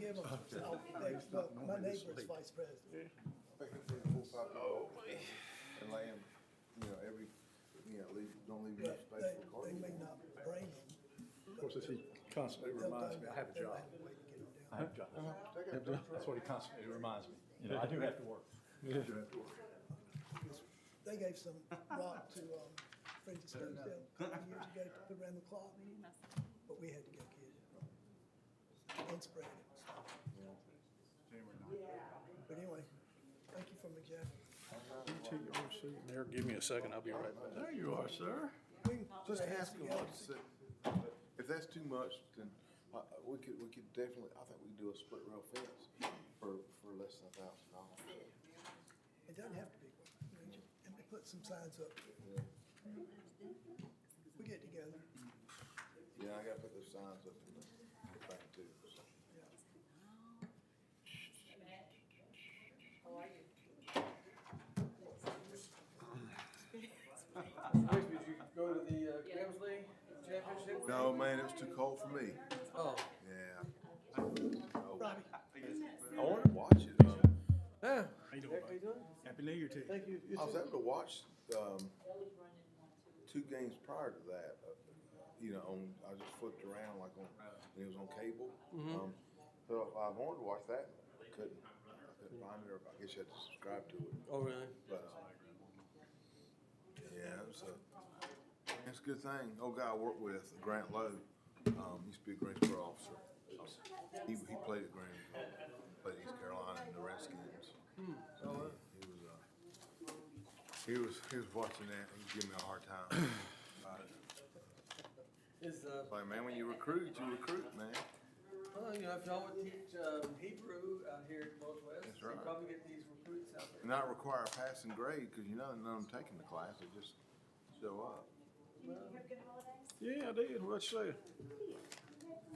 give them, well, my neighbor is vice president. Oh, and lay them, every, don't leave enough space They, for they cars. may not bring them. Of course, as he constantly reminds me, I have a job. I have a job. That's what he constantly reminds me. I do have to work. I do have to work. They gave some rock to, Friends of Stokesdale a couple of years ago to put around the clock, but we had to go get it and spread it. But anyway, thank you for me, Jeff. Mayor, give me a second, I'll be right back. There you are, sir. Just ask them what's it, if that's too much, then we could definitely, I think we could do a split rail fence for less than $1,000. It doesn't have to be, and they put some signs up. We get together. Yeah, I gotta put those signs up in the back too, so. Did you go to the Rams League championship? No, man, it was too cold for me. Oh. Yeah. Robbie, I wanted to watch it. Yeah. How you doing, buddy? Happy New Year to you. Thank you. I was able to watch, 2 games prior to that, I just flipped around like when it was on cable. So I wanted to watch that, I couldn't find it, or I guess you had to subscribe to it. Oh, really? But, yeah, it's a good thing. Old guy I worked with, Grant Lowe, used to be a Greensboro officer. He played at Greensboro, played East Carolina and the Redskins. He was watching that and he was giving me a hard time about it. Like, man, when you recruit, man. Well, if y'all would teach Hebrew out here at Northwest, That's right. you'd probably get these recruits out there. Not require a passing grade, because none of them taking the class, they just show up. Yeah, I did. What'd you say?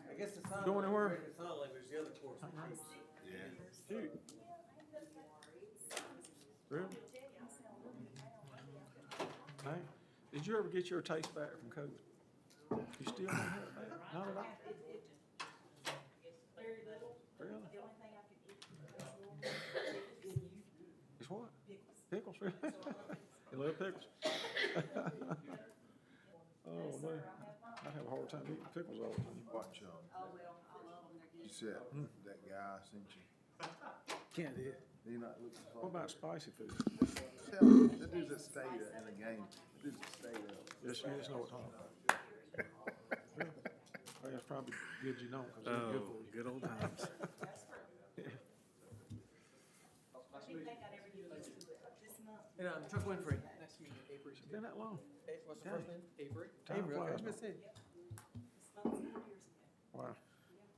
I guess the sign Going anywhere? language, the sign language, the other course. Yeah. Shoot. Really? Hey, did you ever get your taste back from COVID? You still don't have it back? Not at all? Really? It's what? Pickles? You love pickles? Oh, man. I have a hard time eating pickles all the time. Watch, you said, that guy I sent you, Can't do it. he not looking for. What about spicy food? That dude's a stayed in a game. That dude's a stayed up. Yes, you just know what I'm talking about. Really? Well, that's probably good you know, 'cause it's good for you. Good old times. And Chuck Winfrey. Nice to meet you, Avery. It's been that long. What's the first name? Avery. Time Avery, okay, I was flies, gonna say, Wow.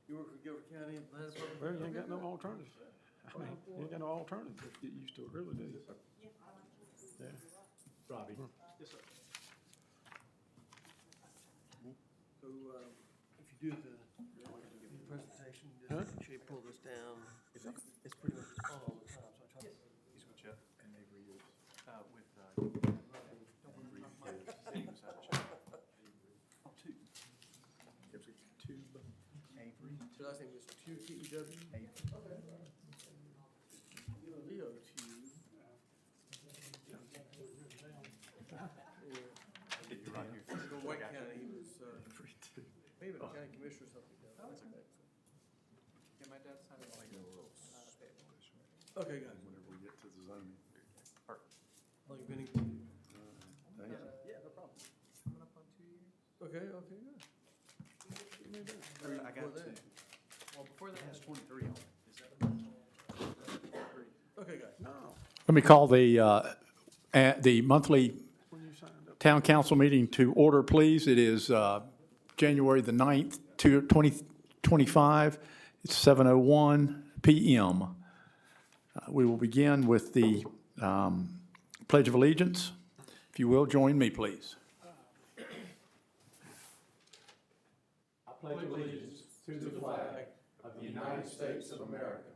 you work for Gilbert County and Planning Department? Well, you ain't got no alternative. I mean, you ain't got no alternative. Just get used to it, really, do you? Yeah. Robbie. Yes, sir. So, if you do the presentation, just make sure you pull this down. It's pretty much all the time, so I try to. He's with Jeff and Avery is, with, Avery is sitting beside Jeff. Two. There's a tube, Avery, Your last name is T-E-W? Avery. Leo T. You're right here. In White County, he was, Avery too. maybe a county commissioner or something. That's okay. Yeah, my dad signed it like a little, Okay, got it. whenever we get to the zoning. Perfect. How long you been in? Thank you. Yeah, no problem. Coming up on 2 years. Okay, good. I got Before that? 2. Well, before that has 23 on it. Is that? Okay, guys. No. Let me call the monthly When you signed up. town council meeting to order, please. It is January the 9th, 2025. It's 7:01 PM. We will begin with the Pledge of Allegiance. If you will, join me, please. I pledge allegiance to the flag of the United States of America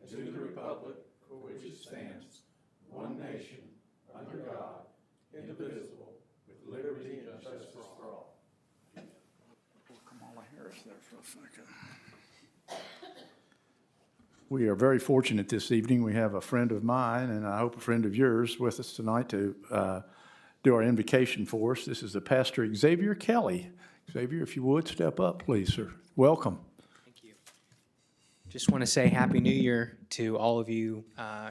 and to the republic for which it stands, one nation, under God, indivisible, with liberty and justice for all. Kamala Harris there for a second. We are very fortunate this evening. We have a friend of mine, and I hope a friend of yours, with us tonight to do our invocation for us. This is the Pastor Xavier Kelly. Xavier, if you would, step up, please, sir. Welcome. Thank you. Just want to say Happy New Year to all of you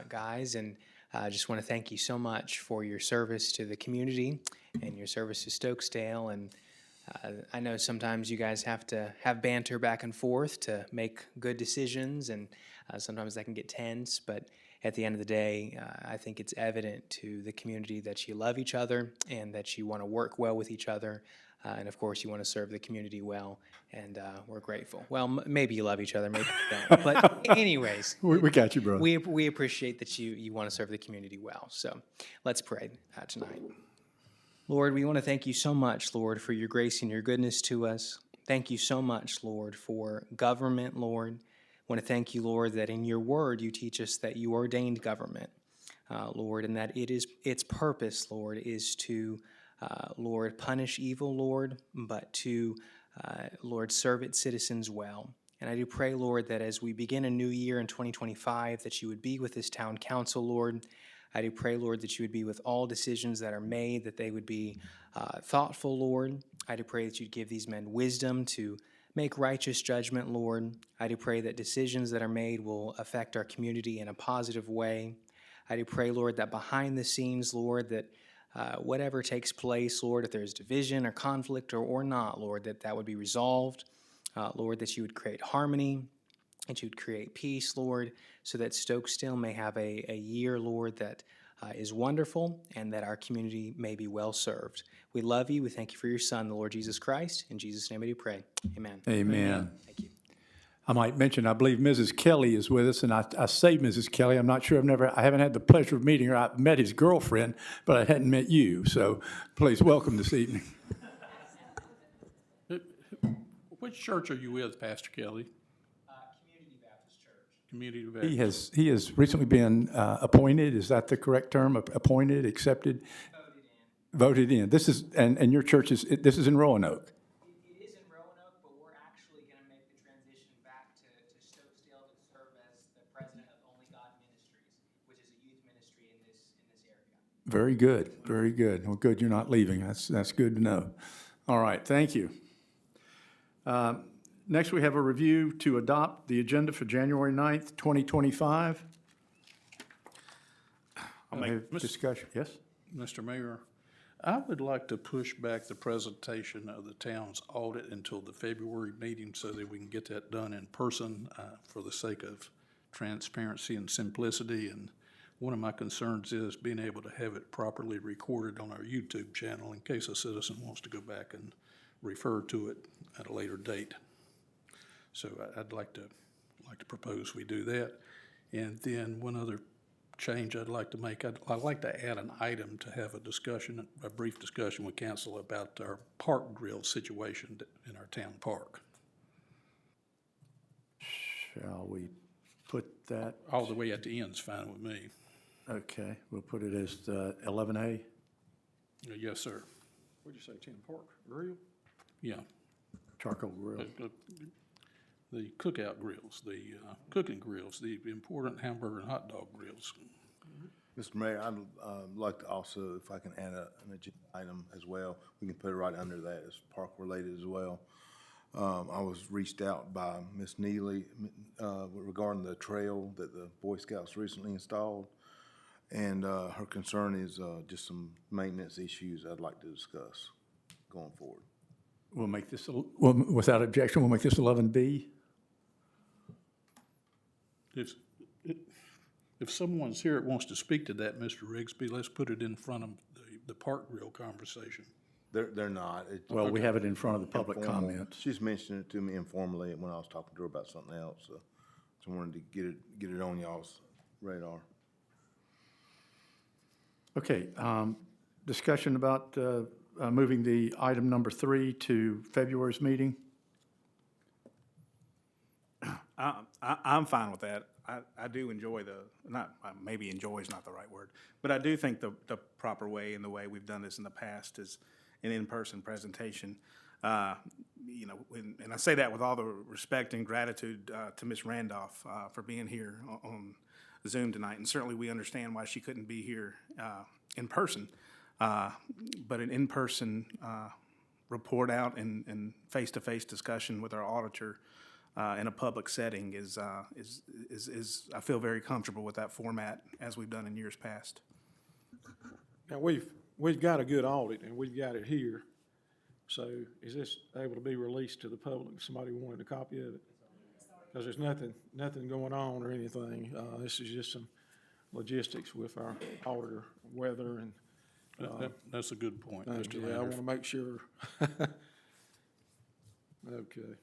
guys, and I just want to thank you so much for your service to the community and your service to Stokesdale. And I know sometimes you guys have to have banter back and forth to make good decisions, and sometimes that can get tense, but at the end of the day, I think it's evident to the community that you love each other and that you want to work well with each other. And of course, you want to serve the community well, and we're grateful. Well, maybe you love each other, maybe you don't. But anyways, We got you, brother. we appreciate that you want to serve the community well. So let's pray tonight. Lord, we want to thank you so much, Lord, for your grace and your goodness to us. Thank you so much, Lord, for government, Lord. I want to thank you, Lord, that in your word you teach us that you ordained government, Lord, and that its purpose, Lord, is to Lord, punish evil, Lord, but to, Lord, serve its citizens well. And I do pray, Lord, that as we begin a new year in 2025, that you would be with this town council, Lord. I do pray, Lord, that you would be with all decisions that are made, that they would be thoughtful, Lord. I do pray that you'd give these men wisdom to make righteous judgment, Lord. I do pray that decisions that are made will affect our community in a positive way. I do pray, Lord, that behind the scenes, Lord, that whatever takes place, Lord, if there's division or conflict or not, Lord, that would be resolved. Lord, that you would create harmony, that you would create peace, Lord, so that Stokesdale may have a year, Lord, that is wonderful and that our community may be well served. We love you. We thank you for your Son, the Lord Jesus Christ. In Jesus' name we do pray. Amen. Amen. Thank you. I might mention, I believe Mrs. Kelly is with us, and I say Mrs. Kelly. I'm not sure. I haven't had the pleasure of meeting her. I've met his girlfriend, but I hadn't met you. So please welcome this evening. Which church are you with, Pastor Kelly? Community Baptist Church. Community Baptist? He has recently been appointed. Is that the correct term? Appointed, accepted, voted in. This is and your church this is in Roanoke. It is in Roanoke, but we're actually going to make the transition back to Stokesdale to serve as the president of Only God Ministries, which is a youth ministry in this area. Very good. Very good. Well, good. You're not leaving. That's good to know. All right. Thank you. Next, we have a review to adopt the agenda for January 9th, 2025. Discussion. Yes? Mr. Mayor, I would like to push back the presentation of the town's audit until the February meeting so that we can get that done in person for the sake of transparency and simplicity. And one of my concerns is being able to have it properly recorded on our YouTube channel in case a citizen wants to go back and refer to it at a later date. So I'd like to propose we do that. And then one other change I'd like to make, I'd like to add an item to have a brief discussion with council about our park grill situation in our town park. Shall we put that? All the way at the end's fine with me. Okay, we'll put it as 11A. Yes, sir. What'd you say, town park grill? Yeah. Charcoal grill. The cookout grills, the cooking grills, the important hamburger and hot dog grills. Mr. Mayor, I'd like to also, if I can add an agenda item as well, we can put it right under that as park related as well. I was reached out by Miss Neely regarding the trail that the Boy Scouts recently installed. And her concern is just some maintenance issues I'd like to discuss going forward. We'll make this, without objection, we'll make this 11B. If someone's here that wants to speak to that, Mr. Rigsby, let's put it in front of the park grill conversation. They're not. Well, we have it in front of the public informal. comments. She's mentioned it to me informally when I was talking to her about something else. So I wanted to get it on y'all's radar. Okay, discussion about moving the item number 3 to February's meeting. I'm fine with that. I do enjoy maybe enjoy is not the right word, but I do think the proper way and the way we've done this in the past is an in-person presentation. You know, and I say that with all the respect and gratitude to Ms. Randolph for being here on Zoom tonight. And certainly we understand why she couldn't be here in person. But an in-person report out and face-to-face discussion with our auditor in a public setting is I feel very comfortable with that format as we've done in years past. Now, we've got a good audit, and we've got it here. So is this able to be released to the public if somebody wanted a copy of it? Because there's nothing going on or anything. This is just some logistics with our auditor, weather, and That's a good point, things. Mr. Yeah, I want Landers. to make sure. Okay.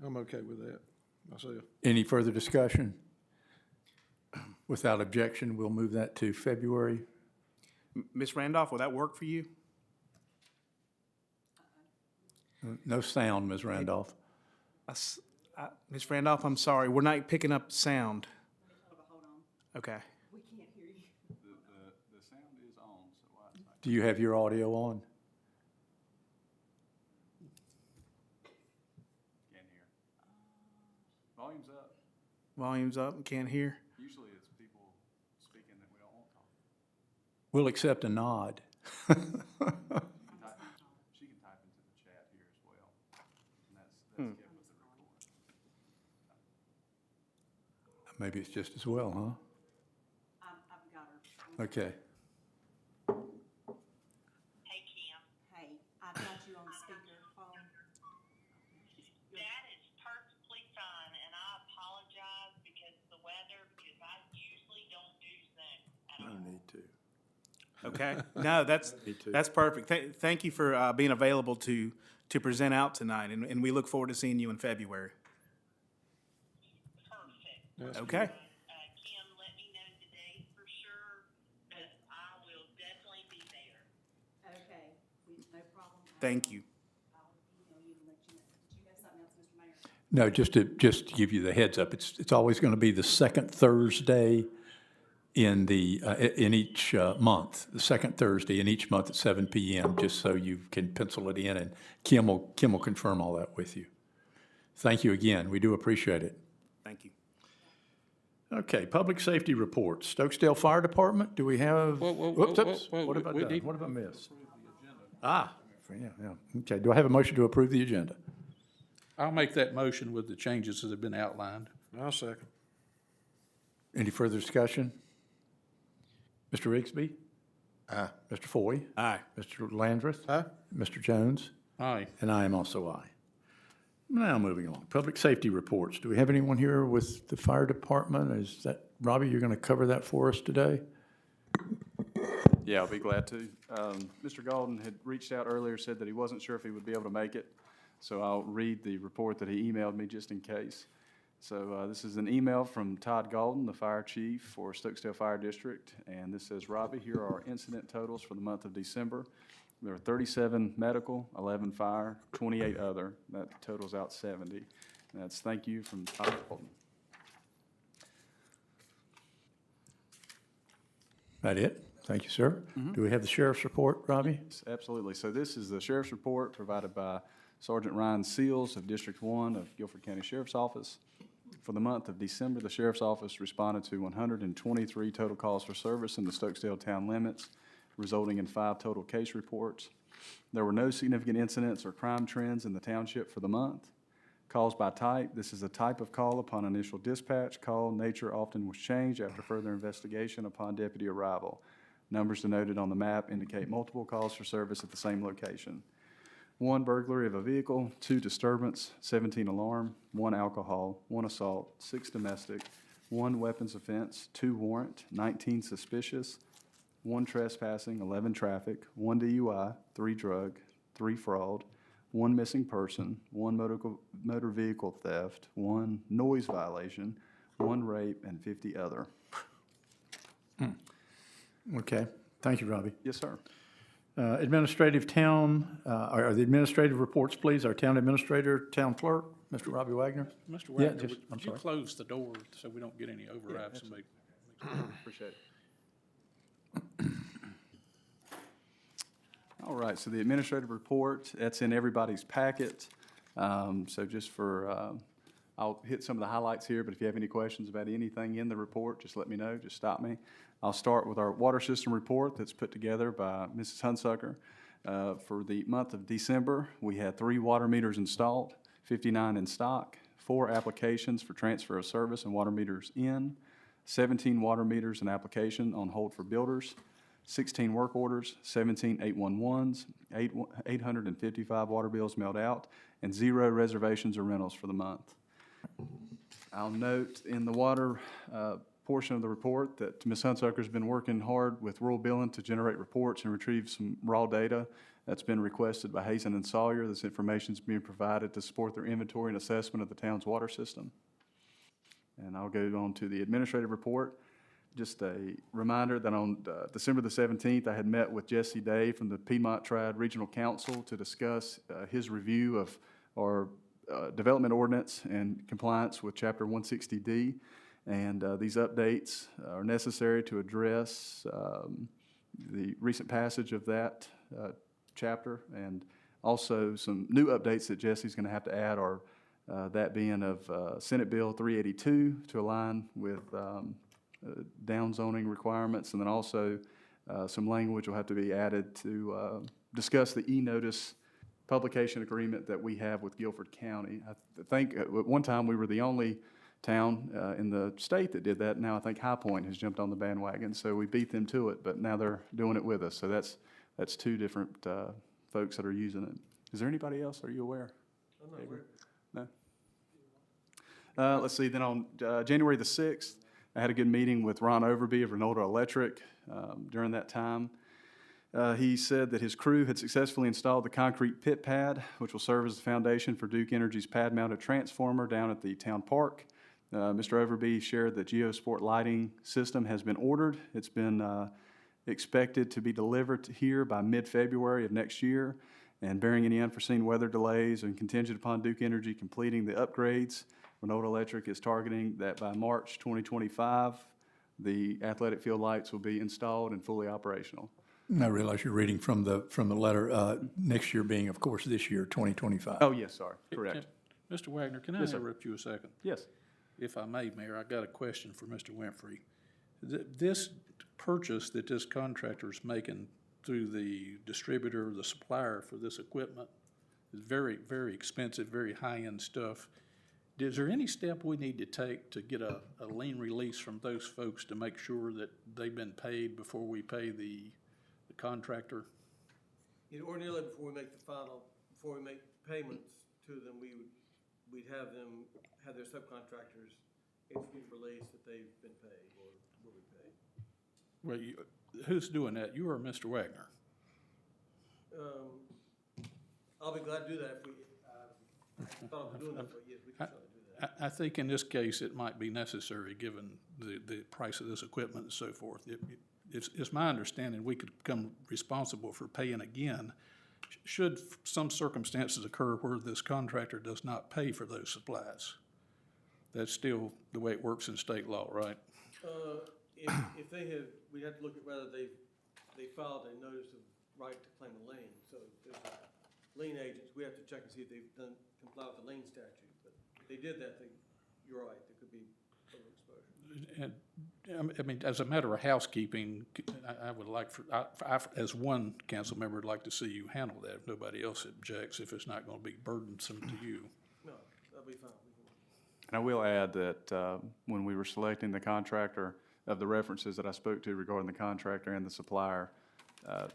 I'm okay with that myself. Any further discussion? Without objection, we'll move that to February. Ms. Randolph, will that work for you? No sound, Ms. Randolph. Ms. Randolph, I'm sorry, we're not picking up sound. Hold on. Okay. We can't hear you. The sound is on, so why it's not. Do you have your audio on? Can't hear. Volume's up. Volume's up, can't hear. Usually it's people speaking that we don't want to talk. We'll accept a nod. She can type into the chat here as well. And that's good with the recording. Maybe it's just as well, huh? I've got her. Okay. Hey, Kim. Hey, I've got you on speakerphone. That is perfectly fine, and I apologize because of the weather, because I usually don't do Zoom at all. need to. Okay, no, that's perfect. Thank you for being available to present out tonight, and we look forward to seeing you in February. Perfect. Okay, Kim, let me know the date for sure, but I will definitely be there. Okay, no problem. thank you. I'll email you and let you know. Did you have something else, Mr. Mayor? No, just to give you the heads up, it's always going to be the second Thursday in each month, the second Thursday in each month at 7 p.m., just so you can pencil it in, and Kim will confirm all that with you. Thank you again. We do appreciate it. Thank you. Okay, public safety reports. Stokesdale Fire Department, do we have? Whoa, whoa, Whoops, whoa, oops. whoa, What have I we done? need- What have I missed? Yeah. Okay, do I have a motion to approve the agenda? I'll make that motion with the changes that have been outlined. I'll second. Any further discussion? Mr. Rigsby? Aye. Mr. Foy? Aye. Mr. Landrith? Aye. Mr. Jones? Aye. And I am also aye. Now, moving along. Public safety reports. Do we have anyone here with the fire department? Is that, Robbie, you're going to cover that for us today? Yeah, I'll be glad to. Mr. Golden had reached out earlier, said that he wasn't sure if he would be able to make it. So I'll read the report that he emailed me just in case. So this is an email from Todd Golden, the fire chief for Stokesdale Fire District. And this says, Robbie, here are our incident totals for the month of December. There were 37 medical, 11 fire, 28 other. That totals out 70. And that's thank you from Todd Golden. That it? Thank you, sir. Do we have the sheriff's report, Robbie? Yes, absolutely. So this is the sheriff's report provided by Sergeant Ryan Seals of District 1 of Guilford County Sheriff's Office. For the month of December, the Sheriff's Office responded to 123 total calls for service in the Stokesdale town limits, resulting in 5 total case reports. There were no significant incidents or crime trends in the township for the month. Calls by type, this is a type of call upon initial dispatch. Call nature often was changed after further investigation upon deputy arrival. Numbers denoted on the map indicate multiple calls for service at the same location. 1 burglary of a vehicle, 2 disturbance, 17 alarm, 1 alcohol, 1 assault, 6 domestic, 1 weapons offense, 2 warrant, 19 suspicious, 1 trespassing, 11 traffic, 1 DUI, 3 drug, 3 fraud, 1 missing person, 1 motor vehicle theft, 1 noise violation, 1 rape, and 50 other. Okay, thank you, Robbie. Yes, sir. Administrative town, are the administrative reports, please? Our town administrator, town clerk, Mr. Robbie Wagner? Mr. Yeah, Wagner, just- I'm would you sorry. close the door so we don't get any overrides and make? Appreciate it. All right, so the administrative report, that's in everybody's packet. So just for, I'll hit some of the highlights here, but if you have any questions about anything in the report, just let me know, just stop me. I'll start with our water system report that's put together by Mrs. Hunsucker. For the month of December, we had 3 water meters installed, 59 in stock, 4 applications for transfer of service and water meters in, 17 water meters in application on hold for builders, 16 work orders, 17 811s, 855 water bills mailed out, and 0 reservations or rentals for the month. I'll note in the water portion of the report that Ms. Hunsucker's been working hard with rural billing to generate reports and retrieve some raw data that's been requested by Hazen and Sawyer. This information is being provided to support their inventory and assessment of the town's water system. And I'll go on to the administrative report. Just a reminder that on December the 17th, I had met with Jesse Day from the Piedmont Triad Regional Council to discuss his review of our development ordinance and compliance with Chapter 160D. And these updates are necessary to address the recent passage of that chapter, and also some new updates that Jesse's going to have to add are that being of Senate Bill 382 to align with downzoning requirements, and then also some language will have to be added to discuss the e-notice publication agreement that we have with Guilford County. I think at one time we were the only town in the state that did that. Now I think High Point has jumped on the bandwagon, so we beat them to it, but now they're doing it with us. So that's 2 different folks that are using it. Is there anybody else? Are you aware? I'm not aware. No? Let's see, then on January the 6th, I had a good meeting with Ron Overby of Renolda Electric during that time. He said that his crew had successfully installed the concrete pit pad, which will serve as the foundation for Duke Energy's pad-mounted transformer down at the town park. Mr. Overby shared that Geosport lighting system has been ordered. It's been expected to be delivered here by mid-February of next year. And bearing any unforeseen weather delays and contingent upon Duke Energy completing the upgrades, Renolda Electric is targeting that by March 2025, the athletic field lights will be installed and fully operational. I realize you're reading from the letter, next year being, of course, this year, 2025. Oh, yes, sorry, correct. Mr. Wagner, can I Yes, sir. interrupt you a second? Yes. If I may, Mayor, I got a question for Mr. Winfrey. This purchase that this contractor's making through the distributor, the supplier for this equipment is very, very expensive, very high-end stuff. Is there any step we need to take to get a lien release from those folks to make sure that they've been paid before we pay the contractor? Ordinarily, before we make payments to them, we'd have them have their subcontractors execute a release that they've been paid or will be paid. Well, who's doing that? You or Mr. Wagner? I'll be glad to do that if we, I thought of doing that, but yes, we can certainly do that. I think in this case, it might be necessary, given the price of this equipment and so forth. It's my understanding we could become responsible for paying again should some circumstances occur where this contractor does not pay for those supplies. That's still the way it works in state law, right? If they have, we have to look at whether they filed a notice of right to claim a lien. So if there's lien agents, we have to check and see if they've complied with the lien statute. But if they did that, you're right, there could be overexposure. And, I mean, as a matter of housekeeping, I would like as one council member, would like to see you handle that if nobody else objects, if it's not going to be burdensome to you. No, that'll be fine. And I will add that when we were selecting the contractor, of the references that I spoke to regarding the contractor and the supplier,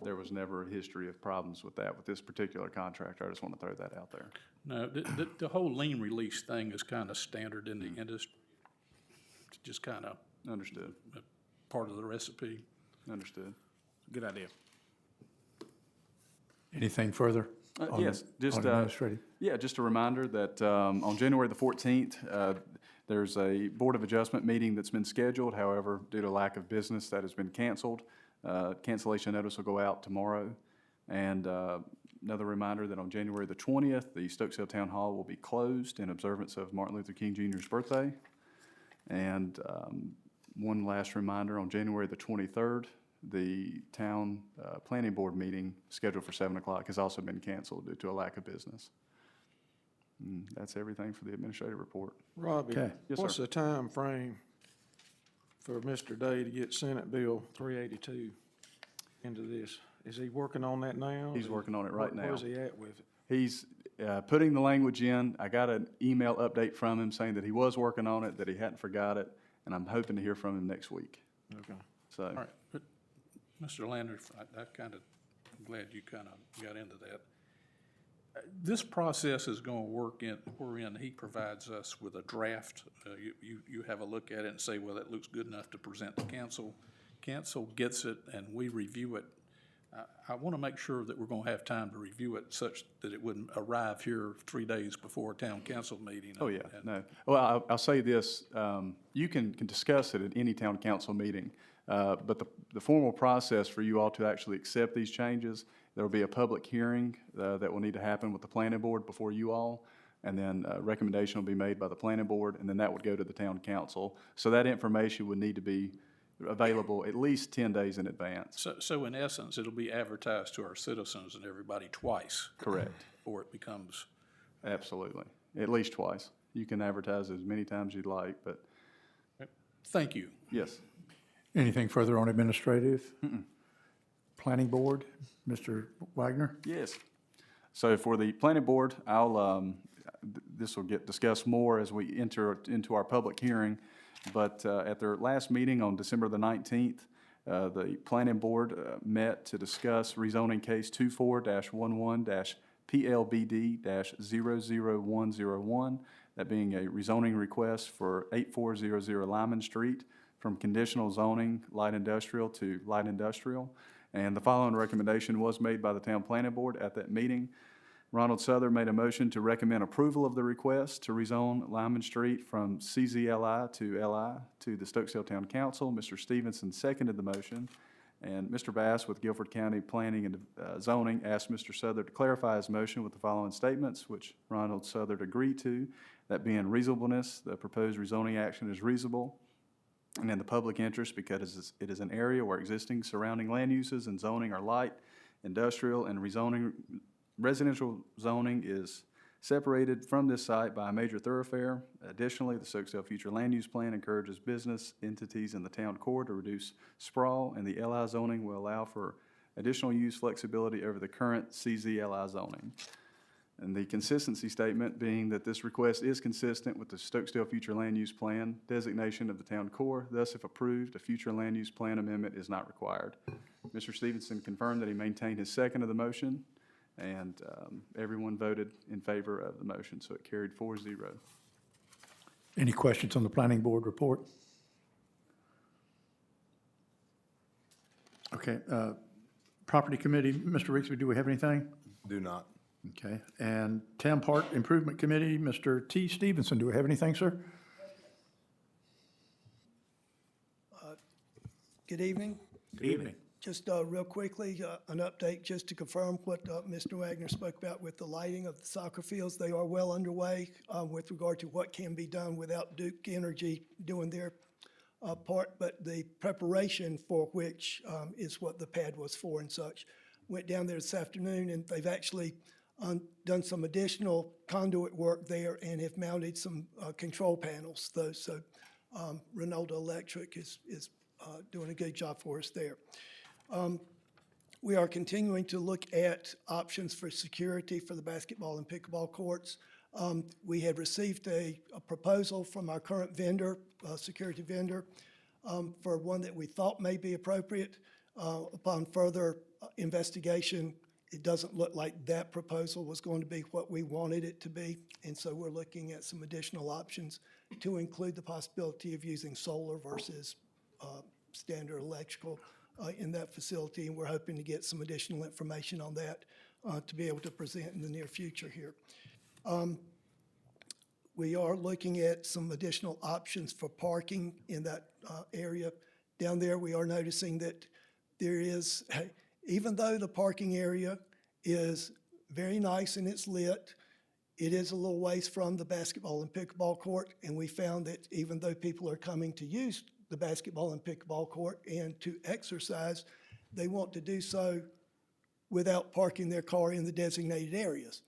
there was never a history of problems with that with this particular contractor. I just want to throw that out there. No, the whole lien release thing is kind of standard in the industry. It's just kind of Understood. part of the recipe. Understood. Good idea. Anything further? on Yes, the- just on administrative? yeah, just a reminder that on January the 14th, there's a Board of Adjustment meeting that's been scheduled. However, due to lack of business, that has been canceled. Cancellation notice will go out tomorrow. And another reminder that on January the 20th, the Stokesdale Town Hall will be closed in observance of Martin Luther King Jr.'s birthday. And one last reminder, on January the 23rd, the town planning board meeting scheduled for 7 o'clock has also been canceled due to a lack of business. And that's everything for the administrative report. Robbie, Okay. Yes, what's sir. the time frame for Mr. Day to get Senate Bill 382 into this? Is he working on that now? He's working on it right now. Where's he at with it? He's putting the language in. I got an email update from him saying that he was working on it, that he hadn't forgot it, and I'm hoping to hear from him next week. Okay. So, All right, but Mr. Lander, I kind of, I'm glad you kind of got into that. This process is going to work wherein he provides us with a draft. You have a look at it and say, well, that looks good enough to present to council. Council gets it and we review it. I want to make sure that we're going to have time to review it such that it wouldn't arrive here 3 days before a town council meeting. oh, yeah, no. Well, I'll say this, you can discuss it at any town council meeting, but the formal process for you all to actually accept these changes, there will be a public hearing that will need to happen with the planning board before you all, and then a recommendation will be made by the planning board, and then that would go to the town council. So that information would need to be available at least 10 days in advance. So in essence, it'll be advertised to our citizens and everybody twice. Correct. Before it becomes. Absolutely. At least twice. You can advertise as many times you'd like, but Thank you. yes. Anything further on administrative? Planning board, Mr. Wagner? Yes. So for the planning board, this will get discussed more as we enter into our public hearing. But at their last meeting on December the 19th, the planning board met to discuss rezoning case 24-11-PLBD-00101, that being a rezoning request for 8400 Lyman Street from conditional zoning light industrial to light industrial. And the following recommendation was made by the town planning board at that meeting. Ronald Souther made a motion to recommend approval of the request to rezone Lyman Street from CZLI to LI to the Stokesdale Town Council. Mr. Stevenson seconded the motion, and Mr. Bass with Guilford County Planning and Zoning asked Mr. Souther to clarify his motion with the following statements, which Ronald Souther agreed to, that being reasonableness, the proposed rezoning action is reasonable and in the public interest because it is an area where existing surrounding land uses and zoning are light, industrial, and residential zoning is separated from this site by a major thoroughfare. Additionally, the Stokesdale Future Land Use Plan encourages business entities in the town core to reduce sprawl, and the LI zoning will allow for additional use flexibility over the current CZLI zoning. And the consistency statement being that this request is consistent with the Stokesdale Future Land Use Plan designation of the town core. Thus, if approved, a future land use plan amendment is not required. Mr. Stevenson confirmed that he maintained his second of the motion, and everyone voted in favor of the motion, so it carried 4-0. Any questions on the planning board report? Okay, property committee, Mr. Rigsby, do we have anything? Do not. Okay, and Town Park Improvement Committee, Mr. T. Stevenson, do we have anything, sir? Good evening. Good evening. Just real quickly, an update just to confirm what Mr. Wagner spoke about with the lighting of the soccer fields. They are well underway with regard to what can be done without Duke Energy doing their part, but the preparation for which is what the pad was for and such. Went down there this afternoon, and they've actually done some additional conduit work there and have mounted some control panels. So Ronaldo Electric is doing a good job for us there. We are continuing to look at options for security for the basketball and pickleball courts. We had received a proposal from our current vendor, security vendor, for one that we thought may be appropriate. Upon further investigation, it doesn't look like that proposal was going to be what we wanted it to be. And so we're looking at some additional options to include the possibility of using solar versus standard electrical in that facility, and we're hoping to get some additional information on that to be able to present in the near future here. We are looking at some additional options for parking in that area. Down there, we are noticing that there is, even though the parking area is very nice and it's lit, It is a little ways from the basketball and pickleball court, and we found that even though people are coming to use the basketball and pickleball court and to exercise, they want to do so without parking their car in the designated areas.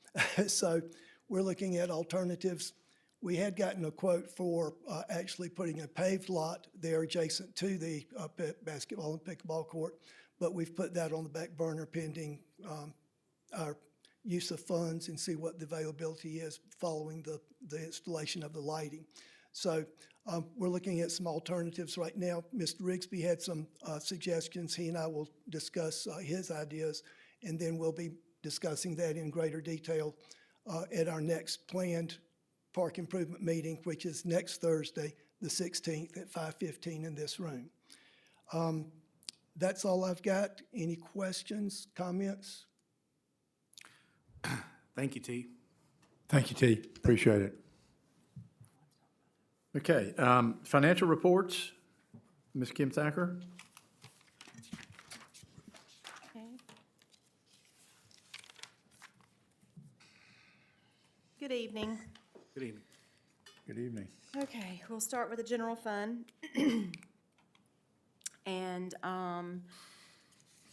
So we're looking at alternatives. We had gotten a quote for actually putting a paved lot there adjacent to the basketball and pickleball court, but we've put that on the back burner pending our use of funds and see what the availability is following the installation of the lighting. So we're looking at some alternatives right now. Mr. Rigsby had some suggestions. He and I will discuss his ideas, and then we'll be discussing that in greater detail at our next planned park improvement meeting, which is next Thursday, the 16th at 5:15 in this room. That's all I've got. Any questions, comments? Thank you, T. Thank you, T. Appreciate it. Okay, financial reports. Ms. Kim Thacker? Okay. Good evening. Good evening. Good evening. Okay, we'll start with the general fund. And,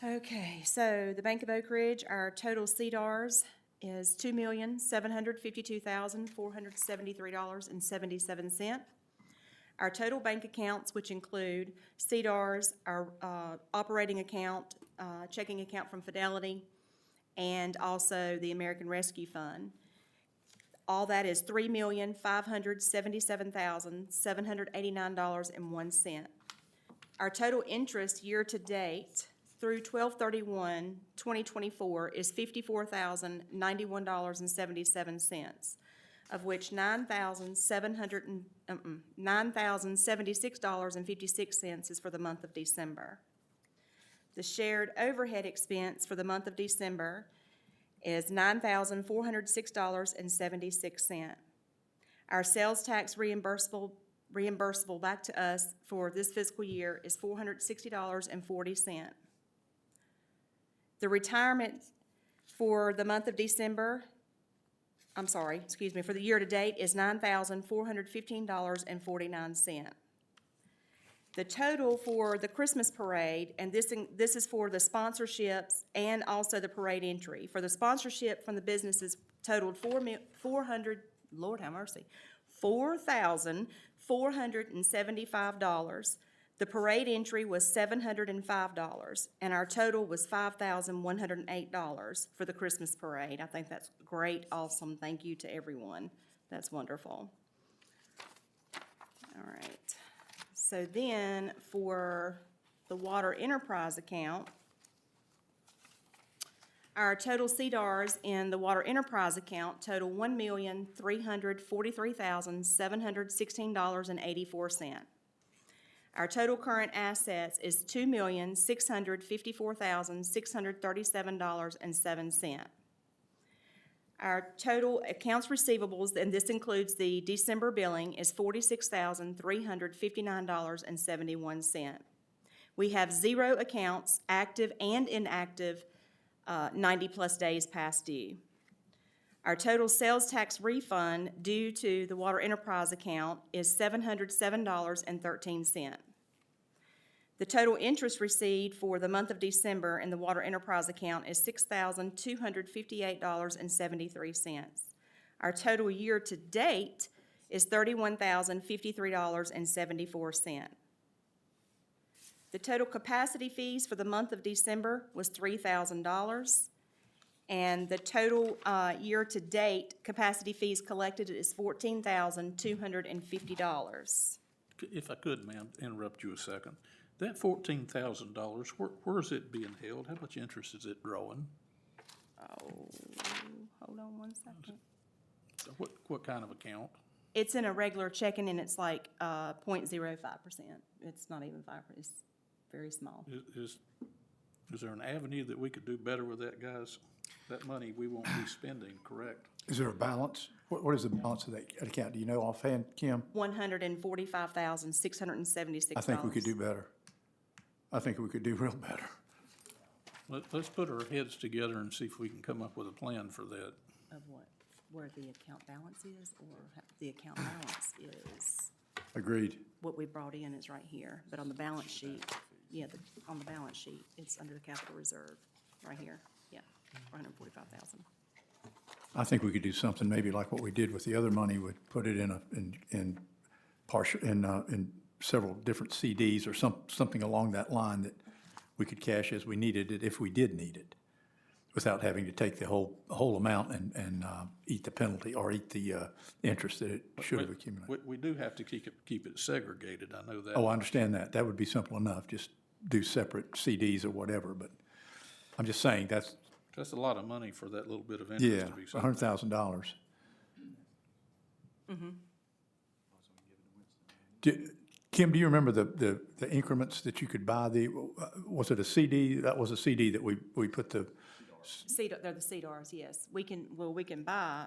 okay, so the Bank of Oak Ridge, our total CDARS is $2,752,473.77. Our total bank accounts, which include CDARS, our operating account, checking account from Fidelity, and also the American Rescue Fund. All that is $3,577,789.01. Our total interest year-to-date through 12/31/2024 is $54,091.77, of which $9,076.56 is for the month of December. The shared overhead expense for the month of December is $9,406.76. Our sales tax reimbursable back to us for this fiscal year is $460.40. The retirement for the month of December, for the year-to-date is $9,415.49. The total for the Christmas parade, and this is for the sponsorships and also the parade entry. For the sponsorship from the businesses totaled $4,475. The parade entry was $705, and our total was $5,108 for the Christmas parade. I think that's great, awesome. Thank you to everyone. That's wonderful. All right. So then, for the water enterprise account, our total CDARS in the water enterprise account total $1,343,716.84. Our total current assets is $2,654,637.07. Our total accounts receivables, and this includes the December billing, is $46,359.71. We have 0 accounts, active and inactive, 90-plus days past due. Our total sales tax refund due to the water enterprise account is $707.13. The total interest received for the month of December in the water enterprise account is $6,258.73. Our total year-to-date is $31,053.74. The total capacity fees for the month of December was $3,000, and the total year-to-date capacity fees collected is $14,250. If I could, ma'am, interrupt you a second. That $14,000, where is it being held? How much interest is it drawing? Oh, hold on one second. What kind of account? It's in a regular checking, and it's like 0.05%. It's not even 5%. It's very small. Is there an avenue that we could do better with that, guys? That money we won't be spending, correct? Is there a balance? What is the balance of that account? Do you know offhand, Kim? $145,676. I think we could do better. I think we could do real better. Let's put our heads together and see if we can come up with a plan for that. Of what? where the account balance is, or the account balance is, Agreed. what we brought in is right here, but on the balance sheet, yeah, on the balance sheet, it's under the capital reserve, right here, yeah, 445,000. I think we could do something maybe like what we did with the other money, would put it in partial, in several different CDs or something along that line that we could cash as we needed it, if we did need it, without having to take the whole amount and eat the penalty or eat the interest that it should have accumulated. We do have to keep it segregated, I know that. Oh, I understand that. That would be simple enough, just do separate CDs or whatever, but I'm just saying, that's, That's a lot of money for that little bit of interest yeah, to be segregated. $100,000. Kim, do you remember the increments that you could buy was it a CD? That was a CD that we put the, They're the CDRs, yes. We can buy,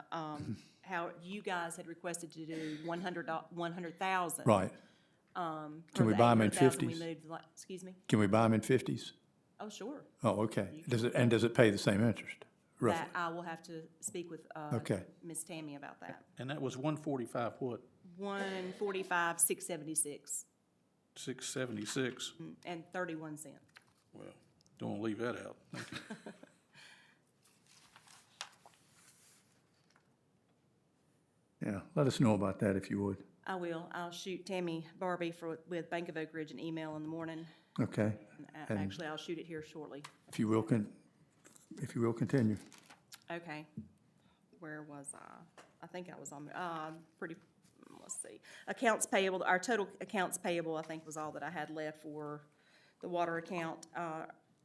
how you guys had requested to do 100,000. right. For Can we the buy 'em in 800,000 we 50s? moved, excuse me? Can we buy them in 50s? Oh, sure. Oh, okay. Does it pay the same interest, roughly? That, I will have to speak with, Okay. Ms. Tammy about that. And that was 145 what? 145, 676, 676? and 31 cents. Well, don't want to leave that out. Thank you. Yeah, let us know about that if you would. I will. I'll shoot Tammy Barbie with Bank of Oak Ridge an email in the morning. Okay. And Actually, I'll shoot it here shortly. if you will, continue. Okay. Where was I? I think I was on, let's see. Accounts payable, our total accounts payable, I think, was all that I had left for the water account,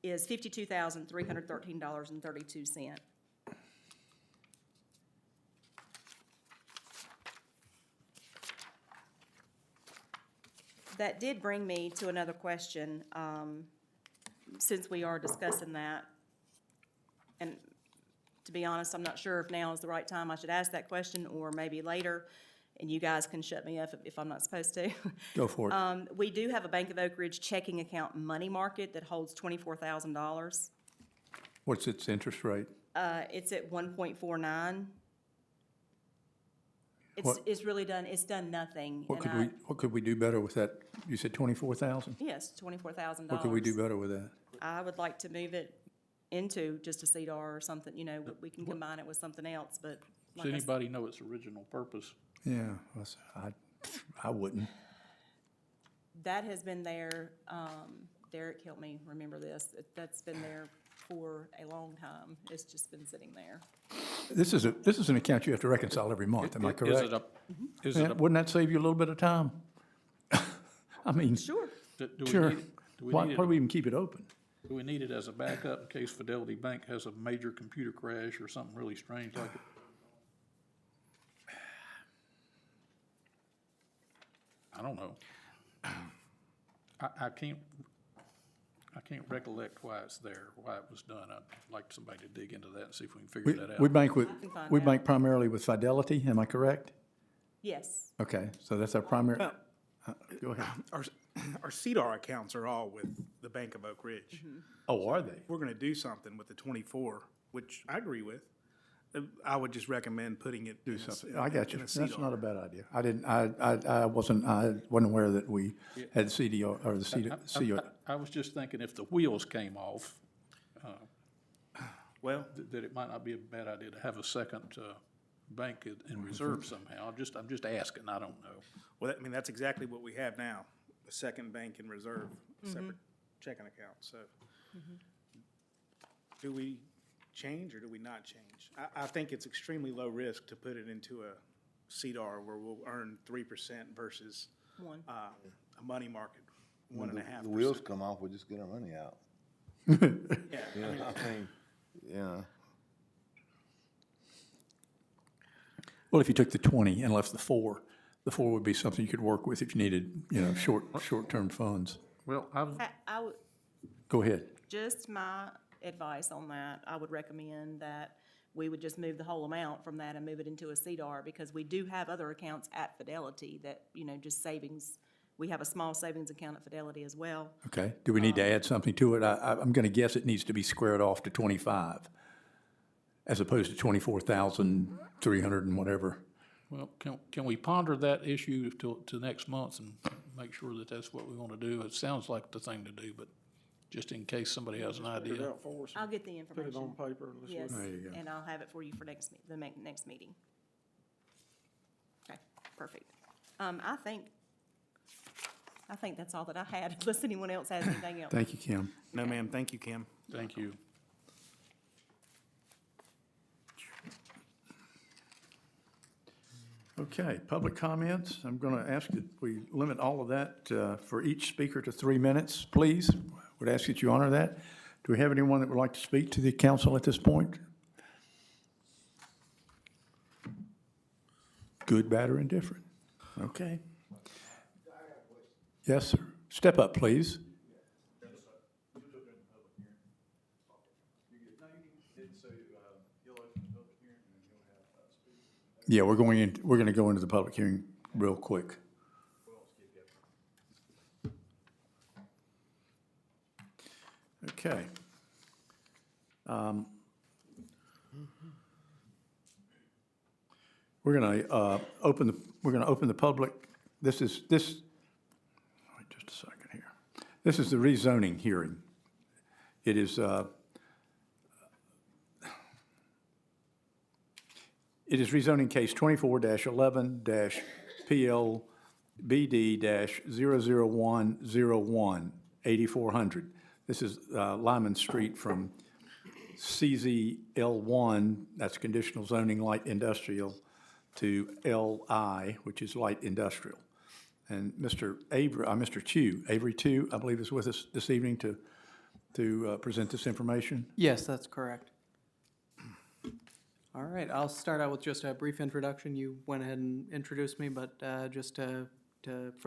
is $52,313.32. That did bring me to another question, since we are discussing that. And to be honest, I'm not sure if now is the right time I should ask that question, or maybe later, and you guys can shut me up if I'm not supposed to. Go for it. We do have a Bank of Oak Ridge checking account money market that holds $24,000. What's its interest rate? It's at 1.49. What- It's done nothing. What and what could we do better with that? You said 24,000? Yes, $24,000. What could we do better with that? I would like to move it into just a CDR or something, we can combine it with something else, but. Does like I s- anybody know its original purpose? Yeah, I wouldn't. That has been there, Derek, help me remember this, that's been there for a long time. It's just been sitting there. This is an account you have to reconcile every month, am I Is correct? it a, is Yeah, it a, wouldn't that save you a little bit of time? I mean, Sure. do we sure. need it? Do we Why need do it, we even keep it open? do we need it as a backup in case Fidelity Bank has a major computer crash or something really strange like it? I don't know. I can't recollect why it's there, why it was done. I'd like somebody to dig into that and see if we can figure that out. We can find out. bank primarily with Fidelity, am I correct? Yes. Okay, so that's our primary, go ahead. Our CDR accounts are all with the Bank of Oak Ridge. Oh, are they? If we're gonna do something with the 24, which I agree with, I would just recommend putting it. Do something. I got you. in a That's CDR. not a bad idea. I wasn't aware that we had CDR, or the CDR. I was just thinking if the wheels came off, Well, that it might not be a bad idea to have a second bank in reserve somehow. I'm just asking, I don't know. well, I mean, that's exactly what we have now, a second bank in reserve, a separate checking account, so. Do we change or do we not change? I think it's extremely low risk to put it into a CDR where we'll earn 3% versus One. a money market, 1.5%. The wheels come off, we'll just get our money out. Yeah, You know, I mean, yeah. Well, if you took the 20 and left the 4 would be something you could work with if you needed, short-term funds. Well, I would, Go ahead. just my advice on that, I would recommend that we would just move the whole amount from that and move it into a CDR, because we do have other accounts at Fidelity that, just savings. We have a small savings account at Fidelity as well. Okay. Do we need to add something to it? I'm going to guess it needs to be squared off to 25. as opposed to 24,300 and whatever. Well, can we ponder that issue to next month and make sure that that's what we want to do? It sounds like the thing to do, but just in case somebody has an Put it idea. out for us. I'll get the Put it on information. paper and let's Yes, look. There you go. and I'll have it for you for next meeting. Okay, perfect. I think that's all that I had, unless anyone else has anything else. Thank you, Kim. No, ma'am, thank you, Kim. Thank you. Okay, public comments. I'm going to ask that we limit all of that for each speaker to 3 minutes, please. Would ask that you honor that. Do we have anyone that would like to speak to the council at this point? Good, bad, or indifferent? Okay. Yes, sir. Step up, please. Yeah, we're going to go into the public hearing real quick. Okay. We're going to open the public, wait just a second here. This is the rezoning hearing. It is rezoning case 24-11-PLBD-00101, 8400. This is Lyman Street from CZL1, that's conditional zoning light industrial, to LI, which is light industrial. And Mr. Avery Chu, I believe, is with us this evening to present this information. Yes, that's correct. All right, I'll start out with just a brief introduction. You went ahead and introduced me, but just for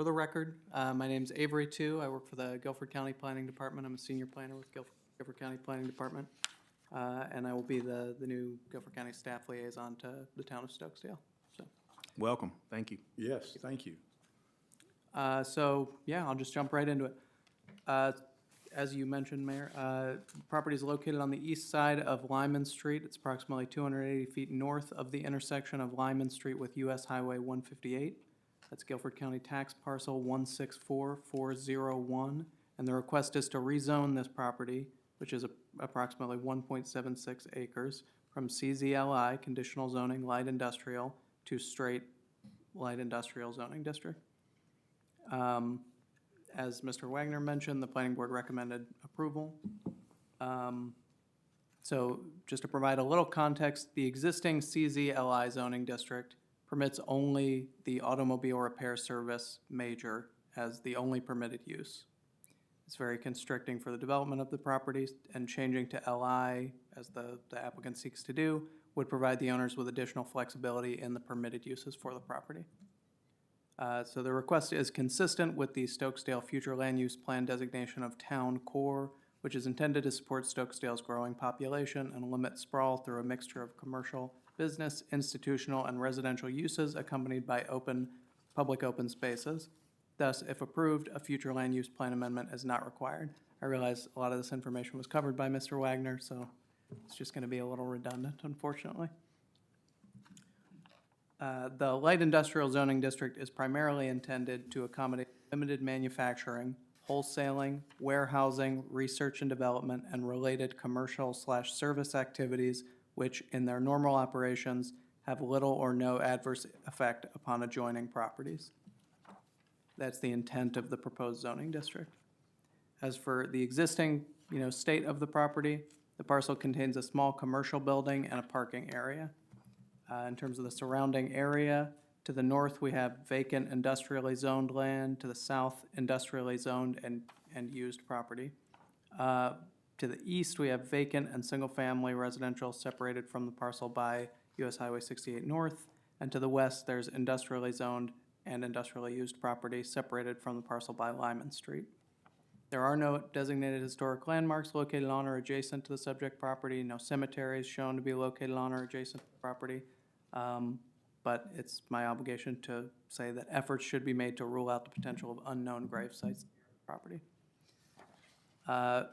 the record, my name's Avery Chu. I work for the Guilford County Planning Department. I'm a senior planner with Guilford County Planning Department. And I will be the new Guilford County staff liaison to the town of Stokesdale. So, Welcome, thank you. Yes, thank you. So yeah, I'll just jump right into it. As you mentioned, Mayor, property is located on the east side of Lyman Street. It's approximately 280 feet north of the intersection of Lyman Street with US Highway 158. That's Guilford County Tax Parcel 164401. And the request is to rezone this property, which is approximately 1.76 acres, from CZLI, Conditional Zoning Light Industrial, to straight Light Industrial Zoning District. As Mr. Wagner mentioned, the planning board recommended approval. So just to provide a little context, the existing CZLI zoning district permits only the automobile repair service major as the only permitted use. It's very constricting for the development of the property, and changing to LI, as the applicant seeks to do, would provide the owners with additional flexibility in the permitted uses for the property. So the request is consistent with the Stokesdale Future Land Use Plan designation of Town Core, which is intended to support Stokesdale's growing population and limit sprawl through a mixture of commercial, business, institutional, and residential uses accompanied by public open spaces. Thus, if approved, a future land use plan amendment is not required. I realize a lot of this information was covered by Mr. Wagner, so it's just going to be a little redundant, unfortunately. The light industrial zoning district is primarily intended to accommodate limited manufacturing, wholesaling, warehousing, research and development, and related commercial/service activities which, in their normal operations, have little or no adverse effect upon adjoining properties. That's the intent of the proposed zoning district. As for the existing, state of the property, the parcel contains a small commercial building and a parking area. In terms of the surrounding area, to the north, we have vacant industrially zoned land. To the south, industrially zoned and used property. To the east, we have vacant and single-family residential separated from the parcel by US Highway 68 North. And to the west, there's industrially zoned and industrially used property separated from the parcel by Lyman Street. There are no designated historic landmarks located on or adjacent to the subject property, no cemeteries shown to be located on or adjacent to the property. But it's my obligation to say that efforts should be made to rule out the potential of unknown grave sites near the property.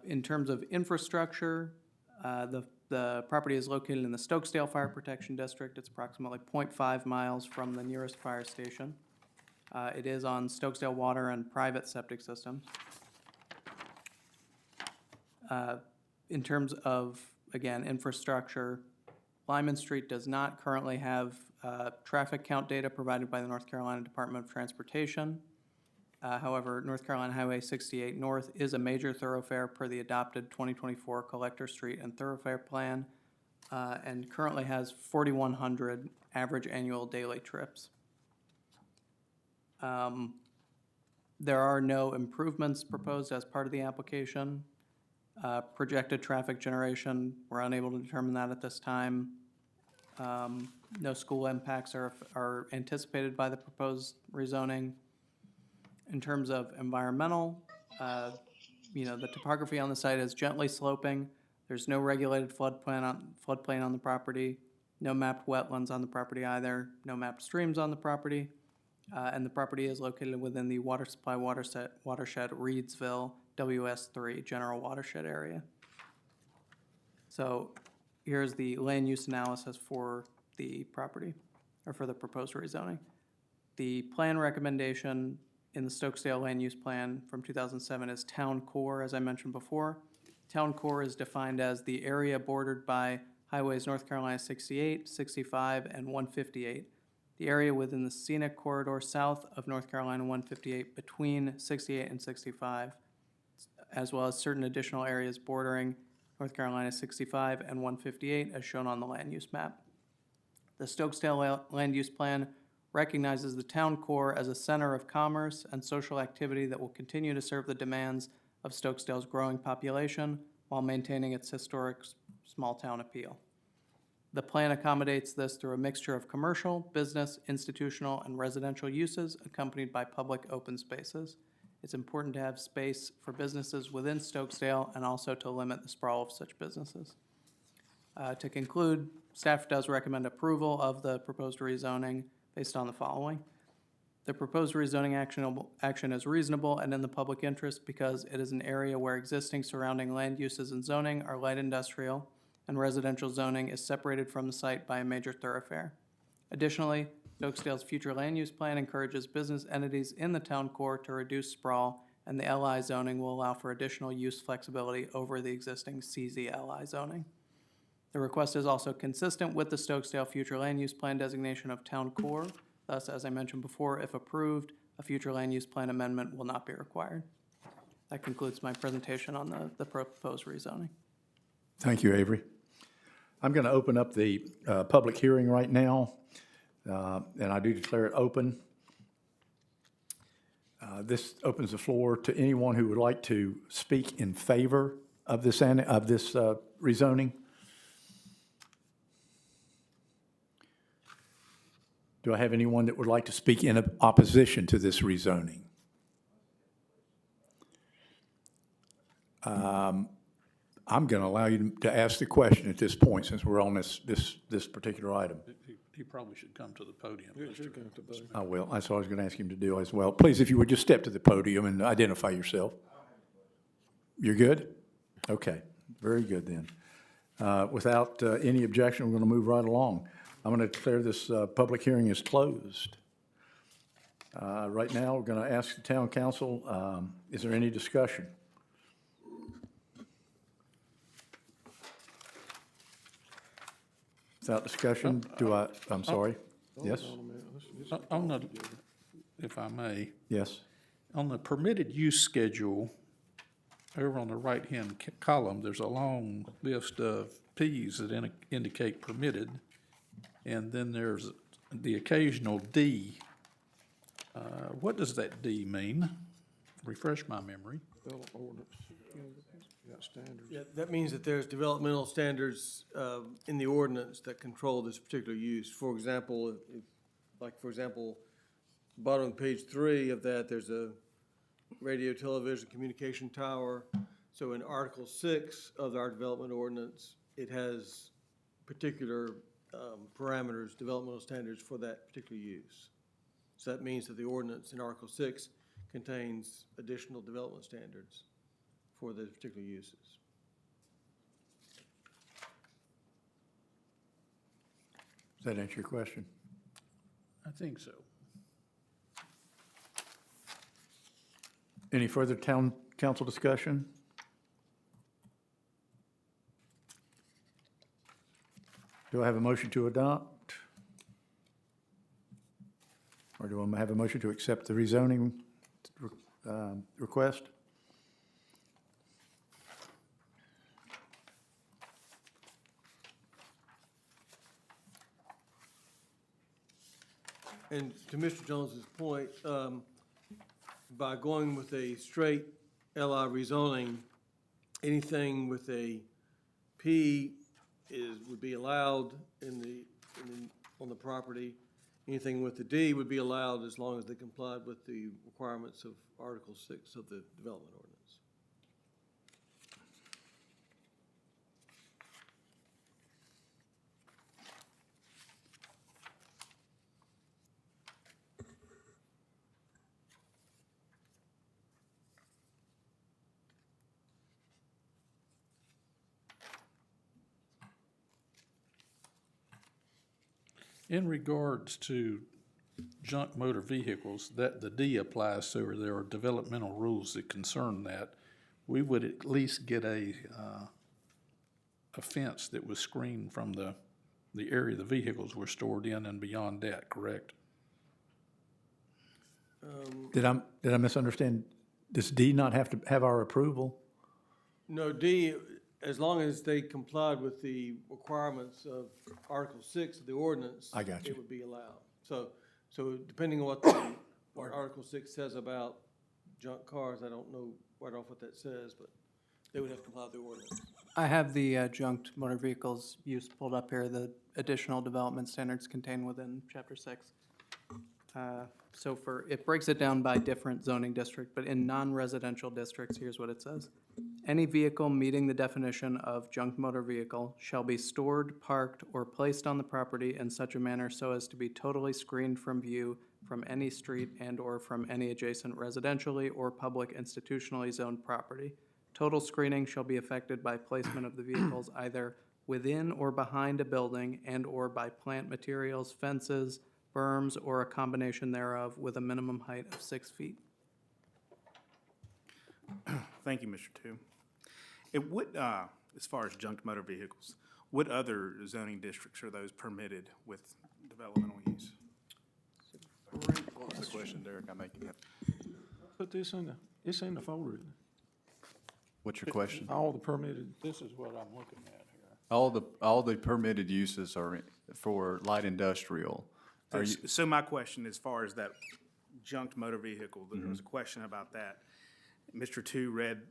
In terms of infrastructure, The property is located in the Stokesdale Fire Protection District. It's approximately 0.5 miles from the nearest fire station. It is on Stokesdale water and private septic systems. In terms of, again, infrastructure, Lyman Street does not currently have traffic count data provided by the North Carolina Department of Transportation. However, North Carolina Highway 68 North is a major thoroughfare per the adopted 2024 Collector Street and Thoroughfare Plan, and currently has 4,100 average annual daily trips. There are no improvements proposed as part of the application. Projected traffic generation, we're unable to determine that at this time. No school impacts are anticipated by the proposed rezoning. In terms of environmental, the topography on the site is gently sloping. There's no regulated floodplain on the property, no mapped wetlands on the property either, no mapped streams on the property, and the property is located within the water supply watershed Reedsville WS3 general watershed area. So here's the land use analysis for the property, or for the proposed rezoning. The plan recommendation in the Stokesdale Land Use Plan from 2007 is town core, as I mentioned before. Town core is defined as the area bordered by highways North Carolina 68, 65, and 158. The area within the scenic corridor south of North Carolina 158 between 68 and 65, as well as certain additional areas bordering North Carolina 65 and 158 as shown on the land use map. The Stokesdale Land Use Plan recognizes the town core as a center of commerce and social activity that will continue to serve the demands of Stokesdale's growing population while maintaining its historic small-town appeal. The plan accommodates this through a mixture of commercial, business, institutional, and residential uses accompanied by public open spaces. It's important to have space for businesses within Stokesdale and also to limit the sprawl of such businesses. To conclude, staff does recommend approval of the proposed rezoning based on the following. The proposed rezoning action is reasonable and in the public interest because it is an area where existing surrounding land uses and zoning are light industrial and residential zoning is separated from the site by a major thoroughfare. Additionally, Stokesdale's future land use plan encourages business entities in the town core to reduce sprawl, and the LI zoning will allow for additional use flexibility over the existing CZ-LI zoning. The request is also consistent with the Stokesdale future land use plan designation of town core. Thus, as I mentioned before, if approved, a future land use plan amendment will not be required. That concludes my presentation on the proposed rezoning. Thank you, Avery. I'm going to open up the public hearing right now, and I do declare it open. This opens the floor to anyone who would like to speak in favor of this rezoning. Do I have anyone that would like to speak in opposition to this rezoning? I'm going to allow you to ask the question at this point, since we're on this particular item. He probably should come to the podium. I will. That's what I was going to ask him to do as well. Please, if you would just step to the podium and identify yourself. You're good? Okay, very good then. Without any objection, we're going to move right along. I'm going to declare this public hearing is closed. Right now, we're going to ask the town council, is there any discussion? Without discussion, I'm sorry? Yes? On the, if I may, Yes? on the permitted use schedule, over on the right-hand column, there's a long list of Ps that indicate permitted, and then there's the occasional D. What does that D mean? Refresh my memory. Yeah, that means that there's developmental standards in the ordinance that control this particular use. For example, bottom of page 3 of that, there's a radio, television, communication tower. So in Article 6 of our development ordinance, it has particular parameters, developmental standards for that particular use. So that means that the ordinance in Article 6 contains additional development standards for those particular uses. Does that answer your question? I think so. Any further town council discussion? Do I have a motion to adopt? Or do I have a motion to accept the rezoning request? And to Mr. Jones's point, by going with a straight LI rezoning, anything with a P would be allowed on the property. Anything with the D would be allowed as long as they complied with the requirements of Article 6 of the Development Ordinance. In regards to junk motor vehicles, that the D applies to, or there are developmental rules that concern that, we would at least get a fence that was screened from the area the vehicles were stored in and beyond that, correct? Did I misunderstand? Does D not have to have our approval? No, D, as long as they complied with the requirements of Article 6 of the ordinance. I got you. It would be allowed. So depending on what Article 6 says about junk cars, I don't know right off what that says, but they would have to comply with the ordinance. I have the junked motor vehicles use pulled up here, the additional development standards contained within Chapter 6. So it breaks it down by different zoning district, but in non-residential districts, here's what it says. Any vehicle meeting the definition of junk motor vehicle shall be stored, parked, or placed on the property in such a manner so as to be totally screened from view from any street and/or from any adjacent residentially or public institutionally zoned property. Total screening shall be effected by placement of the vehicles either within or behind a building and/or by plant materials, fences, berms, or a combination thereof with a minimum height of 6 feet. Thank you, Mr. Two. It would, as far as junked motor vehicles, what other zoning districts are those permitted with developmental use? What was the question, Derek? I'm making it. Put this it's in the folder. What's your question? All the permitted, This is what I'm looking at here. All the permitted uses are for light industrial. Are you, So my question, as far as that junked motor vehicle, there was a question about that. Mr. Two read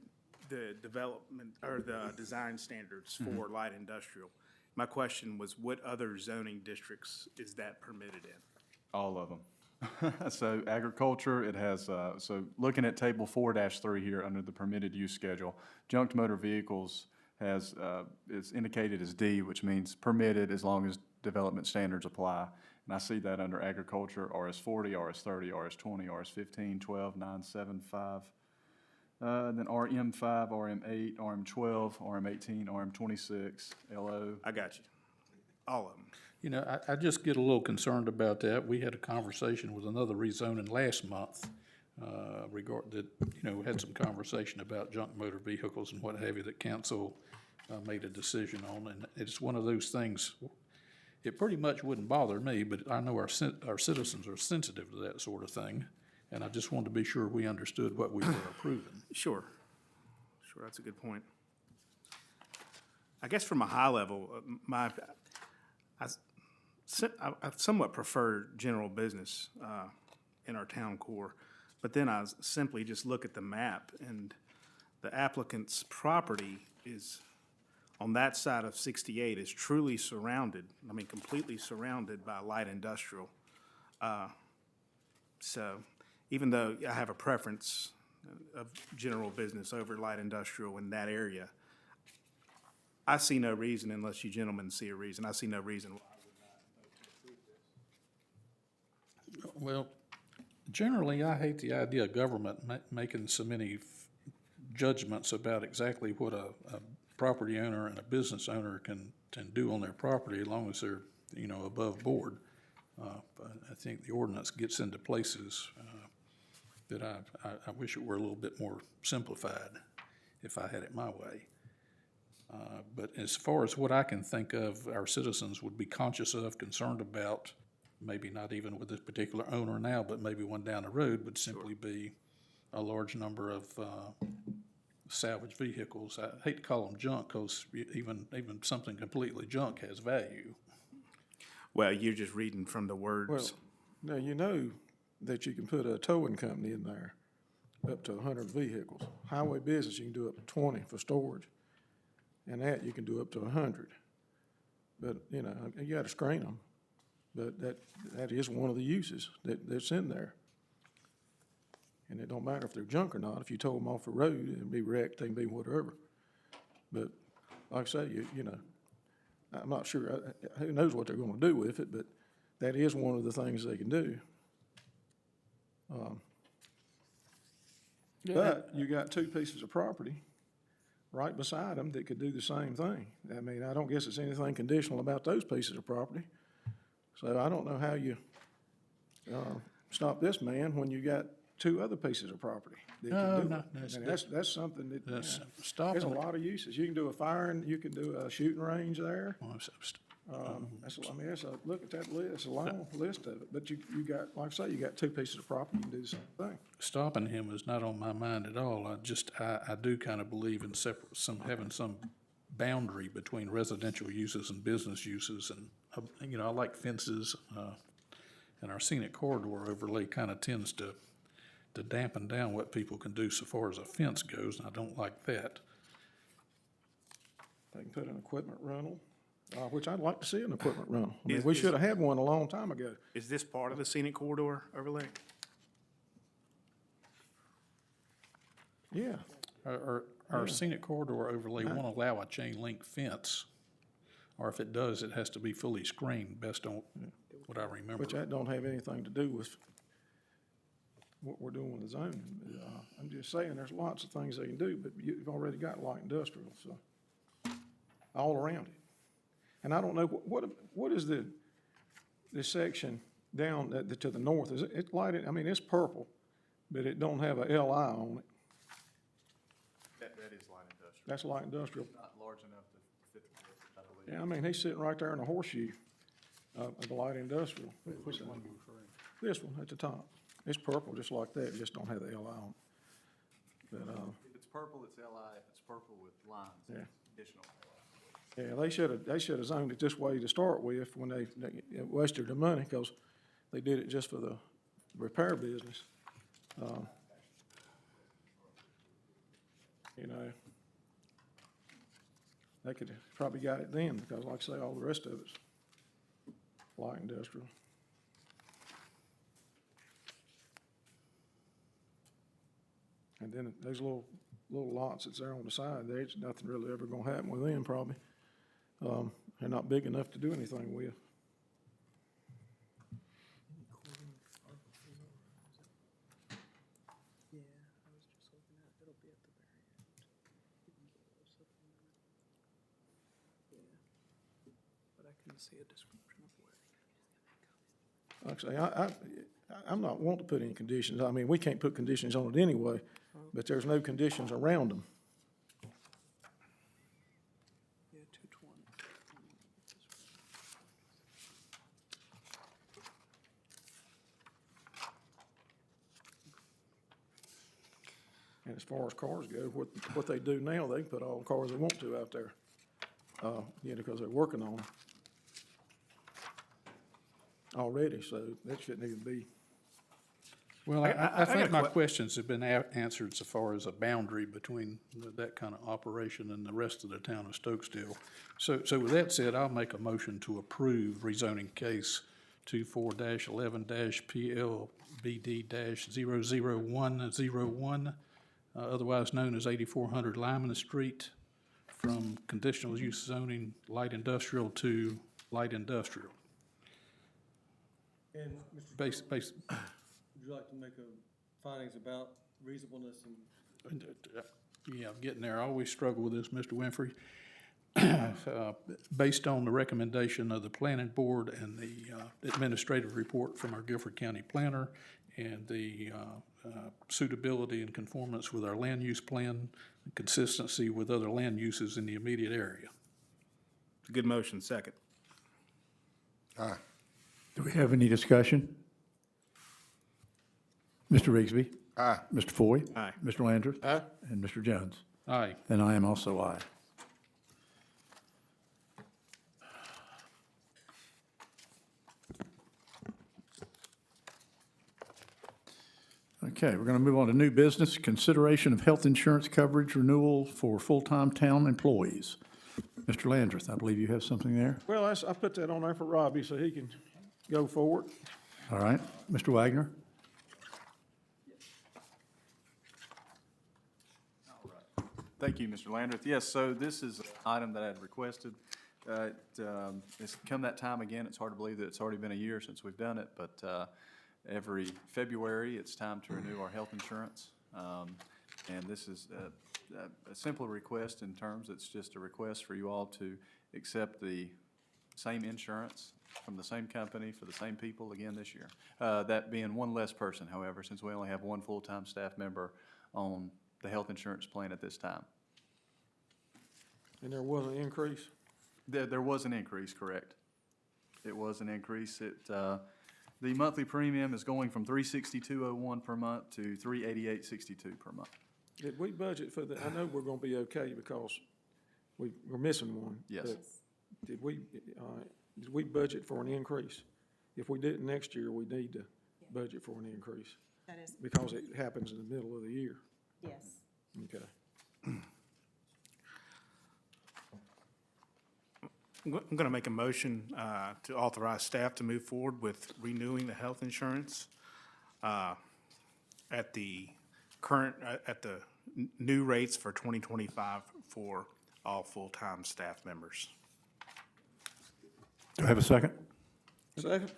the development, or the design standards for light industrial. My question was, what other zoning districts is that permitted in? all of them. So agriculture, it has, so looking at table 4-3 here under the permitted use schedule, junked motor vehicles has, is indicated as D, which means permitted as long as development standards apply. And I see that under agriculture, RS40, RS30, RS20, RS15, 12, 9, 7, 5. Then RM5, RM8, RM12, RM18, RM26, LO. I got you. All of them. You know, I just get a little concerned about that. We had a conversation with another rezoning last month, had some conversation about junk motor vehicles and what have you that council made a decision on. And it's one of those things, it pretty much wouldn't bother me, but I know our citizens are sensitive to that sort of thing. And I just wanted to be sure we understood what we were approving. Sure, that's a good point. I guess from a high level, I somewhat prefer general business in our town core, but then I simply just look at the map, and the applicant's property is, on that side of 68, is truly surrounded, completely surrounded by light industrial. So even though I have a preference of general business over light industrial in that area, I see no reason, unless you gentlemen see a reason, I see no reason why I would not approve this. Well, generally, I hate the idea of government making so many judgments about exactly what a property owner and a business owner can do on their property, as long as they're above board. But I think the ordinance gets into places that I wish it were a little bit more simplified if I had it my way. But as far as what I can think of, our citizens would be conscious of, concerned about, maybe not even with this particular owner now, but maybe one down the road, would simply be a large number of salvage vehicles. I hate to call them junk, because even something completely junk has value. Well, you're just reading from the Well, words. now, you know that you can put a towing company in there, up to 100 vehicles. Highway business, you can do up to 20 for storage, and that you can do up to 100. But, you gotta screen them, but that is one of the uses that's in there. And it don't matter if they're junk or not, if you tow them off the road, it can be wrecked, they can be whatever. But, like I say, I'm not sure, who knows what they're gonna do with it, but that is one of the things they can do. But you got two pieces of property right beside them that could do the same thing. I mean, I don't guess it's anything conditional about those pieces of property. So I don't know how you, stop this man when you got two other pieces of property that can do No, it. And that's something that, That's there's a stopping. lot of uses. You can do a fire, and you can do a shooting range there. Look at that list, a long list of it. But you got, like I say, you got two pieces of property, you can do the same thing. Stopping him is not on my mind at all. I do kind of believe in having some boundary between residential uses and business uses. And, I like fences, and our scenic corridor overlay kind of tends to dampen down what people can do so far as a fence goes, and I don't like that. They can put an equipment rental, which I'd like to see an equipment rental. I mean, Is- we is- should have had one a long time ago. Is this part of the scenic corridor overlay? Yeah, Our scenic corridor overlay won't allow a chain link fence, or if it does, it has to be fully screened, best on what I remember. which that don't have anything to do with what we're doing with the zoning. I'm just saying, there's lots of things they can do, but you've already got light industrial, so, all around it. And I don't know, what is this section down to the north? Is it lighted, I mean, it's purple, but it don't have a LI on it. That is light industrial. That's light industrial. Not large enough to fit the district, I believe. Yeah, I mean, he's sitting right there in the horseshoe of the light industrial. Which one are you referring to? This one at the top. It's purple, just like that, it just don't have the LI on it. But, If it's purple, it's LI. If it's purple with lines, Yeah. it's additional LI. yeah, they should have zoned it this way to start with when they wasted their money, because they did it just for the repair business. They could have probably got it then, because like I say, all the rest of it's light industrial. And then those little lots that's there on the side, there's nothing really ever gonna happen with them probably. They're not big enough to do anything with. But I can see a description of where. Like I say, I'm not wanting to put any conditions. I mean, we can't put conditions on it anyway, but there's no conditions around them. Yeah, 220. And as far as cars go, what they do now, they can put all the cars they want to out there. Because they're working on them already, so that shouldn't even be. Well, I got think a my questions have been answered so far as a boundary between that kind of operation and the rest of the town of Stokesdale. So with that said, I'll make a motion to approve rezoning case 24-11-PLBD-00101, otherwise known as 8400 Lyman Street, from conditional use zoning light industrial to light industrial. And Mr. Base, Chairman, would you like to make findings about reasonableness and Yeah, I'm getting there. I always struggle with this, Mr. Winfrey. based on the recommendation of the planning board and the administrative report from our Guilford County planner and the suitability and conformance with our land use plan, and consistency with other land uses in the immediate area. Good motion, second. Aye. Do we have any discussion? Mr. Rigsby. Aye. Mr. Foy. Aye. Mr. Landrith. Aye. And Mr. Jones. Aye. And I am also aye. Okay, we're going to move on to new business, consideration of health insurance coverage renewal for full-time town employees. Mr. Landrith, I believe you have something there. Well, I put that on there for Robbie so he can go forward. All right, Mr. Wagner? Thank you, Mr. Landrith. Yes, so this is an item that I had requested. It's come that time again. It's hard to believe that it's already been a year since we've done it, but every February, it's time to renew our health insurance. And this is a simple request in terms. It's just a request for you all to accept the same insurance from the same company for the same people again this year. That being one less person, however, since we only have one full-time staff member on the health insurance plan at this time. And there was an increase. There was an increase, correct. It was an increase. The monthly premium is going from $362.01 per month to $388.62 per month. Did we budget for the, I know we're gonna be okay because we're missing one. Yes. but Did we budget for an increase? If we didn't next year, we need to budget for an increase That is, because it happens in the middle of the year. yes. Okay. I'm going to make a motion to authorize staff to move forward with renewing the health insurance at the current, at the new rates for 2025 for all full-time staff members. Do I have a second? Second?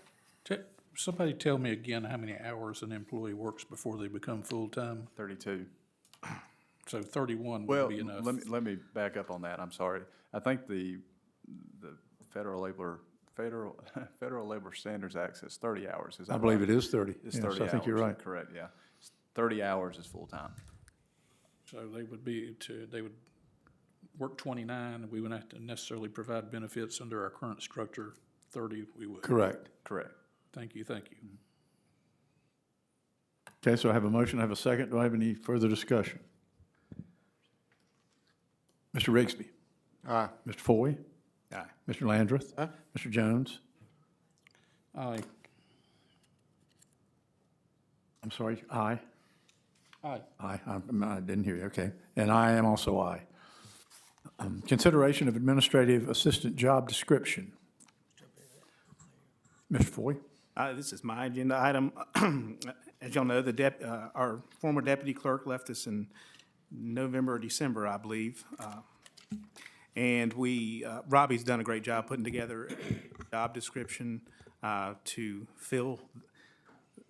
Somebody tell me again how many hours an employee works before they become full-time? 32. So 31 Well, would be enough. let me back up on that. I'm sorry. I think the Federal Labor Standards Act says 30 hours. Is that I believe right? it is 30. It's Yes, 30 hours. I think you're right. Correct, yeah. 30 hours is full-time. So they would work 29, and we wouldn't have to necessarily provide benefits under our current structure. 30, we would. Correct. Correct. Thank you, thank you. Okay, so I have a motion, I have a second. Do I have any further discussion? Mr. Rigsby. Aye. Mr. Foy. Aye. Mr. Landrith. Aye. Mr. Jones. Aye. I'm sorry, aye? Aye. Aye, I didn't hear you, okay. And I am also aye. Consideration of administrative assistant job description. Mr. Foy? This is my agenda item. As y'all know, our former deputy clerk left us in November or December, I believe. And Robbie's done a great job putting together a job description to fill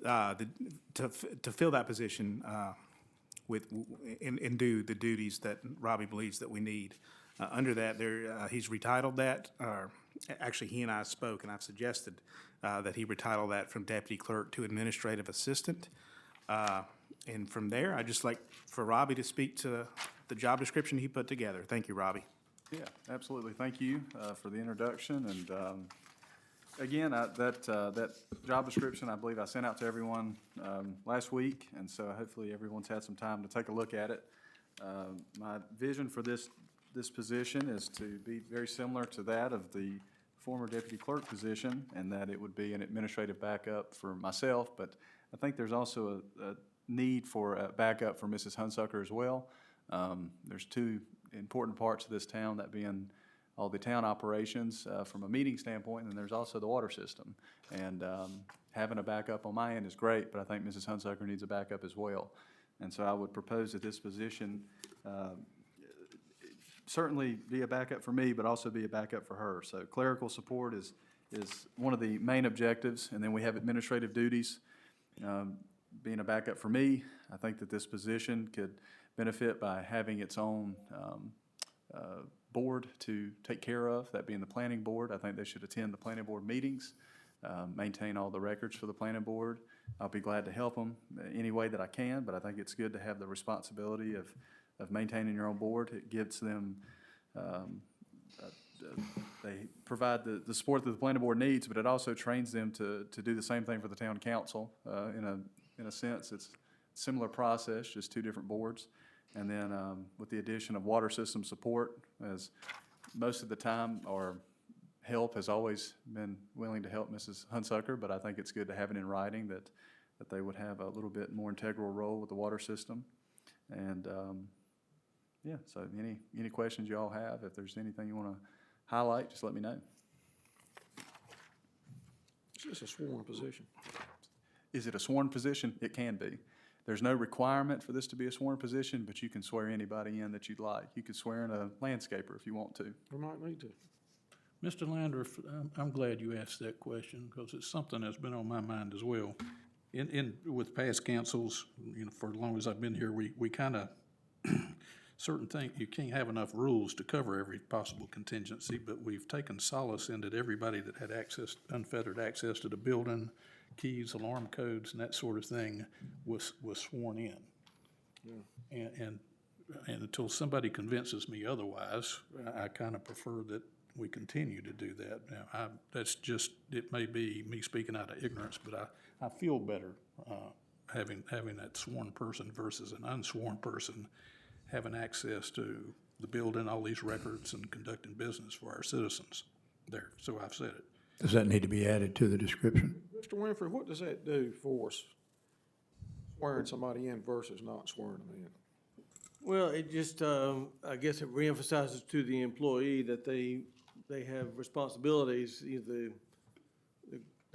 that position and do the duties that Robbie believes that we need. Under that, he's retitled that, actually, he and I spoke, and I've suggested that he retitle that from deputy clerk to administrative assistant. And from there, I'd just like for Robbie to speak to the job description he put together. Thank you, Robbie. Yeah, absolutely. Thank you for the introduction. And again, that job description, I believe I sent out to everyone last week, and so hopefully everyone's had some time to take a look at it. My vision for this position is to be very similar to that of the former deputy clerk position, and that it would be an administrative backup for myself, but I think there's also a need for a backup for Mrs. Hunsucker as well. There's two important parts of this town, that being all the town operations from a meeting standpoint, and there's also the water system. And having a backup on my end is great, but I think Mrs. Hunsucker needs a backup as well. And so I would propose that this position certainly be a backup for me, but also be a backup for her. So clerical support is one of the main objectives, and then we have administrative duties. Being a backup for me, I think that this position could benefit by having its own board to take care of, that being the planning board. I think they should attend the planning board meetings, maintain all the records for the planning board. I'll be glad to help them any way that I can, but I think it's good to have the responsibility of maintaining your own board. It gives them, they provide the support that the planning board needs, but it also trains them to do the same thing for the town council. In a sense, it's a similar process, just two different boards. And then with the addition of water system support, as most of the time our help has always been willing to help Mrs. Hunsucker, but I think it's good to have it in writing that they would have a little bit more integral role with the water system. And yeah, so any questions you all have, if there's anything you want to highlight, just let me know. It's just a sworn position. Is it a sworn position? It can be. There's no requirement for this to be a sworn position, but you can swear anybody in that you'd like. You could swear in a landscaper if you want to. We might need to. Mr. Landreth, I'm glad you asked that question because it's something that's been on my mind as well. With past councils, for as long as I've been here, we kind of, certain things, you can't have enough rules to cover every possible contingency, but we've taken solace in that everybody that had access, unfettered access to the building, keys, alarm codes, and that sort of thing was sworn in. Yeah. And until somebody convinces me otherwise, I kind of prefer that we continue to do that. Now, that's just, it may be me speaking out of ignorance, but I feel better having that sworn person versus an unsworn person having access to the building, all these records, and conducting business for our citizens there. So I've said it. Does that need to be added to the description? Mr. Winfrey, what does that do for us, swearing somebody in versus not swearing them in? Well, it just, I guess it reemphasizes to the employee that they have responsibilities. The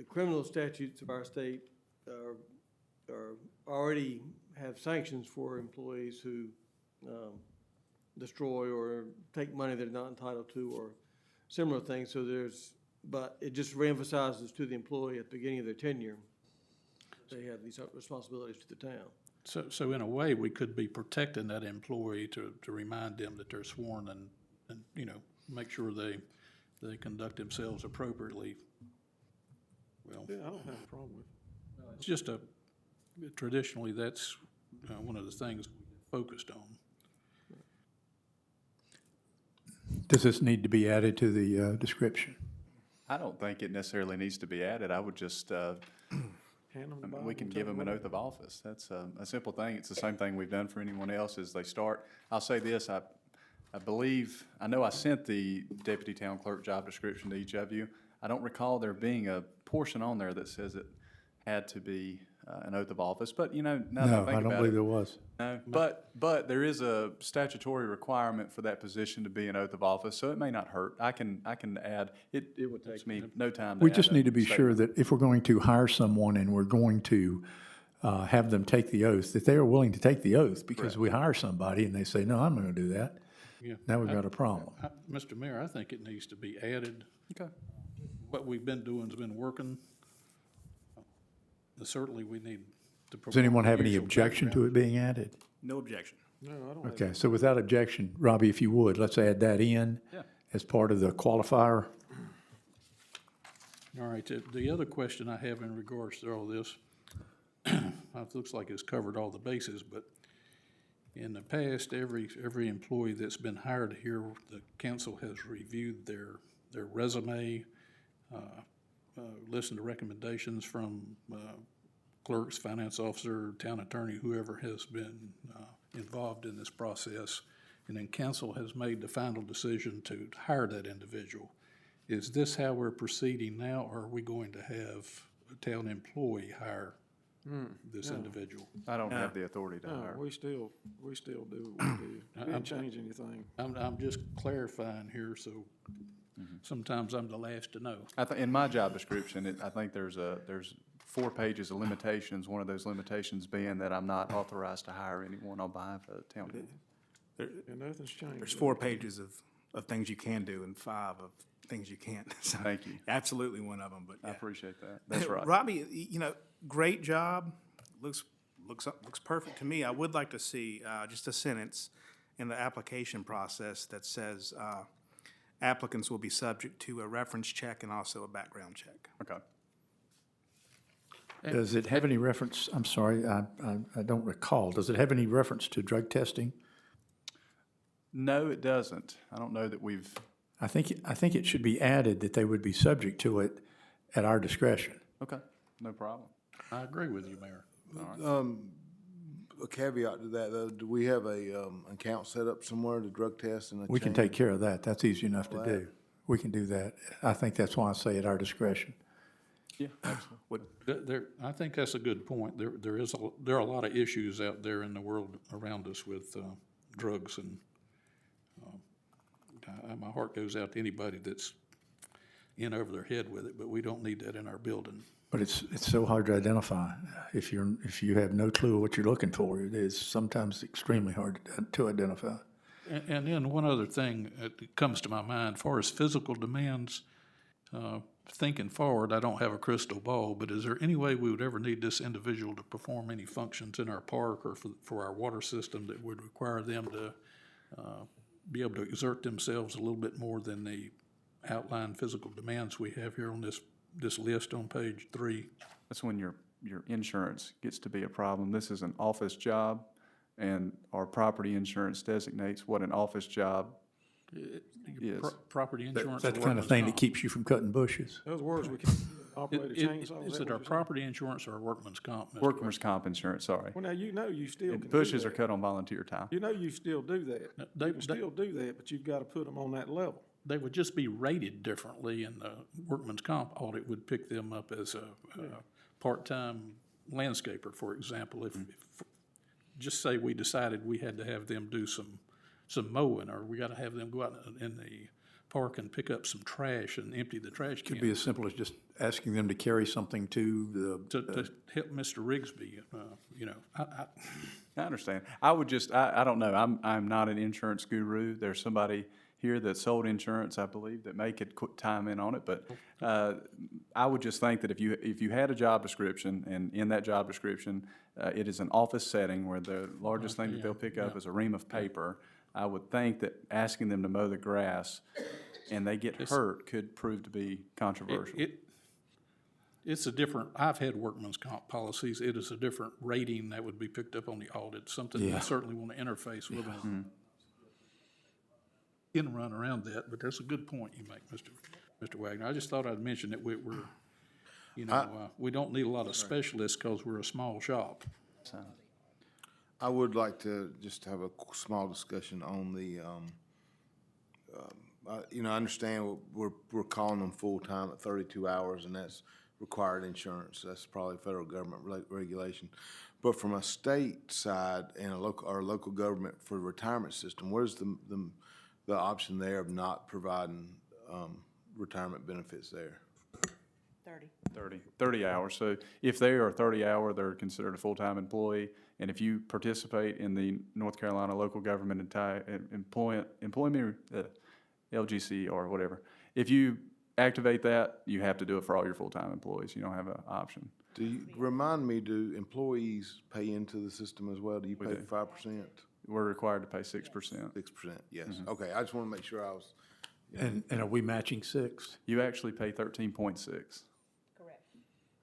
criminal statutes of our state are already have sanctions for employees who destroy or take money they're not entitled to or similar things. So but it just reemphasizes to the employee at the beginning of their tenure, they have these responsibilities to the town. So in a way, we could be protecting that employee to remind them that they're sworn and make sure they conduct themselves appropriately. Well, Yeah, I don't have a problem with it. it's just traditionally, that's one of the things we focused on. Does this need to be added to the description? I don't think it necessarily needs to be added. I would just, Hand them the Bible we can and give tell them an oath of office. That's a simple thing. It's the same thing we've done for anyone else is they start. I'll say this, I believe, I know I sent the deputy town clerk job description to each of you. I don't recall there being a portion on there that says it had to be an oath of office, but now that I No, think I don't about believe it. there was. No, but there is a statutory requirement for that position to be an oath of office, so it may not hurt. I can add, it would take me no time to We add just a need to be sure statement. that if we're going to hire someone and we're going to have them take the oath, that they are willing to take the oath, because we hire somebody and they say, no, I'm not going to do that. Yeah. Now we've got a problem. Mr. Mayor, I think it needs to be added. Okay. What we've been doing has been working. Certainly, we need to. Does anyone have any usual objection to background. it being added? No objection. No, I don't have. Okay, so without objection, Robbie, if you would, let's add that in Yeah. as part of the qualifier. All right, the other question I have in regards to all this, it looks like it's covered all the bases, but in the past, every employee that's been hired here, the council has reviewed their resume, listened to recommendations from clerks, finance officer, town attorney, whoever has been involved in this process, and then council has made the final decision to hire that individual. Is this how we're proceeding now, or are we going to have a town employee hire this individual? I don't have the authority to No, hire. we still do what we do. We didn't change anything. I'm just clarifying here, so sometimes I'm the last to know. In my job description, I think there's 4 pages of limitations, one of those limitations being that I'm not authorized to hire anyone on behalf of the town. And nothing's changed. There's 4 pages of things you can do and 5 of things you can't. So Thank you. absolutely one of them, but I yeah. appreciate that. That's right. Robbie, great job. Looks perfect to me. I would like to see just a sentence in the application process that says applicants will be subject to a reference check and also a background check. Okay. Does it have any reference, I'm sorry, I don't recall, does it have any reference to drug testing? No, it doesn't. I don't know that we've, I think it should be added that they would be subject to it at our discretion. okay, no problem. I agree with you, Mayor. A caveat to that, though, do we have a, account set up somewhere to drug test and a We can chain? take care of that. That's easy enough to Wow. do. We can do that. I think that's why I say at our discretion. Yeah, absolutely. I think that's a good point. There are a lot of issues out there in the world around us with drugs, and my heart goes out to anybody that's in over their head with it, but we don't need that in our building. But it's so hard to identify. If you have no clue what you're looking for, it is sometimes extremely hard to identify. And then one other thing that comes to my mind, as far as physical demands, thinking forward, I don't have a crystal ball, but is there any way we would ever need this individual to perform any functions in our park or for our water system that would require them to be able to exert themselves a little bit more than the outlined physical demands we have here on this list on page 3? That's when your insurance gets to be a problem. This is an office job, and our property insurance designates what an office job is. Property insurance. That's or the kind of workman's thing that comp. keeps you from cutting bushes. In other words, we can operate a chainsaw. Is it our property insurance or our workman's comp? Mr. Workers' comp insurance, sorry. Well, now, you know you still can do Bushes are that. cut on volunteer time. You know you still do that. No, You can still do that, but you've got to put them on that level. They would just be rated differently, and the workman's comp audit would pick them up as a part-time landscaper, for example. If just say we decided we had to have them do some mowing, or we got to have them go out in the park and pick up some trash and empty the trash can. Could be as simple as just asking them to carry something to To help Mr. Rigsby, I understand. I would just, I don't know, I'm not an insurance guru. There's somebody here that sold insurance, I believe, that may could time in on it, but I would just think that if you had a job description, and in that job description, it is an office setting where the largest thing that they'll pick up is a ream of paper, I would think that asking them to mow the grass and they get hurt could prove to be controversial. It's a different, I've had workman's comp policies. It is a different rating that would be picked up on the audit, something we Yeah. certainly want to interface with them. In and run around that, but that's a good point you make, Mr. Wagner. I just thought I'd mention that we're, we don't need a lot of specialists because we're a small shop. So, I would like to just have a small discussion on the, I understand we're calling them full-time at 32 hours, and that's required insurance. That's probably federal government regulation. But from a state side and our local government for the retirement system, what is the option there of not providing retirement benefits there? 30 hours. So if they are 30-hour, they're considered a full-time employee. And if you participate in the North Carolina local government employment LGC or whatever, if you activate that, you have to do it for all your full-time employees. You don't have an option. Remind me, do employees pay into the system as well? Do you pay 5%? We're required to pay 6%. 6%, yes. Okay, I just want to make sure I was. and are we matching 6? You actually pay 13.6. Correct.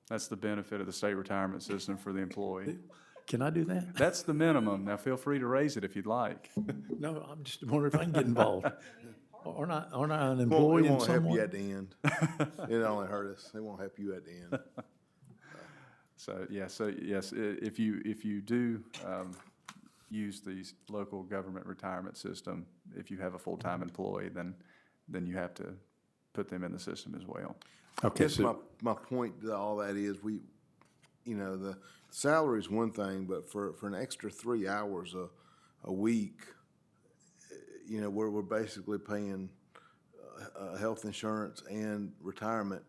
That's the benefit of the state retirement system for the employee. Can I do that? That's the minimum. Now, feel free to raise it if you'd like. No, I'm just wondering if I can get involved. Aren't I an It employee in won't some help you way? at the end. It only hurt us. It won't help you at the end. So yes, if you do use the local government retirement system, if you have a full-time employee, then you have to put them in the system as well. Okay, Guess so, my point to all that is the salary is one thing, but for an extra 3 hours a week, we're basically paying health insurance and retirement.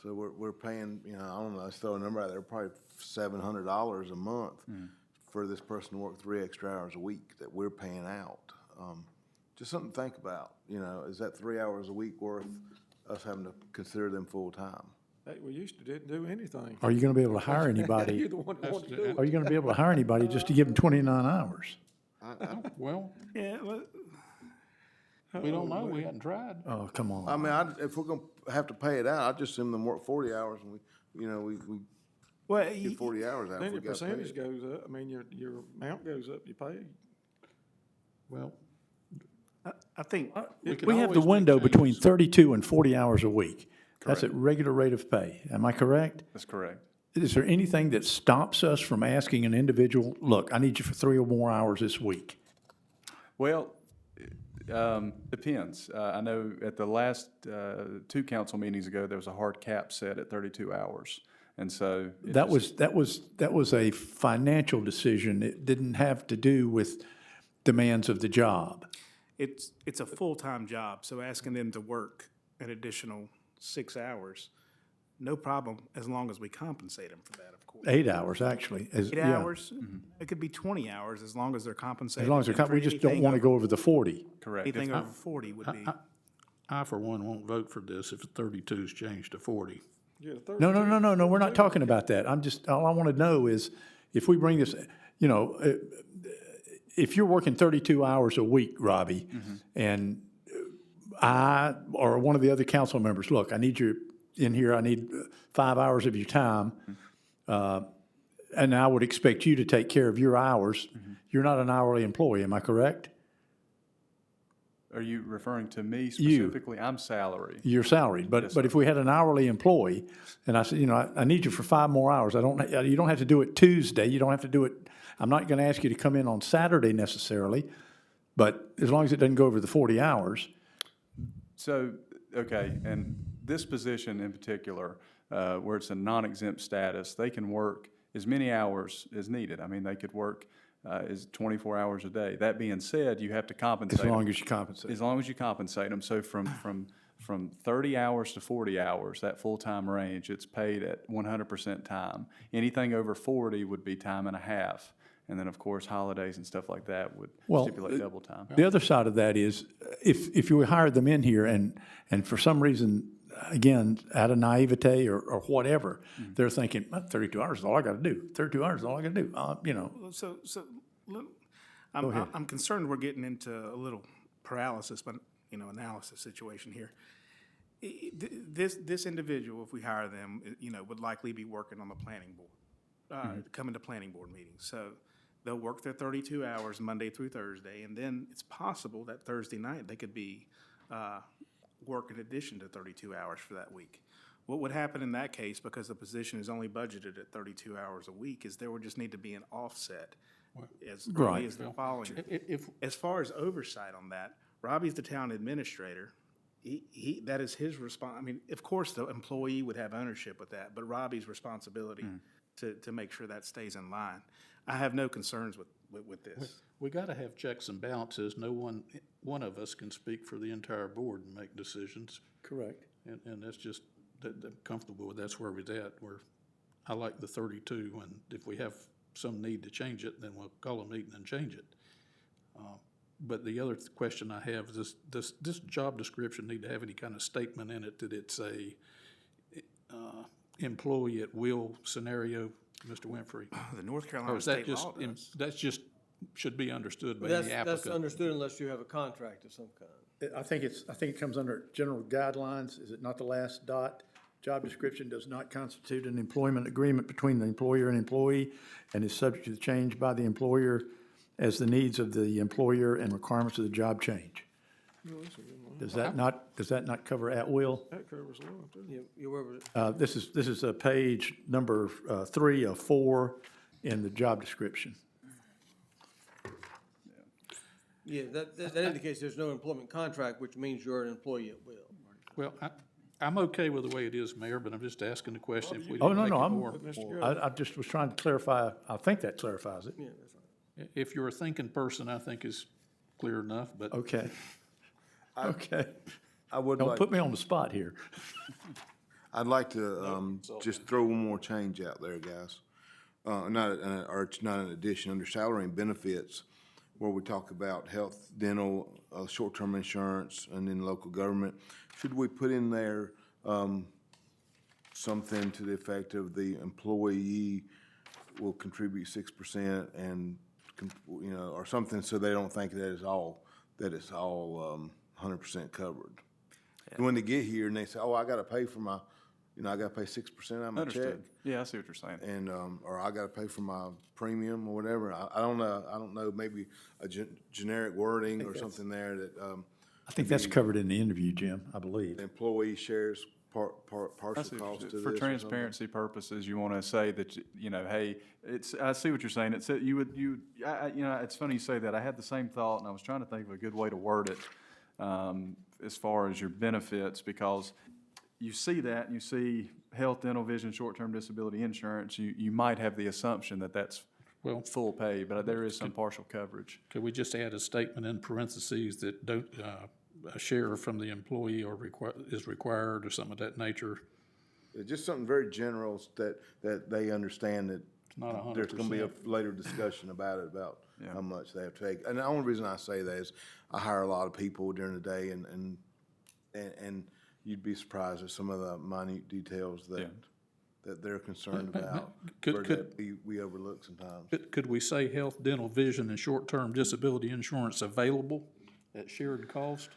So we're paying, I don't know, let's throw a number out there, probably $700 a month for this person to work 3 extra hours a week that we're paying out. Just something to think about, is that 3 hours a week worth us having to consider them full-time? Hey, we used to didn't do anything. are you going to be able to hire You're anybody? the one that wanted to do Are it. you going to be able to hire anybody just to give them 29 hours? Well, Yeah, well, we don't know, we hadn't tried. Oh, come on. I mean, if we're gonna have to pay it out, I'd just assume them work 40 hours and we well, get 40 hours out Then if we your gotta pay percentage it. goes up, I mean, your amount goes up, you pay. Well, I think, can We have the always make window between changes. 32 and 40 hours a week. That's Correct. at regular rate of pay. Am I correct? That's correct. Is there anything that stops us from asking an individual, look, I need you for 3 or more hours this week? Well, depends. I know at the last 2 council meetings ago, there was a hard cap set at 32 hours. And so. it That just- that was a financial decision. It didn't have to do with demands of the job. it's a full-time job, so asking them to work an additional 6 hours, no problem, as long as we compensate them for that, of course. 8 hours, actually. 8 hours, it could be 20 hours, as long as they're compensated. As long as they're, we just don't want to go over the 40. Correct. Anything over 40 would be. I, for one, won't vote for this if 32 is changed to 40. Yeah, No, we're not talking about that. All I want to know is, if we bring this, you know, if you're working 32 hours a week, Robbie, and I, or one of the other council members, look, I need you in here, I need 5 hours of your time, and I would expect you to take care of your hours. You're not an hourly employee, am I correct? Are you referring to me You. specifically? I'm salary. You're salaried, but if we had an hourly employee, and I said, you know, I need you for 5 more hours, you don't have to do it Tuesday, you don't have to do it, I'm not gonna ask you to come in on Saturday necessarily, but as long as it doesn't go over the 40 hours, So, okay, and this position in particular, where it's a non-exempt status, they can work as many hours as needed. I mean, they could work as 24 hours a day. That being said, you have to compensate as long them. as you compensate. As long as you compensate them. So from 30 hours to 40 hours, that full-time range, it's paid at 100% time. Anything over 40 would be time and a half. And then, of course, holidays and stuff like that would Well, stipulate double time. The other side of that is, if you hired them in here and for some reason, again, out of naivete or whatever, they're thinking, 32 hours is all I gotta do, 32 hours is all I gotta do, you know. So, look, ahead. I'm concerned we're getting into a little paralysis, but, you know, analysis situation here. This individual, if we hire them, you know, would likely be working on the planning board, coming to planning board meetings. So they'll work their 32 hours Monday through Thursday, and then it's possible that Thursday night they could be work in addition to 32 hours for that week. What would happen in that case, because the position is only budgeted at 32 hours a week, is there would just need to be an offset as early Right. as the following. If, As far as oversight on that, Robbie's the town administrator. That is his I mean, of course, the employee would have ownership with that, but Robbie's responsibility to make sure that stays in line. I have no concerns with this. we gotta have checks and balances. No one of us can speak for the entire board and make decisions. Correct. And that's just, that I'm comfortable with, that's where we're at, where I like the 32, and if we have some need to change it, then we'll call a meeting and change it. But the other question I have is, does this job description need to have any kind of statement in it that it's a employee at will scenario, Mr. Winfrey? The North Or Carolina is that state just, law does. that's just, should be understood by But any that's applicant? understood unless you have a contract of some kind. I think it comes under general guidelines, is it not the last dot? Job description does not constitute an employment agreement between the employer and employee and is subject to change by the employer as the needs of the employer and requirements of the job change. Does that not cover at will? That covers a lot, too. You were with it. This is page number 3 of 4 in the job description. Yeah, that indicates there's no employment contract, which means you're an employee at will. Well, I'm okay with the way it is, Mayor, but I'm just asking the question if we Oh, need to no, make no, it more. I just was trying to clarify, I think that clarifies it. Yeah, that's right. If you're a thinking person, I think is clear enough, but Okay. Okay. I would Don't like, put me on the spot here. I'd like to, just throw one more change out there, guys. Or it's not an addition, under salary and benefits, where we talk about health, dental, short-term insurance, and then local government. Should we put in there, something to the effect of the employee will contribute 6% and you know, or something, so they don't think that it's all 100% covered. When they get here and they say, oh, I gotta pay for my, you know, I gotta pay 6% out of my check. Understood. Yeah, I see what you're saying. And, or I gotta pay for my premium or whatever. I don't know, maybe a generic wording or something there that, I think that's covered in the interview, Jim, I believe. the employee shares I partial see what cost you're to this. For or something. transparency purposes, you want to say that, you know, hey, I see what you're saying. It's, you know, it's funny you say that. I had the same thought, and I was trying to think of a good way to word it, as far as your benefits, because you see that, and you see health, dental, vision, short-term disability insurance, you might have the assumption that that's Well, full pay, but there is some partial coverage. could we just add a statement in parentheses that don't, a share from the employee is required or something of that nature? It's just something very general that they understand that Not there's gonna be a 100%. later discussion about it, about Yeah. how much they have to take. And the only reason I say that is I hire a lot of people during the day and you'd be surprised at some of the minute details Yeah. that they're concerned about, Could- or could- that we overlook sometimes. Could we say health, dental, vision, and short-term disability insurance available at shared cost?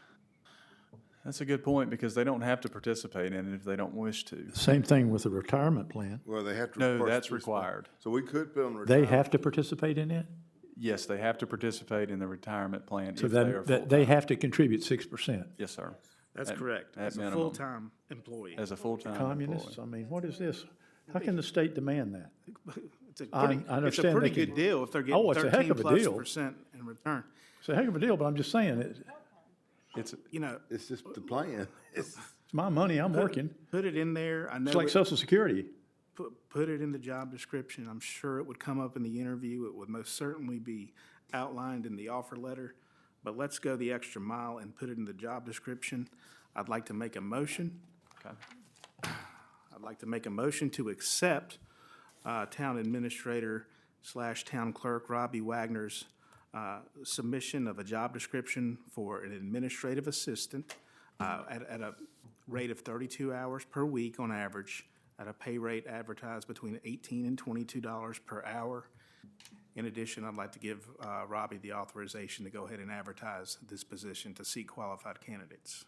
That's a good point, because they don't have to participate in it if they don't wish to. Same thing with the retirement plan. Well, they have to. No, first that's participate. required. So we could put them. They have to participate in it? Yes, they have to participate in the retirement plan So if they are then, they full-time. have to contribute 6%. Yes, sir. That's At- correct. at As a minimum. full-time employee. As a full-time Communists, employee. I mean, what is this? How can the state demand that? It's a I pretty, it's a understand pretty they good can- deal if they're Oh, getting it's a heck 13 of a plus deal. percent in return. It's a heck of a deal, but I'm just saying, It's, You know, It's just the plan. it's my money, I'm working. put it in there. I know It's like it- Social Security. put it in the job description. I'm sure it would come up in the interview. It would most certainly be outlined in the offer letter. But let's go the extra mile and put it in the job description. I'd like to make a motion. okay. I'd like to make a motion to accept Town Administrator / Town Clerk Robbie Wagner's submission of a job description for an administrative assistant at a rate of 32 hours per week on average, at a pay rate advertised between $18 and $22 per hour. In addition, I'd like to give Robbie the authorization to go ahead and advertise this position to seek qualified candidates.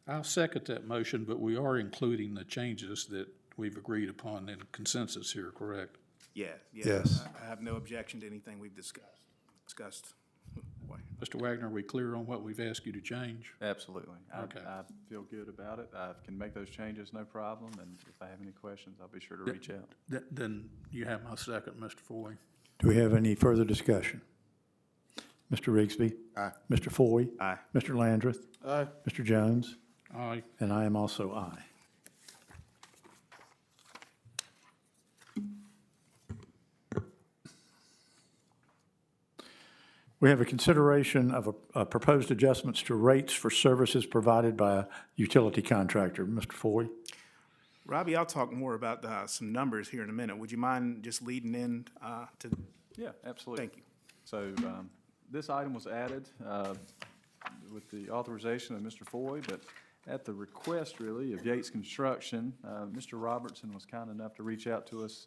I'll second that motion, but we are including the changes that we've agreed upon in consensus here, correct? Yeah. Yes. I have no objection to anything we've discussed. Boy. Mr. Wagner, are we clear on what we've asked you to change? Absolutely. Okay. I feel good about it. I can make those changes, no problem, and if I have any questions, I'll be sure to reach out. Then you have my second, Mr. Foy. Do we have any further discussion? Mr. Rigsby? Aye. Mr. Foy? Aye. Mr. Landrith? Aye. Mr. Jones? Aye. And I am also aye. We have a consideration of a proposed adjustments to rates for services provided by a utility contractor. Mr. Foy? Robbie, I'll talk more about some numbers here in a minute. Would you mind just leading in to, Yeah, absolutely. thank you. So this item was added with the authorization of Mr. Foy, but at the request, really, of Yates Construction, Mr. Robertson was kind enough to reach out to us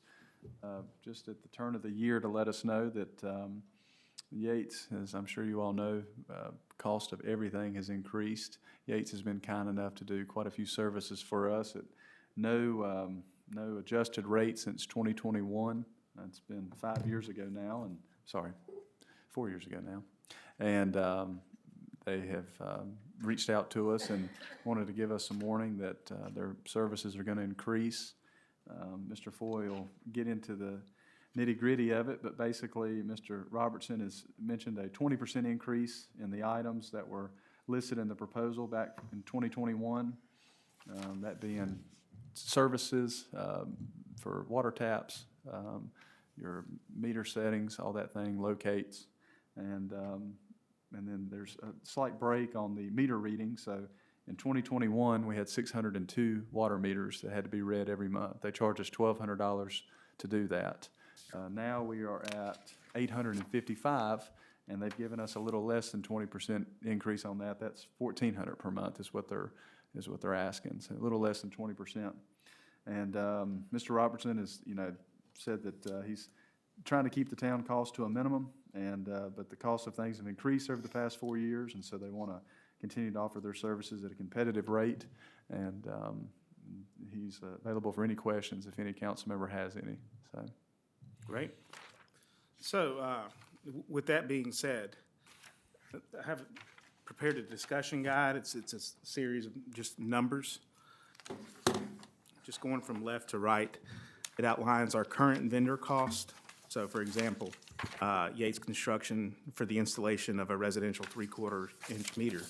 just at the turn of the year to let us know that Yates, as I'm sure you all know, cost of everything has increased. Yates has been kind enough to do quite a few services for us at no adjusted rate since 2021. It's been 5 years ago now, and, sorry, 4 years ago now. And they have reached out to us and wanted to give us some warning that their services are going to increase. Mr. Foy will get into the nitty-gritty of it, but basically, Mr. Robertson has mentioned a 20% increase in the items that were listed in the proposal back in 2021, that being services for water taps, your meter settings, all that thing, locates, and then there's a slight break on the meter reading. So in 2021, we had 602 water meters that had to be read every month. They charged us $1,200 to do that. Now we are at 855, and they've given us a little less than 20% increase on that. That's $1,400 per month is what they're asking. So a little less than 20%. And Mr. Robertson has, said that he's trying to keep the town cost to a minimum. But the cost of things have increased over the past 4 years, and so they want to continue to offer their services at a competitive rate. And he's available for any questions if any council member has any, so. Great. So, with that being said, I have prepared a discussion guide. It's a series of just numbers. Just going from left to right, it outlines our current vendor cost. So, for example, Yates Construction, for the installation of a residential 3/4 inch meter,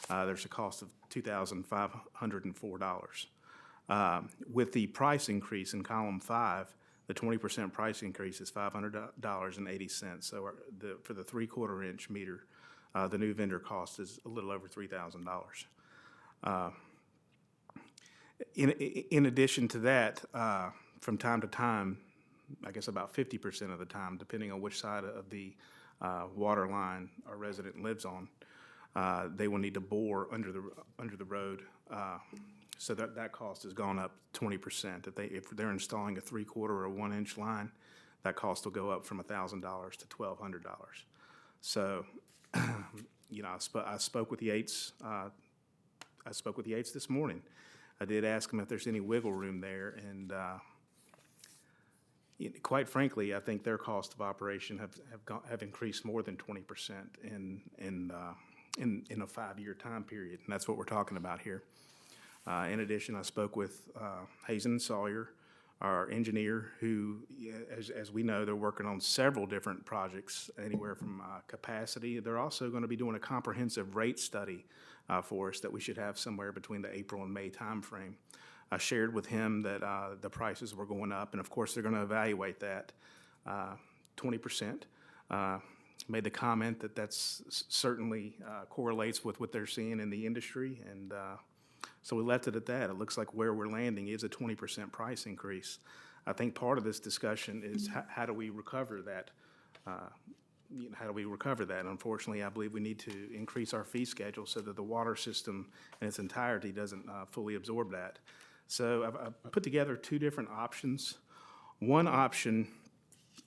there's a cost of $2,504. With the price increase in column 5, the 20% price increase is $500.80. So for the 3/4 inch meter, the new vendor cost is a little over $3,000. In addition to that, from time to time, I guess about 50% of the time, depending on which side of the water line our resident lives on, they will need to bore under the road. So that cost has gone up 20%. If they're installing a 3/4 or a 1 inch line, that cost will go up from $1,000 to $1,200. So, I spoke with Yates. I spoke with Yates this morning. I did ask him if there's any wiggle room there, and quite frankly, I think their cost of operation have increased more than 20% in a 5-year time period, and that's what we're talking about here. In addition, I spoke with Hazen Sawyer, our engineer, who, as we know, they're working on several different projects, anywhere from capacity. They're also going to be doing a comprehensive rate study for us that we should have somewhere between the April and May timeframe. I shared with him that the prices were going up, and of course, they're going to evaluate that 20%. Made the comment that that's certainly correlates with what they're seeing in the industry, and so we left it at that. It looks like where we're landing is a 20% price increase. I think part of this discussion is how do we recover that? How do we recover that? Unfortunately, I believe we need to increase our fee schedule so that the water system in its entirety doesn't fully absorb that. So I've put together 2 different options. One option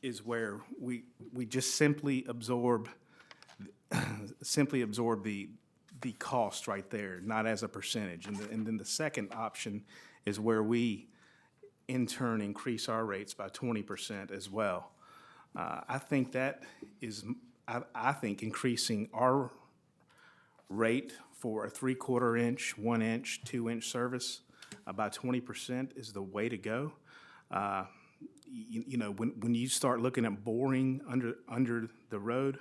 is where we just simply absorb the cost right there, not as a percentage. And then the second option is where we, in turn, increase our rates by 20% as well. I think that is, I think increasing our rate for a 3/4 inch, 1 inch, 2 inch service by 20% is the way to go. When you start looking at boring under the road,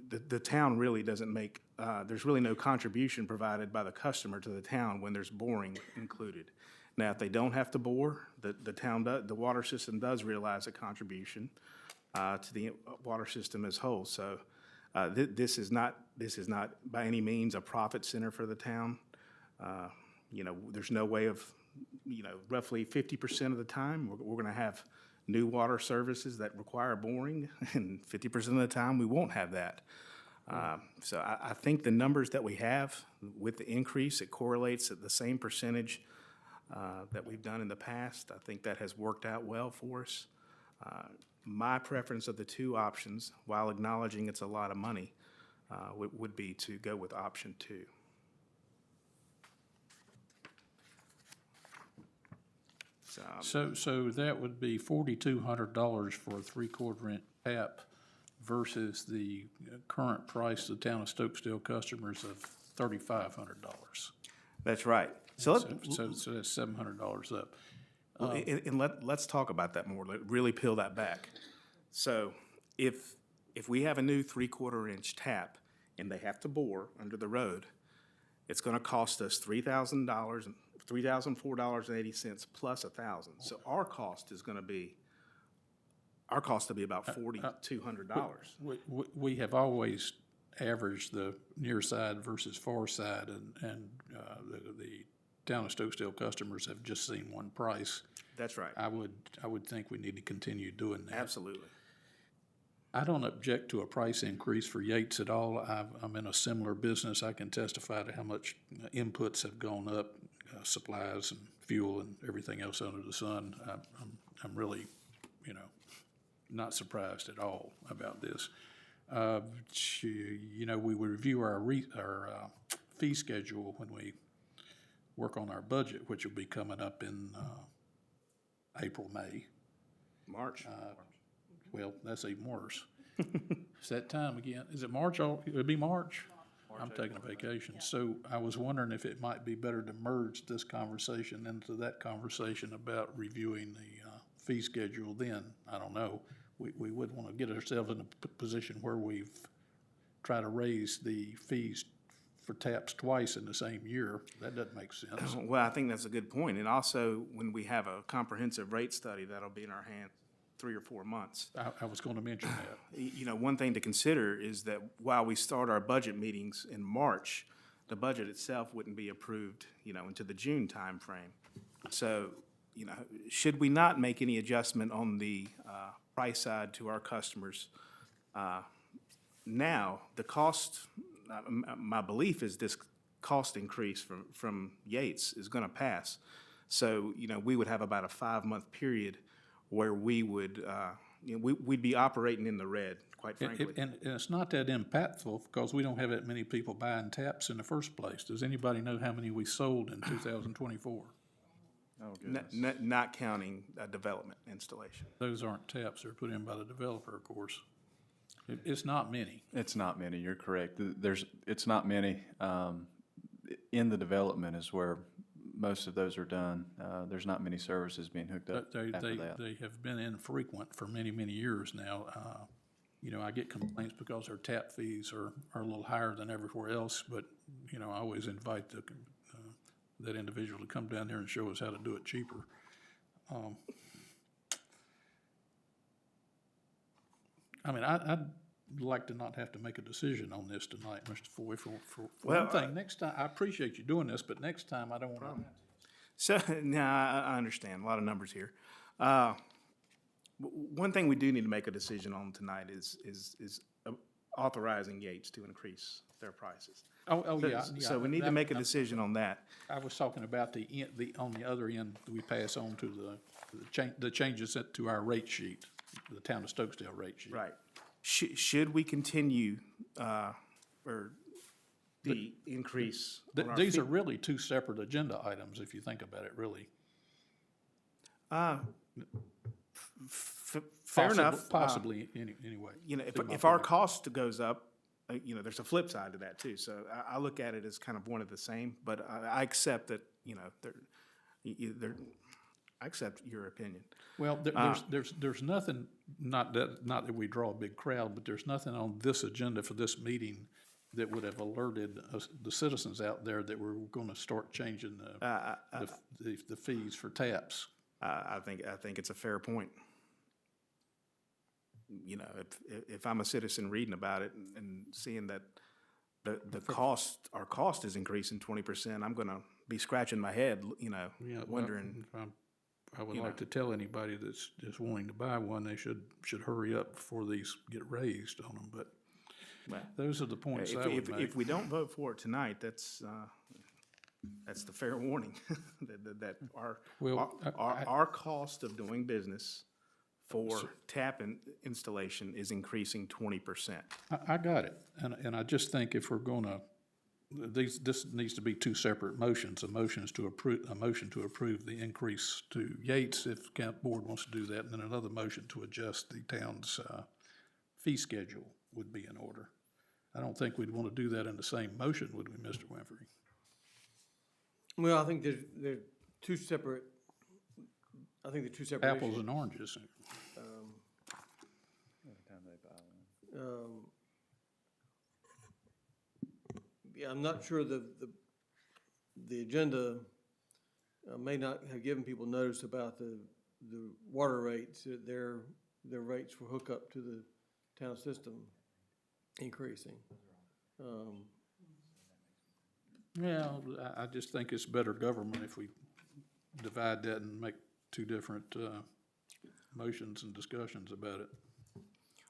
the town really doesn't make, there's really no contribution provided by the customer to the town when there's boring included. Now, if they don't have to bore, the water system does realize a contribution to the water system as whole. So this is not by any means a profit center for the town. There's no way of, roughly 50% of the time, we're going to have new water services that require boring, and 50% of the time, we won't have that. So I think the numbers that we have with the increase, it correlates at the same percentage that we've done in the past. I think that has worked out well for us. My preference of the 2 options, while acknowledging it's a lot of money, would be to go with option 2. So that would be $4,200 for a 3/4 inch tap versus the current price to the town of Stokesdale customers of $3,500. That's right. So that's $700 up. let's talk about that more, really peel that back. So if we have a new 3/4 inch tap and they have to bore under the road, it's gonna cost us $3,000, $3,004.80 plus $1,000. So our cost will be about $4,200. We have always averaged the near side versus far side, and the town of Stokesdale customers have just seen one price. That's right. I would think we need to continue doing that. Absolutely. I don't object to a price increase for Yates at all. I'm in a similar business. I can testify to how much inputs have gone up, supplies and fuel and everything else under the sun. I'm really, not surprised at all about this. You know, we would review our fee schedule when we work on our budget, which will be coming up in April, May. March. Well, that's even worse. It's that time again. Is it March? It'll be March? I'm taking a vacation. So I was wondering if it might be better to merge this conversation into that conversation about reviewing the fee schedule then. I don't know. We wouldn't want to get ourselves in a position where we've tried to raise the fees for taps twice in the same year. That doesn't make sense. Well, I think that's a good point. And also, when we have a comprehensive rate study, that'll be in our hands 3 or 4 months. I was going to mention that. You know, one thing to consider is that while we start our budget meetings in March, the budget itself wouldn't be approved, you know, into the June timeframe. So, you know, should we not make any adjustment on the price side to our customers? Now, the cost, my belief is this cost increase from Yates is going to pass. So, you know, we would have about a 5-month period where we would, you know, we'd be operating in the red, quite frankly. And it's not that impactful because we don't have that many people buying taps in the first place. Does anybody know how many we sold in 2024? Oh, goodness. Not counting development installation. Those aren't taps. They're put in by the developer, of course. It's not many. It's not many, you're correct. It's not many. In the development is where most of those are done. There's not many services being hooked up after that. They have been infrequent for many, many years now. You know, I get complaints because our tap fees are a little higher than everywhere else, but, you know, I always invite that individual to come down there and show us how to do it cheaper. I mean, I'd like to not have to make a decision on this tonight, Mr. Foy, for one thing. Next time, I appreciate you doing this, but next time I don't want to. So, no, I understand, a lot of numbers here. One thing we do need to make a decision on tonight is authorizing Yates to increase their prices. Oh, yeah. So we need to make a decision on that. I was talking about on the other end, we pass on to the changes to our rate sheet, the town of Stokesdale rate sheet. Right. Should we continue, or the increase on our These fee? are really two separate agenda items, if you think about it, really. Fair enough. Possibly, anyway. You know, through my if our point. cost goes up, you know, there's a flip side to that too. So I look at it as kind of one of the same, but I accept that, you know, I accept your opinion. Well, there's nothing, not that we draw a big crowd, but there's nothing on this agenda for this meeting that would have alerted the citizens out there that we're going to start changing the fees for taps. I think it's a fair point. You know, if I'm a citizen reading about it and seeing that our cost is increasing 20%, I'm gonna be scratching my head, you know, Yeah, wondering. I would like to tell anybody that's just wanting to buy one, they should hurry up before these get raised on them, but Well, those are the points I would make. if we don't vote for it tonight, that's the fair warning, that our cost of doing business for tap installation is increasing 20%. I got it, and I just think if we're gonna, this needs to be two separate motions. A motion to approve the increase to Yates if the board wants to do that, and then another motion to adjust the town's fee schedule would be in order. I don't think we'd want to do that in the same motion, would we, Mr. Winfrey? Well, I think they're two separate, Apples and oranges. Yeah, I'm not sure the agenda may not have given people notice about the water rates, their rates for hookup to the town system increasing. Yeah, I just think it's better government if we divide that and make two different motions and discussions about it.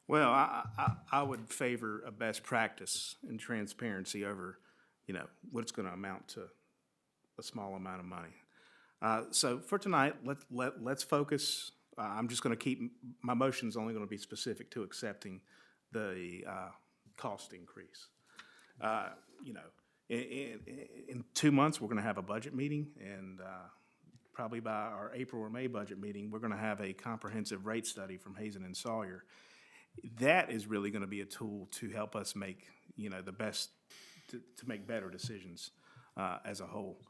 Well, I would favor a best practice and transparency over, you know, what's going to amount to a small amount of money. So for tonight, let's focus I'm just gonna keep, my motion's only gonna be specific to accepting the, cost increase. You know, in 2 months, we're gonna have a budget meeting, and, probably by our April or May budget meeting, we're gonna have a comprehensive rate study from Hazen and Sawyer. That is really gonna be a tool to help us make, you know, the best, to make better decisions, as a whole.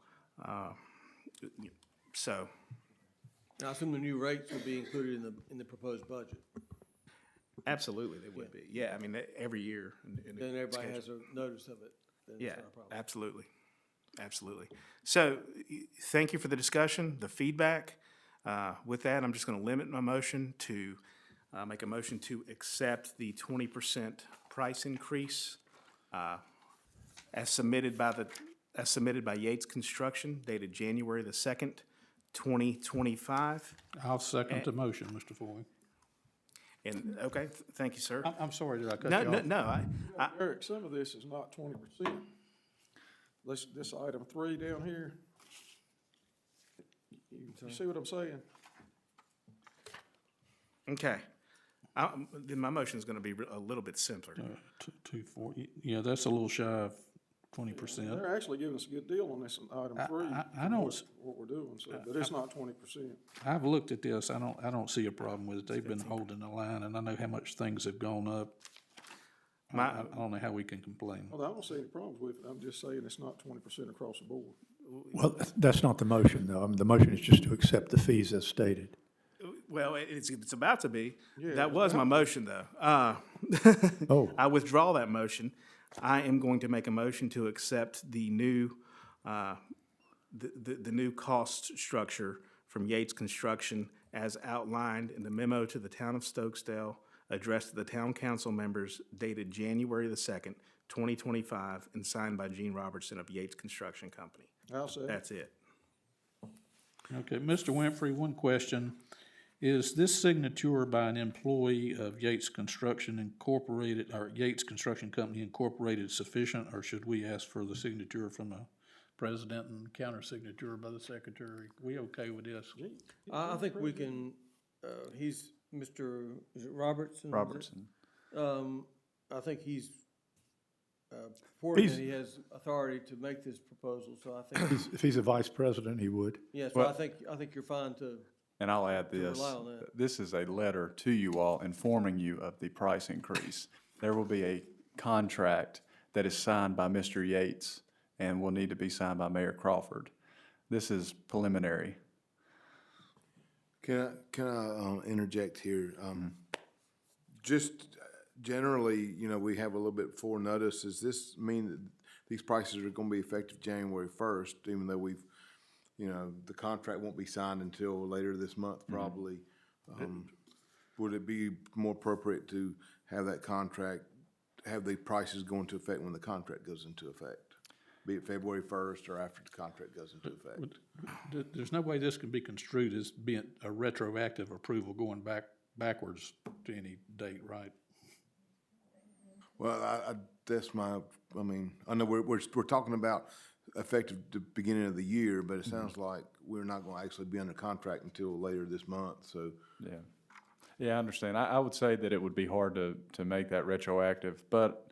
So, I assume the new rates will be included in the proposed budget. absolutely, they would be. Yeah, I mean, every year. in the Then everybody schedule. has a notice of it. Then it's Yeah, not a problem. absolutely. Absolutely. So, thank you for the discussion, the feedback. With that, I'm just gonna limit my motion to, make a motion to accept the 20% price increase, as submitted by Yates Construction dated January the 2nd, 2025. I'll second the motion, Mr. Foy. And, okay, thank you, sir. I'm sorry, did I cut No, you no, off? no, Eric, some of this is not 20%. This item 3 down here. You see what I'm saying? okay. Then my motion's gonna be a little bit simpler. 240, yeah, that's a little shy of 20%. They're actually giving us a good deal on this item 3. I don't- What we're doing, so, but it's not 20%. I've looked at this, I don't see a problem with it. They've been holding the line, and I know how much things have gone up. I don't know how we can complain. Well, I don't see any problems with it. I'm just saying it's not 20% across the board. Well, that's not the motion, though. The motion is just to accept the fees as stated. Well, it's about to be. Yeah, That it's was my about motion, though. Oh. I withdraw that motion. I am going to make a motion to accept the new, the new cost structure from Yates Construction as outlined in the memo to the town of Stokesdale, addressed to the town council members dated January the 2nd, 2025, and signed by Gene Robertson of Yates Construction Company. I'll say. That's it. Okay, Mr. Winfrey, one question. Is this signature by an employee of Yates Construction Incorporated, or Yates Construction Company Incorporated sufficient, or should we ask for the signature from the president and counter signature by the secretary? We okay with this? I think we can, he's Mr., is it Robertson? Robertson. I think he's, reporting that he has authority to make this proposal, so I think, If he's a vice president, he would. yeah, so I think you're fine to, And I'll add To this. rely on that. This is a letter to you all informing you of the price increase. There will be a contract that is signed by Mr. Yates and will need to be signed by Mayor Crawford. This is preliminary. Can I interject here? Just generally, you know, we have a little bit before notice. Does this mean that these prices are gonna be effective January 1st, even though we've, you know, the contract won't be signed until later this month, probably? Would it be more appropriate to have that contract, have the prices go into effect when the contract goes into effect? Be it February 1st or after the contract goes into effect? There's no way this can be construed as being a retroactive approval going backwards to any date, right? Well, that's my, I mean, I know we're talking about effective the beginning of the year, but it sounds like we're not gonna actually be under contract until later this month, so. Yeah. Yeah, I understand. I would say that it would be hard to make that retroactive, but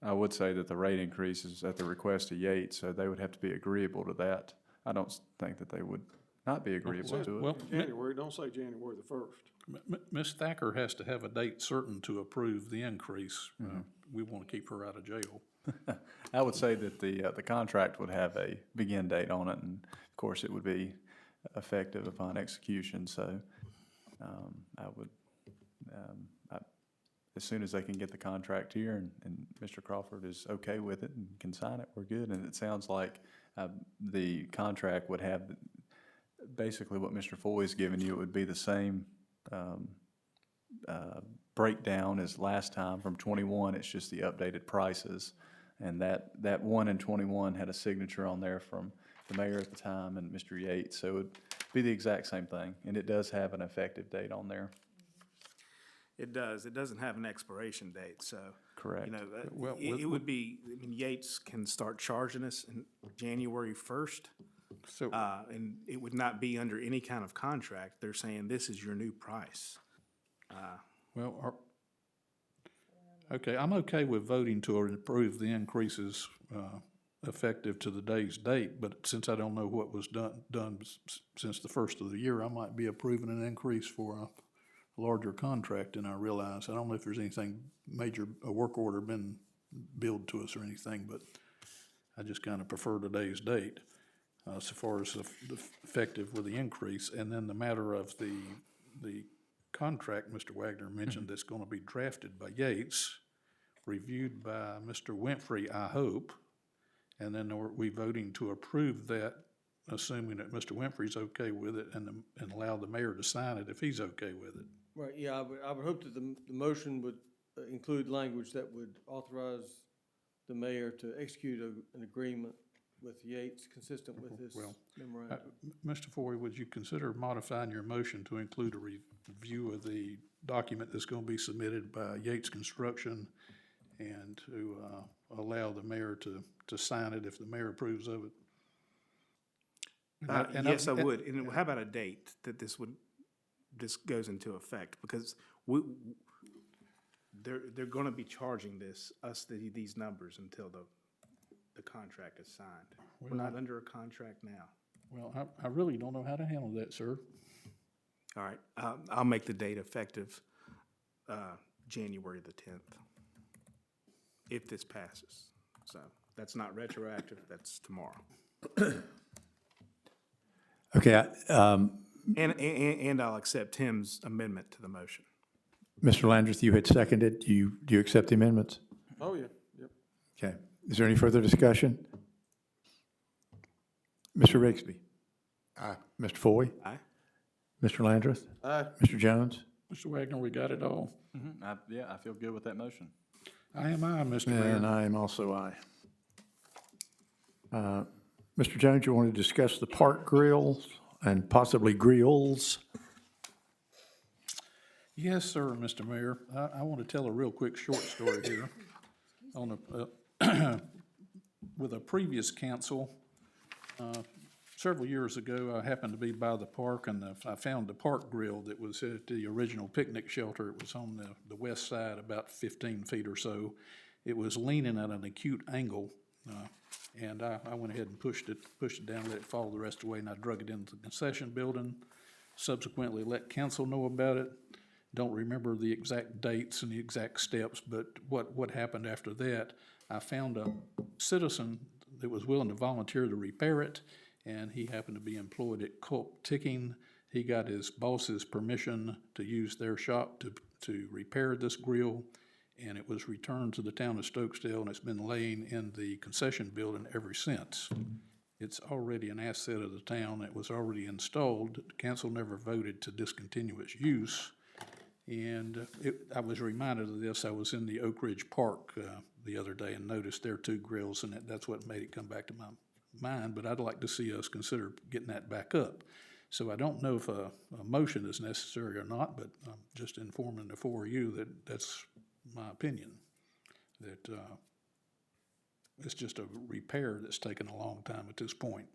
I would say that the rate increase is at the request of Yates, so they would have to be agreeable to that. I don't think that they would not be agreeable to it. Well, January, don't say January the 1st. Ms. Thacker has to have a date certain to approve the increase. We want to keep her out of jail. I would say that the contract would have a begin date on it, and of course, it would be effective upon execution, so I would, as soon as they can get the contract here and Mr. Crawford is okay with it and can sign it, we're good. And it sounds like the contract would have basically what Mr. Foy's given you. It would be the same breakdown as last time from 21. It's just the updated prices. And that 1 and 21 had a signature on there from the mayor at the time and Mr. Yates. So it would be the exact same thing. And it does have an effective date on there. It does. It doesn't have an expiration date, so. Correct. You know, Well, it would be, I mean, Yates can start charging us in January 1st So, And it would not be under any kind of contract. They're saying this is your new price. well, okay, I'm okay with voting to approve the increases, effective to the day's date, but since I don't know what was done since the first of the year, I might be approving an increase for a larger contract than I realize. I don't know if there's anything major, a work order been billed to us or anything, but I just kind of prefer today's date, so far as the effective with the increase. And then the matter of the contract Mr. Wagner mentioned that's gonna be drafted by Yates, reviewed by Mr. Winfrey, I hope, and then are we voting to approve that, assuming that Mr. Winfrey's okay with it, and allow the mayor to sign it if he's okay with it? Right, yeah, I would hope that the motion would include language that would authorize the mayor to execute an agreement with Yates consistent with this Well, memorandum. Mr. Foy, would you consider modifying your motion to include a review of the document that's gonna be submitted by Yates Construction and to, allow the mayor to sign it if the mayor approves of it? Yes, I would. And how about a date that this goes into effect? Because they're gonna be charging us these numbers until the contract is signed. We're not under a contract now. Well, I really don't know how to handle that, sir. All right, I'll make the date effective, January the 10th, if this passes. So that's not retroactive, that's tomorrow. Okay, And I'll accept Tim's amendment to the motion. Mr. Landrith, you had seconded. Do you accept the amendments? Oh, yeah, yep. Okay. Is there any further discussion? Mr. Rigsby? Aye. Mr. Foy? Aye. Mr. Landrith? Aye. Mr. Jones? Mr. Wagner, we got it all. Yeah, I feel good with that motion. I am Mr. And Mayor. I am also aye. Mr. Jones, you want to discuss the park grills and possibly grills? Yes, sir, Mr. Mayor. I want to tell a real quick short story here. On a, with a previous council, several years ago, I happened to be by the park and I found the park grill that was at the original picnic shelter. It was on the west side, about 15 feet or so. It was leaning at an acute angle, and I went ahead and pushed it down, let it fall the rest of the way, and I drug it into the concession building. Subsequently let council know about it. Don't remember the exact dates and the exact steps, but what happened after that, I found a citizen that was willing to volunteer to repair it, and he happened to be employed at Culp Ticking. He got his boss's permission to use their shop to repair this grill, and it was returned to the town of Stokesdale, and it's been laying in the concession building ever since. It's already an asset of the town. It was already installed. The council never voted to discontinue its use. And I was reminded of this. I was in the Oak Ridge Park the other day and noticed there are two grills, and that's what made it come back to my mind. But I'd like to see us consider getting that back up. So I don't know if a motion is necessary or not, but I'm just informing the four of you that that's my opinion. That it's just a repair that's taken a long time at this point.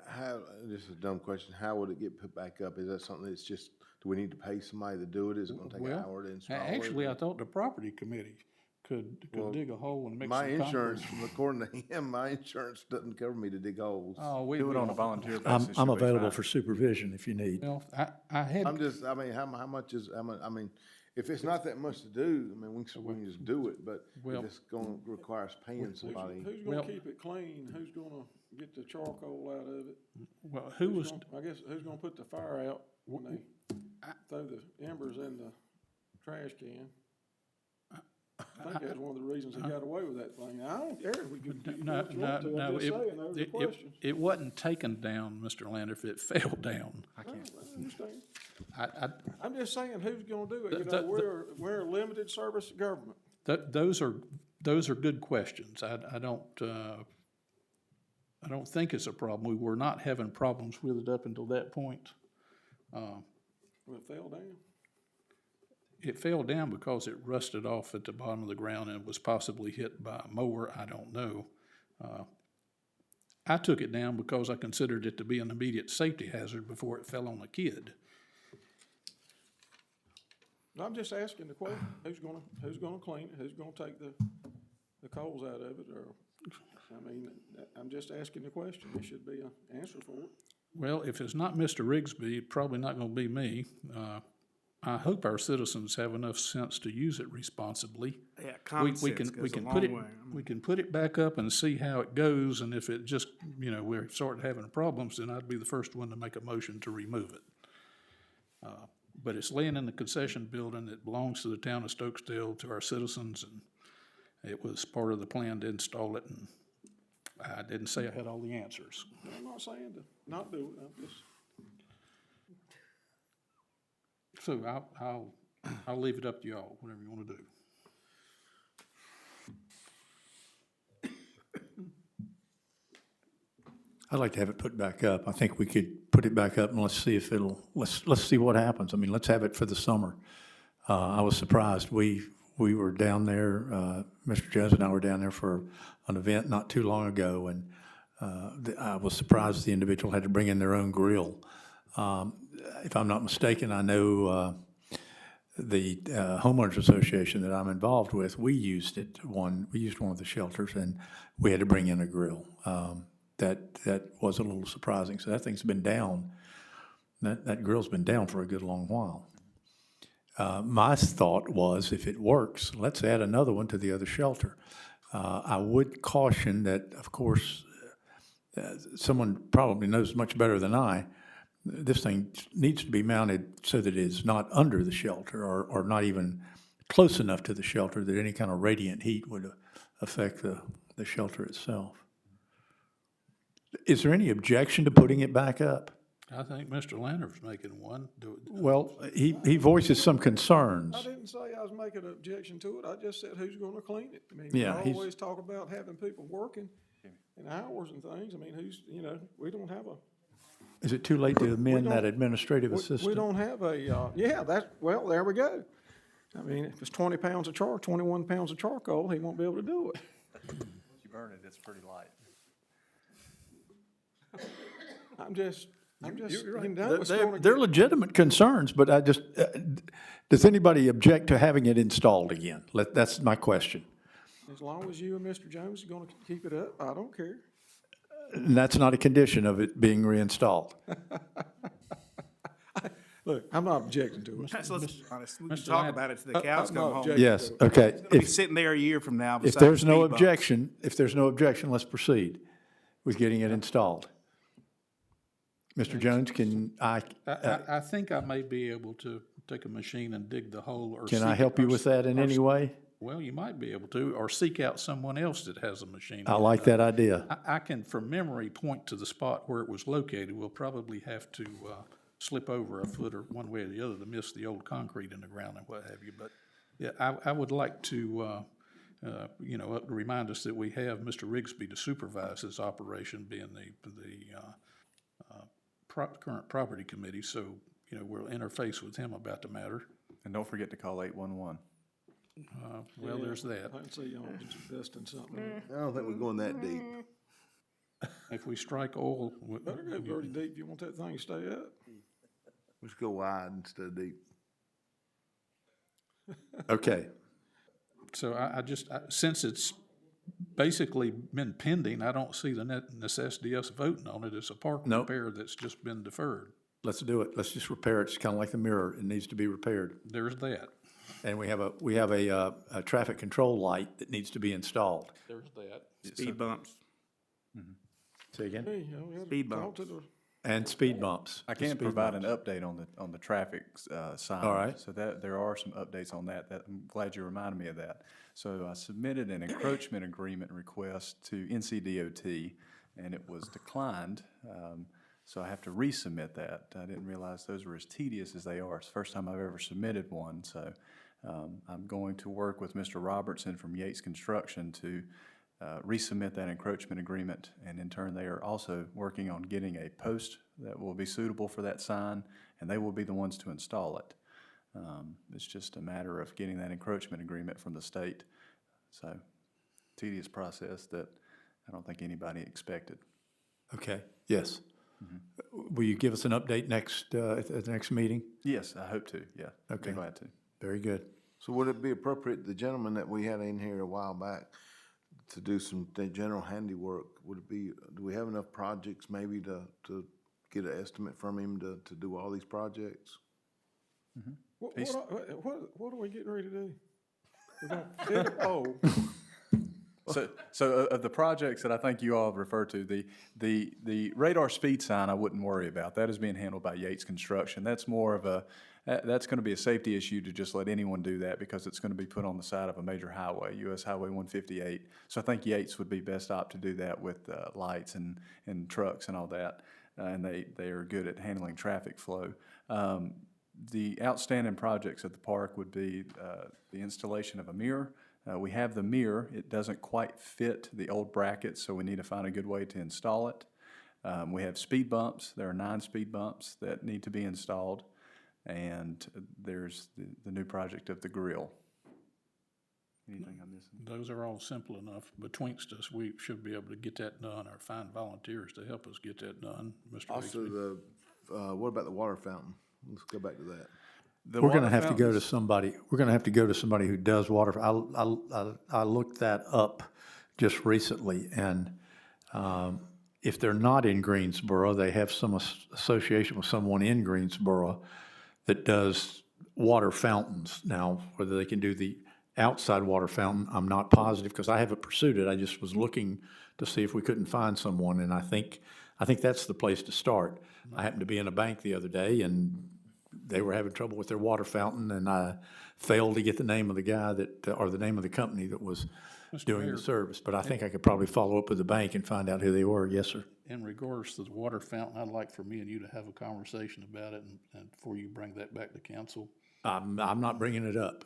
How, this is a dumb question, how would it get put back up? Is that something that's just, do we need to pay somebody to do it? Is it gonna take an Well, hour to install it? actually, I thought the property committee could Well, dig a hole and mix My some insurance, concrete. according to him, my insurance doesn't cover me to dig holes. Oh, we Do it on a will. volunteer I'm basis. you'll be available fine. for supervision if you need. Well, I had, I'm just, I mean, how much is, I mean, if it's not that much to do, I mean, we can just do it, but Well- if it's gonna require us paying somebody. Who's Well- gonna keep it clean? Who's gonna get the charcoal out of it? well, who was, I guess, who's gonna put the fire out when they throw the embers in the trash can? I think that's one of the reasons he got away with that thing. I don't care if we could do no, what you want to, no, I'm just it, saying, those are it, questions. it wasn't taken down, Mr. Lander, if it fell down. I understand. I, I'm just saying, who's gonna do it? You The- know, we're a limited service government. those are good questions. I don't think it's a problem. We were not having problems with it up until that point. Well, it fell down. It fell down because it rusted off at the bottom of the ground and was possibly hit by a mower. I don't know. I took it down because I considered it to be an immediate safety hazard before it fell on a kid. I'm just asking the question, who's gonna clean it, who's gonna take the coals out of it, or, I mean, I'm just asking the question, there should be an answer for it. Well, if it's not Mr. Rigsby, it's probably not gonna be me. I hope our citizens have enough sense to use it responsibly. Yeah, We common we sense can goes a put long it, way. we can put it back up and see how it goes, and if it just, we're sort of having problems, then I'd be the first one to make a motion to remove it. But it's laying in the concession building, it belongs to the town of Stokesdale, to our citizens, and it was part of the plan to install it, and I didn't say I had all the answers. I'm not saying to not do it, I'm just, So I'll leave it up to y'all, whatever you wanna do. I'd like to have it put back up. I think we could put it back up and let's see if let's see what happens. I mean, let's have it for the summer. I was surprised. We were down there, Mr. Jones and I were down there for an event not too long ago, and I was surprised the individual had to bring in their own grill. If I'm not mistaken, I know the homeowners association that I'm involved with, we used one of the shelters, and we had to bring in a grill. That was a little surprising. So that thing's been down. That grill's been down for a good long while. My thought was, if it works, let's add another one to the other shelter. I would caution that, of course, someone probably knows much better than I, this thing needs to be mounted so that it is not under the shelter or not even close enough to the shelter that any kind of radiant heat would affect the shelter itself. Is there any objection to putting it back up? I think Mr. Lanner's making one. Well, he voices some concerns. I didn't say I was making an objection to it, I just said who's gonna clean it. I mean, Yeah, we always talk about having people working in hours and things, I mean, we don't have a. Is it too late to amend that administrative We assistant? don't have a, well, there we go. I mean, if it's 20 pounds of 21 pounds of charcoal, he won't be able to do it. You burn it, it's pretty light. I'm just, You're you right. know, it's gonna They're get- legitimate concerns, but I just, does anybody object to having it installed again? That's my question. As long as you and Mr. Jones are gonna keep it up, I don't care. And that's not a condition of it being reinstalled. Look, I'm not objecting to it. Let's be honest, we can Mr. talk Ladd- about it till the cows I'm come not home. objecting. Yes, okay. It'll be sitting there a year from now. If beside there's no speed bumps. objection, let's proceed with getting it installed. Mr. Jones, I think I may be able to take a machine and dig the hole or. can I help you with that in any way? Well, you might be able to, or seek out someone else that has a machine. I like that idea. I can, from memory, point to the spot where it was located. We'll probably have to slip over a foot or one way or the other to miss the old concrete in the ground and what have you. But, yeah, I would like to, remind us that we have Mr. Rigsby to supervise this operation, being the current property committee. So, we'll interface with him about the matter. And don't forget to call 811. Well, there's that. I can see y'all investing something. I don't think we're going that deep. If we strike oil, Better go pretty deep if you want that thing to stay up. Let's go wide instead of deep. Okay. so since it's basically been pending, I don't see the necessity of us voting on it. It's a park Nope. repair that's just been deferred. Let's do it. Let's just repair it. It's kind of like the mirror. It needs to be repaired. There's that. And we have a traffic control light that needs to be installed. There's that. Speed bumps. Say again? Hey, we had to Speed talk bumps. to the- And speed bumps. I The can speed provide an bumps. update on the traffic sign. All right. So there are some updates on that. I'm glad you reminded me of that. So I submitted an encroachment agreement request to NCDOT, and it was declined. So I have to resubmit that. I didn't realize those were as tedious as they are. It's the first time I've ever submitted one. So I'm going to work with Mr. Robertson from Yates Construction to resubmit that encroachment agreement, and in turn, they are also working on getting a post that will be suitable for that sign, and they will be the ones to install it. It's just a matter of getting that encroachment agreement from the state. So, tedious process that I don't think anybody expected. Okay, yes. Will you give us an update next, at the next meeting? Yes, I hope to, yeah. Okay. Be glad to. Very good. So would it be appropriate, the gentleman that we had in here a while back to do some general handiwork, would it be, do we have enough projects maybe to get an estimate from him to do all these projects? What are we getting ready to do? We're gonna dig a pole. So of the projects that I think you all have referred to, the radar speed sign, I wouldn't worry about. That is being handled by Yates Construction. That's more of a, that's gonna be a safety issue to just let anyone do that because it's gonna be put on the side of a major highway, US Highway 158. So I think Yates would be best opt to do that with lights and trucks and all that. And they are good at handling traffic flow. The outstanding projects at the park would be the installation of a mirror. We have the mirror. It doesn't quite fit the old brackets, so we need to find a good way to install it. We have speed bumps. There are 9 speed bumps that need to be installed. And there's the new project of the grill. Anything I'm missing? Those are all simple enough. Betwixt us, we should be able to get that done or find volunteers to help us get that done, Mr. Also, Rigsby. what about the water fountain? Let's go back to that. We're gonna have to go to somebody, who does water. I looked that up just recently, and if they're not in Greensboro, they have some association with someone in Greensboro that does water fountains. Now, whether they can do the outside water fountain, I'm not positive, because I haven't pursued it. I just was looking to see if we couldn't find someone, and I think that's the place to start. I happened to be in a bank the other day, and they were having trouble with their water fountain, and I failed to get the name of the guy or the name of the company that was doing Mayor. the service. But I think I could probably follow up with the bank and find out who they were. Yes, sir. In regards to the water fountain, I'd like for me and you to have a conversation about it and before you bring that back to council. I'm not bringing it up.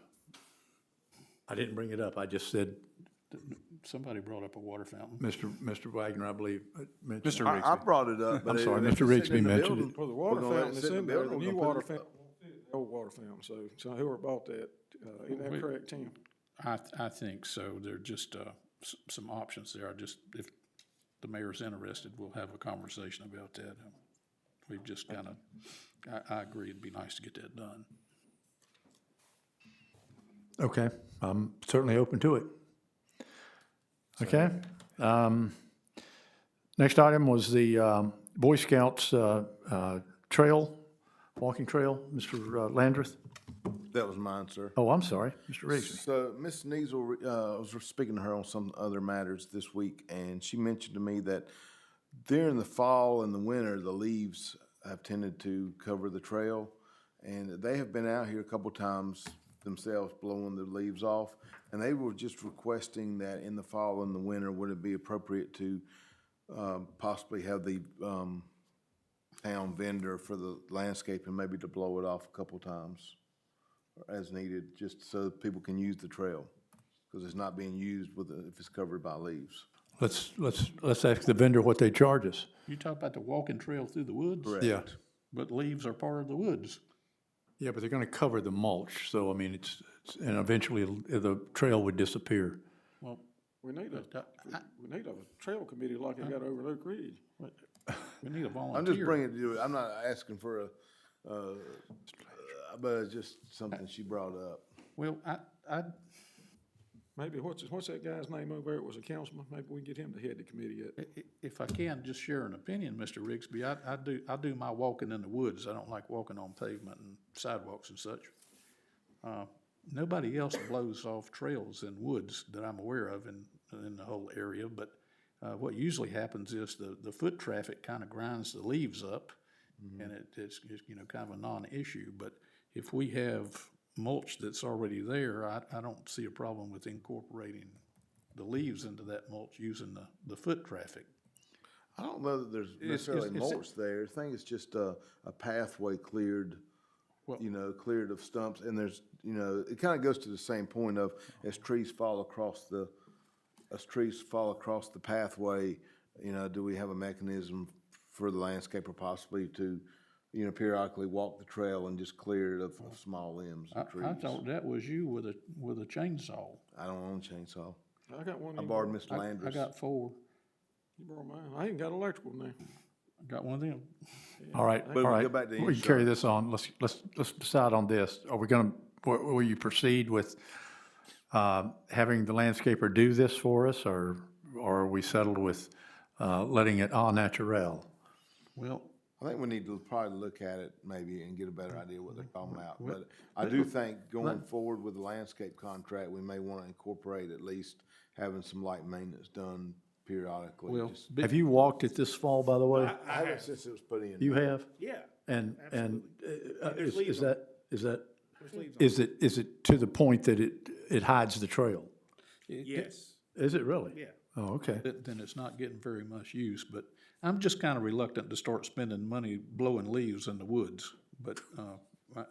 I didn't bring it up. I just said, Somebody brought up a water fountain. Mr. Wagner, I believe, mentioned. Mr. I brought it up, but. I'm sorry, if Mr. it's sitting Rigsby in the mentioned building, it. Well, the we're water gonna let it fountain sit that's in in the there, building, the we're new gonna put water it- fountain, the old water fountain, so whoever bought that, isn't that correct, Tim? I think so. There are just some options there. If the mayor's interested, we'll have a conversation about that. We've just kind of, I agree, it'd be nice to get that done. Okay, I'm certainly open to it. Okay. Next item was the Boy Scouts trail, walking trail. Mr. Landreth? That was mine, sir. Oh, I'm sorry, Mr. Rigsby. So Ms. Neasel, I was speaking to her on some other matters this week, and she mentioned to me that during the fall and the winter, the leaves have tended to cover the trail, and they have been out here a couple times themselves blowing the leaves off, and they were just requesting that in the fall and the winter, would it be appropriate to possibly have the town vendor for the landscaping maybe to blow it off a couple times as needed, just so people can use the trail, because it's not being used if it's covered by leaves. Let's ask the vendor what they charge us. You talk about the walking trail through the woods? Correct. Yeah. But leaves are part of the woods. Yeah, but they're gonna cover the mulch, so I mean, and eventually the trail would disappear. Well, We need a trail committee like they got over at Oak Ridge. we need a volunteer. I'm just bringing it to you. I'm not asking for but it's just something she brought up. Well, I Maybe, what's that guy's name over there? It was a councilman. Maybe we can get him to head the committee up. if I can, just share an opinion, Mr. Rigsby, I do my walking in the woods. I don't like walking on pavement and sidewalks and such. Nobody else blows off trails in woods that I'm aware of in the whole area, but what usually happens is the foot traffic kind of grinds the leaves up, and it's kind of a non-issue. But if we have mulch that's already there, I don't see a problem with incorporating the leaves into that mulch using the foot traffic. I don't know that there's necessarily mulch there. I think it's just a pathway cleared, cleared of stumps. And there's, it kind of goes to the same point of as trees fall across the pathway, do we have a mechanism for the landscaper possibly to, periodically walk the trail and just clear it of small limbs and trees. I thought that was you with a chainsaw. I don't own a chainsaw. I got one. I borrowed Mr. Landris. I got 4. You borrow mine. I ain't got electrical now. I got one of them. All right, But all we right. go back to We can carry insurance. this on. Let's decide on this. Are we gonna, will you proceed with having the landscaper do this for us, or are we settled with letting it au naturel? Well, I think we need to probably look at it maybe and get a better idea what they're talking about. But I do think going forward with the landscape contract, we may want to incorporate at least having some light maintenance done periodically. well, Just- Have you walked it this fall, by the way? I haven't since it was put in. You have? Yeah. And There's leaves is on that, There's leaves on is it to the point that it hides the trail? Yes. Is it really? Yeah. Oh, okay. then it's not getting very much use, but I'm just kind of reluctant to start spending money blowing leaves in the woods. But,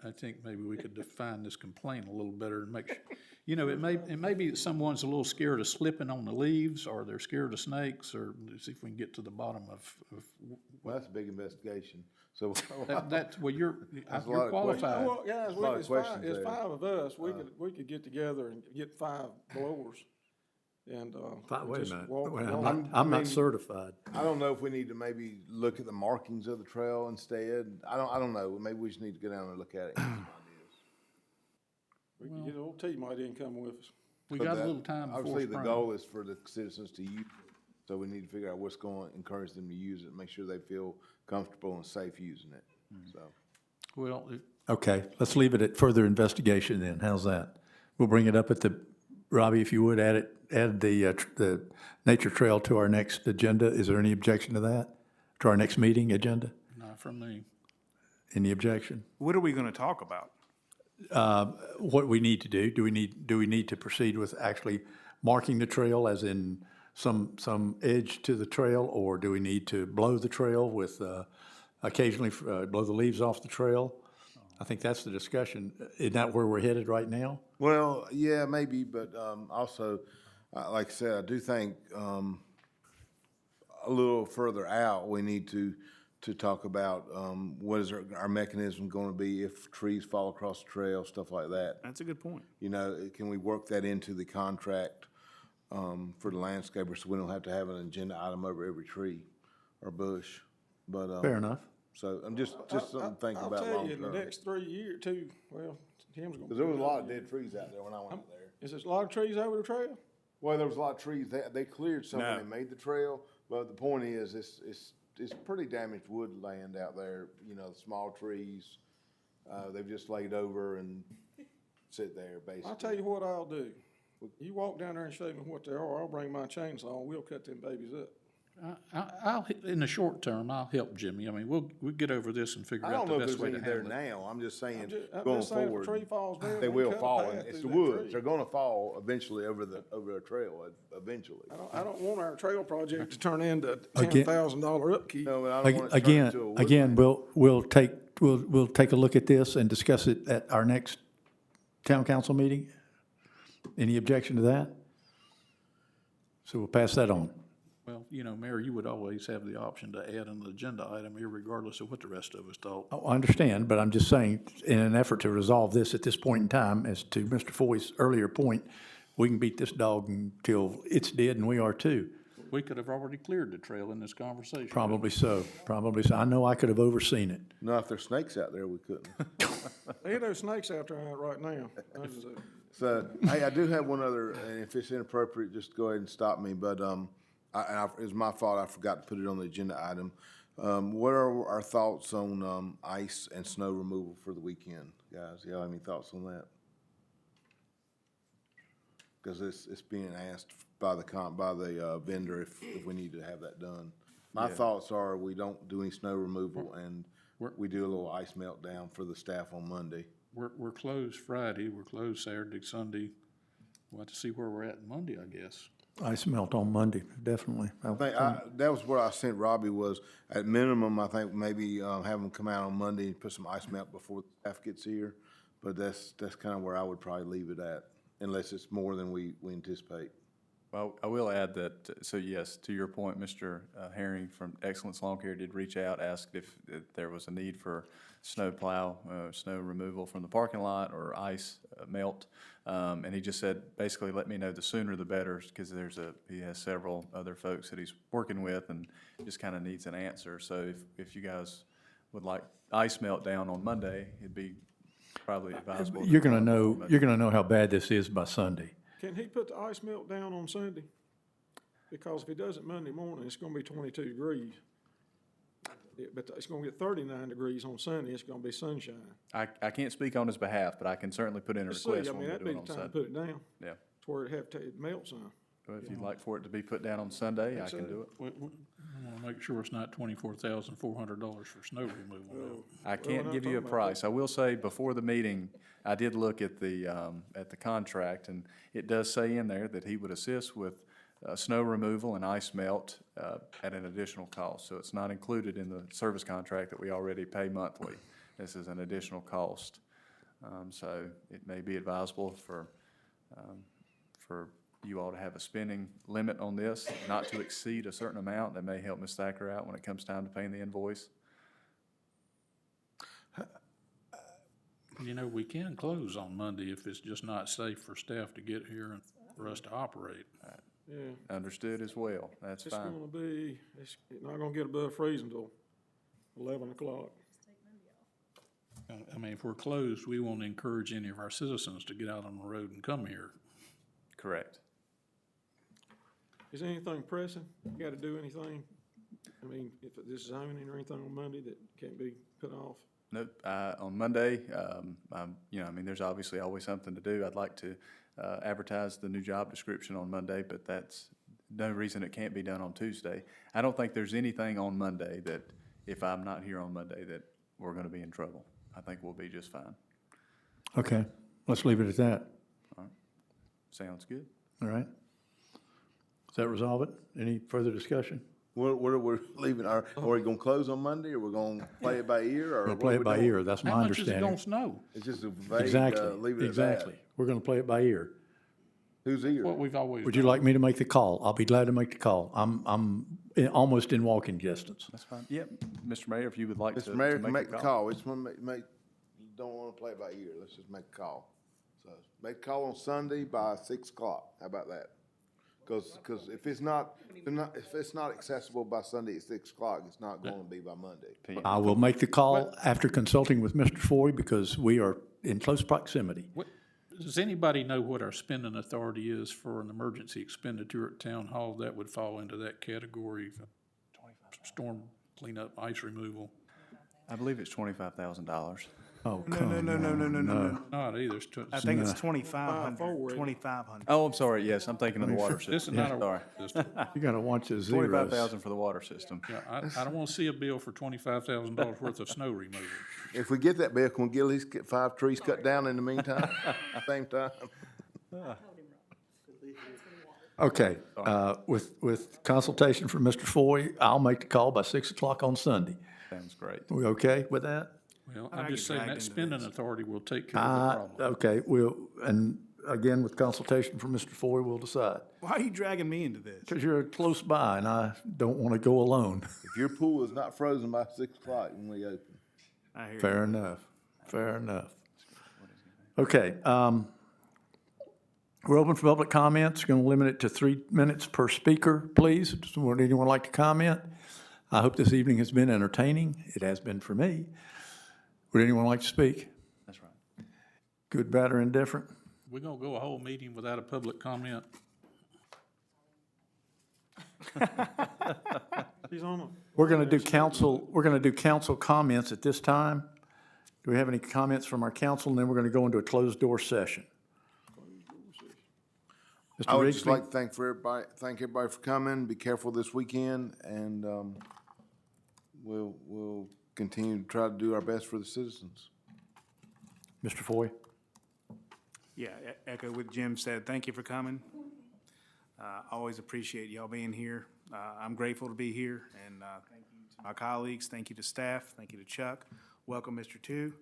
I think maybe we could define this complaint a little better and make, you know, it may be that someone's a little scared of slipping on the leaves, or they're scared of snakes, or see if we can get to the bottom of Well, that's a big investigation. So well, you're That's a lot of qualified. Well, guys, A lot of questions it's there. 5 of us. We could get together and get 5 blowers and, Wait a just minute. walk. Wait, walk- I'm I not mean- certified. I don't know if we need to maybe look at the markings of the trail instead. I don't know. Maybe we just need to go down and look at it. and get some ideas. We could get old T might in come with us. We But got a that- little time before Obviously, the spring. goal is for the citizens to use it. So we need to figure out what's going to encourage them to use it, make sure they feel comfortable and safe using it. So, Well, Okay, let's leave it at further investigation then. How's that? We'll bring it up at Robbie, if you would, add the nature trail to our next agenda. Is there any objection to that? To our next meeting agenda? not from me. Any objection? What are we gonna talk about? What we need to do, do we need to proceed with actually marking the trail as in some edge to the trail? Or do we need to blow the trail with, occasionally, blow the leaves off the trail? I think that's the discussion. Isn't that where we're headed right now? well, yeah, maybe, but also, like I said, I do think a little further out, we need to talk about what is our mechanism going to be if trees fall across the trail, stuff like that. That's a good point. You know, can we work that into the contract for the landscaper so we don't have to have an agenda item over every tree or bush? But Fair enough. So I'm just something to think about I'll tell long you, in the term. next 3 years, well, Tim's gonna. Because there was a lot of dead trees out there when I went out there. Is there a lot of trees over the trail? Well, there was a lot of trees. They cleared some No. when they made the trail, but the point is, it's pretty damaged woodland out there. You know, small trees. They've just laid over and sit there basically. I'll tell you what I'll do. You walk down there and show me what they are, I'll bring my chainsaw and we'll cut them babies up. I'll, in the short term, I'll help Jimmy. I mean, we'll get over this and figure I out don't the know if best there's way any to there handle it. now. I'm just saying, I'm going just saying if a forward, tree falls down, they we will cut a fall. path And it's through the that woods. tree. They're gonna fall eventually over a trail eventually. I don't want our trail project to turn into Again- $10,000 upkeep. No, but I don't want it to turn Again, into a woodland. again, we'll take a look at this and discuss it at our next town council meeting. Any objection to that? So we'll pass that on. Well, you know, Mayor, you would always have the option to add an agenda item irregardless of what the rest of us thought. I understand, but I'm just saying, in an effort to resolve this at this point in time, as to Mr. Foy's earlier point, we can beat this dog until it's dead, and we are too. We could have already cleared the trail in this conversation. Probably so, probably so. I know I could have overseen it. No, if there's snakes out there, we couldn't. There ain't no snakes out there right now. So, hey, I do have one other, and if it's inappropriate, just go ahead and stop me, but, it was my fault, I forgot to put it on the agenda item. What are our thoughts on, ice and snow removal for the weekend, guys? Y'all have any thoughts on that? Cause it's being asked by the vendor if we need to have that done. My thoughts are we don't do any snow removal and we do a little ice meltdown for the staff on Monday. We're closed Friday, we're closed Saturday, Sunday. We'll have to see where we're at Monday, I guess. Ice melt on Monday, definitely. I think that was what I sent Robbie was, at minimum, I think maybe have them come out on Monday and put some ice melt before the staff gets here. But that's kind of where I would probably leave it at, unless it's more than we anticipate. Well, I will add that, so yes, to your point, Mr. Herring from Excellence Lawn Care did reach out, asked if there was a need for snow plow, snow removal from the parking lot or ice melt. And he just said, basically, let me know the sooner the better, because he has several other folks that he's working with and just kind of needs an answer. So if you guys would like ice melt down on Monday, it'd be probably advisable. You're gonna know how bad this is by Sunday. Can he put the ice melt down on Sunday? Because if he does it Monday morning, it's gonna be 22 degrees. But it's gonna get 39 degrees on Sunday, it's gonna be sunshine. I can't speak on his behalf, but I can certainly put in a Let's see, request I for mean, him to that'd do be it the on time to Sunday. put it down, Yeah. to where it melts on. Well, if you'd like for it to be put down on Sunday, I can do it. We want to make sure it's not $24,400 for snow removal. now. I can't not give you a talking about price. I will say, before the meeting, I did look at the contract, and it does say in there that he would assist with snow removal and ice melt at an additional cost. So it's not included in the service contract that we already pay monthly. This is an additional cost. So it may be advisable for you all to have a spending limit on this, not to exceed a certain amount. That may help Ms. Thacker out when it comes time to paying the invoice. You know, we can close on Monday if it's just not safe for staff to get here and for us to operate. Yeah, Understood as well. That's it's fine. gonna be, it's not gonna get above freezing till 11 o'clock. I mean, if we're closed, we won't encourage any of our citizens to get out on the road and come here. Correct. Is anything pressing? You gotta do anything? I mean, if this zoning or anything on Monday that can't be put off? Nope, on Monday, I mean, there's obviously always something to do. I'd like to advertise the new job description on Monday, but that's no reason it can't be done on Tuesday. I don't think there's anything on Monday that, if I'm not here on Monday, that we're gonna be in trouble. I think we'll be just fine. Okay, let's leave it at that. Sounds good. All right? Does that resolve it? Any further discussion? We're leaving, are we gonna close on Monday, or we're gonna play it by ear, or? We'll what play are it we by doing? ear, that's my How much is it understanding. gonna snow? It's just a vague, Exactly, leave it at that. exactly. We're gonna play it by ear. Whose ear? What we've always Would you done. like me to make the call? I'll be glad to make the call. I'm almost in walking distance. That's fine. Yep, Mr. Mayor, if you would like to Mr. Mayor to can make make the call, it's one, don't wanna play it by ear, let's just make a call. So, make a call on Sunday by 6 o'clock, how about that? Cause if it's not accessible by Sunday at 6 o'clock, it's not gonna be by Monday. I will make the call after consulting with Mr. Foy because we are in close proximity. Does anybody know what our spending authority is for an emergency expenditure at Town Hall? That would fall into that category, storm cleanup, ice removal. I believe it's $25,000. Oh, No, come no, no, no, no, no, no, no. Not either. It's I think it's Five 2,500, forward. 2,500. Oh, I'm sorry, yes, I'm thinking of the water system. This is not Sorry. a, this- You gotta watch the zeros. 25,000 for the water system. yeah, I don't want to see a bill for $25,000 worth of snow removal. If we get that bill, can we get at least get 5 trees cut down in the meantime, same time? Okay, with consultation from Mr. Foy, I'll make the call by 6 o'clock on Sunday. Sounds great. We okay with that? Well, I I'm get just saying dragged that into spending this. authority will take care of the problem. Okay, and again, with consultation from Mr. Foy, we'll decide. Why are you dragging me into this? Because you're close by and I don't want to go alone. If your pool is not frozen by 6 o'clock when we open. I hear you. Fair enough, fair enough. Okay, we're open for public comments. Going to limit it to 3 minutes per speaker, please. Would anyone like to comment? I hope this evening has been entertaining. It has been for me. Would anyone like to speak? That's right. Good, bad, or indifferent? We're going to go a whole meeting without a public comment. He's on a. We're going to do council comments at this time. Do we have any comments from our council? And then we're going to go into a closed-door session. I Mr. would just Rigsby? like to thank everybody for coming, be careful this weekend, and, we'll continue to try to do our best for the citizens. Mr. Foy? Yeah, echo what Jim said. Thank you for coming. Always appreciate y'all being here. I'm grateful to be here, and thank you to my colleagues, thank you to staff, thank you to Chuck. Welcome, Mr. Tu,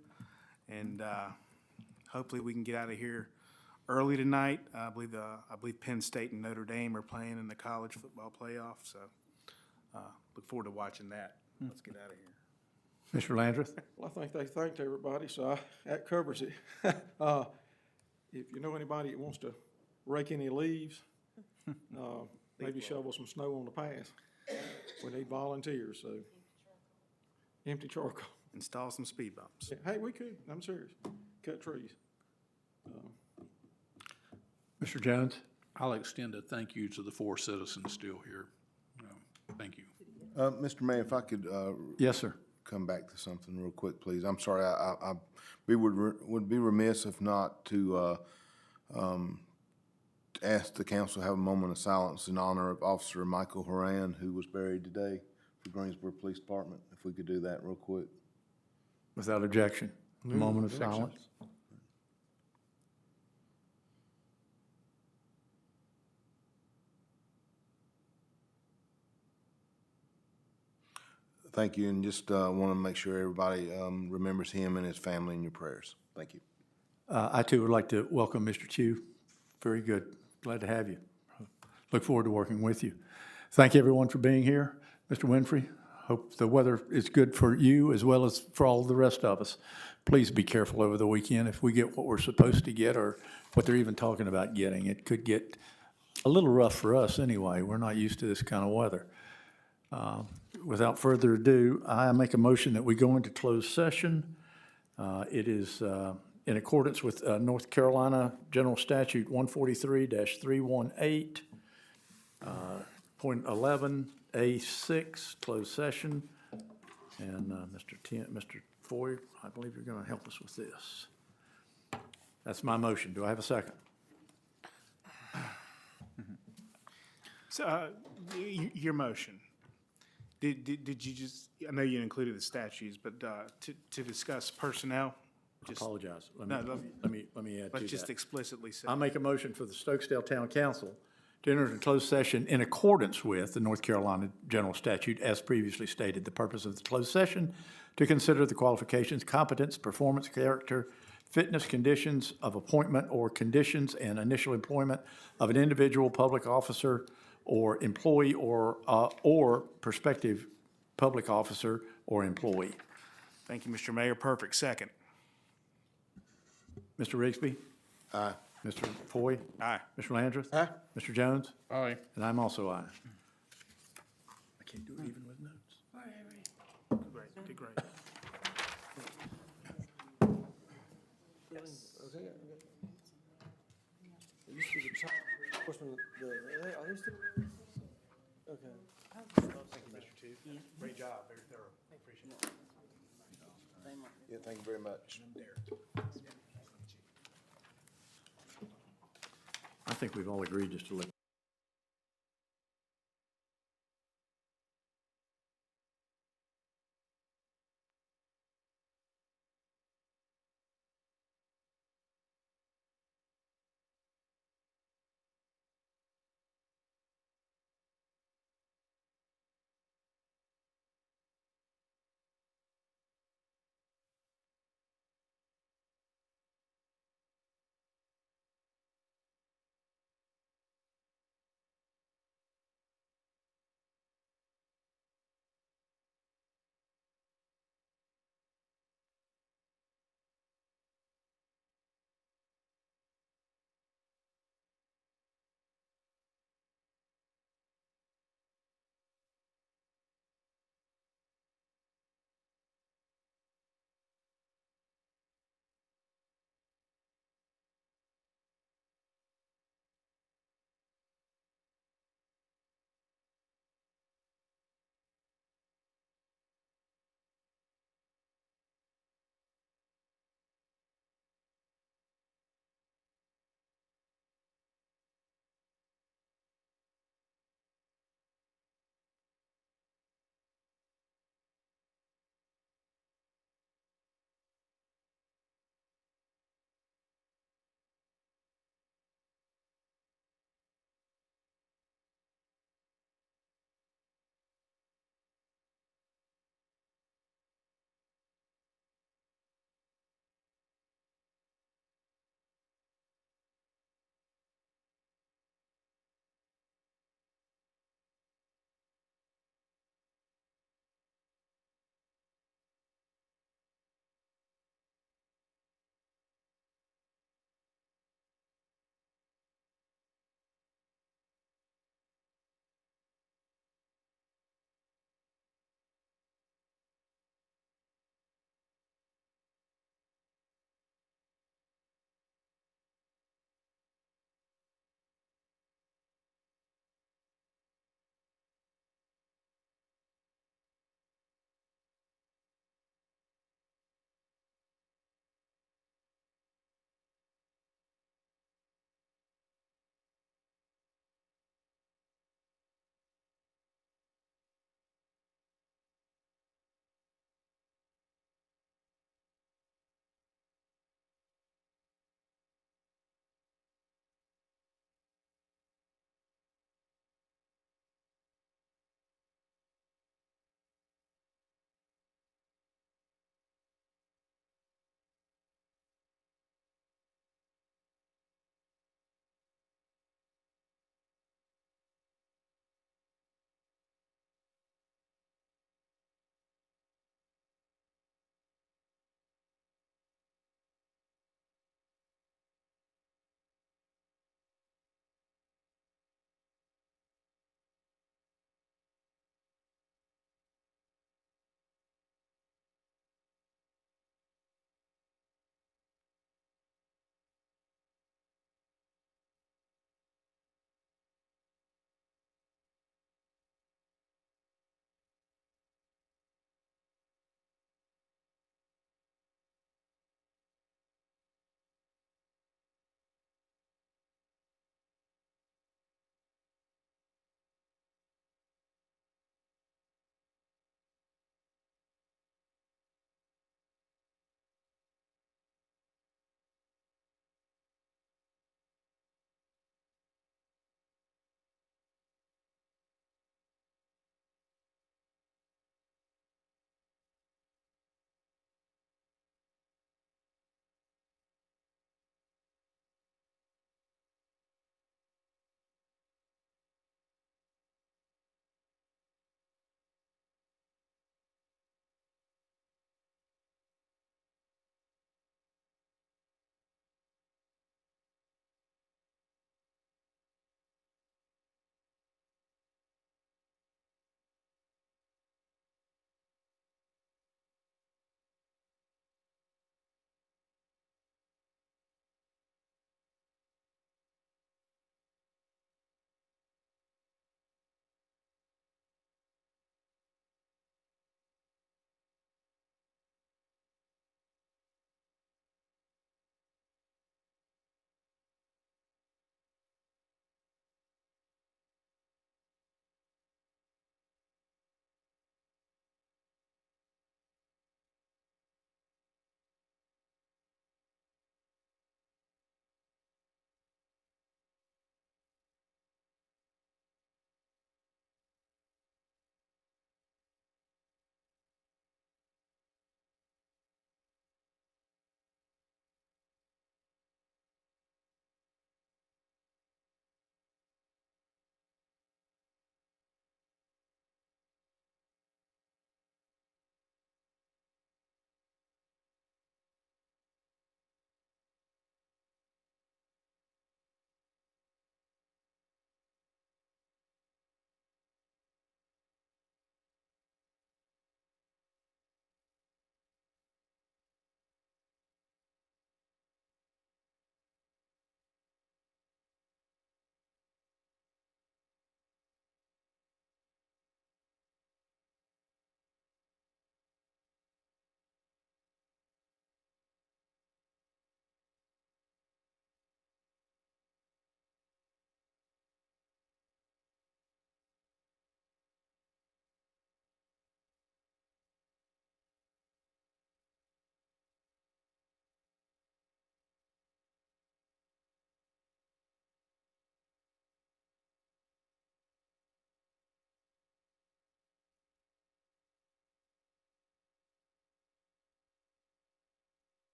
and hopefully we can get out of here early tonight. I believe Penn State and Notre Dame are playing in the college football playoff, so look forward to watching that. Let's get out of here. Mr. Landrith? Well, I think they thanked everybody, so that covers it. If you know anybody that wants to rake any leaves, maybe shovel some snow on the path, we need volunteers, so. Empty charcoal. Install some speed bumps. Yeah, hey, we could, I'm serious, cut trees. Mr. Jones? I'll extend a thank you to the 4 citizens still here. Thank you. Mr. Mayor, if I could, Yes, sir. come back to something real quick, please. I'm sorry, we would be remiss if not to, ask the council to have a moment of silence in honor of Officer Michael Horan, who was buried today for Greensboro Police Department. If we could do that real quick. Without objection. A moment of silence. Thank you, and just want to make sure everybody remembers him and his family in your prayers. Thank you. I too would like to welcome Mr. Chu. Very good. Glad to have you. Look forward to working with you. Thank everyone for being here. Mr. Winfrey, hope the weather is good for you as well as for all the rest of us. Please be careful over the weekend. If we get what we're supposed to get or what they're even talking about getting, it could get a little rough for us anyway. We're not used to this kind of weather. Without further ado, I make a motion that we go into closed session. It is in accordance with North Carolina General Statute 143-318, point 11A6, closed session. And Mr. Foy, I believe you're going to help us with this. That's my motion. Do I have a second? So, your motion, did you just, I know you included the statutes, but to discuss personnel? Just- Apologize. Let No, me add to that. let's just explicitly say. I make a motion for the Stokesdale Town Council to enter into closed session in accordance with the North Carolina General Statute as previously stated. The purpose of the closed session to consider the qualifications, competence, performance, character, fitness, conditions of appointment or conditions and initial employment of an individual public officer or employee or prospective public officer or employee. Thank you, Mr. Mayor. Perfect. Second. Mr. Rigsby? Aye. Mr. Foy? Aye. Mr. Landrith? Aye. Mr. Jones? Aye. And I'm also aye. I can't do it even with notes. Great. Did great. It used to be the top enforcement, are they still? Okay. Thank you, Mr. Chief. Great job. Very thorough. Appreciate it. Yeah, thank you very much. I think we've all agreed just to let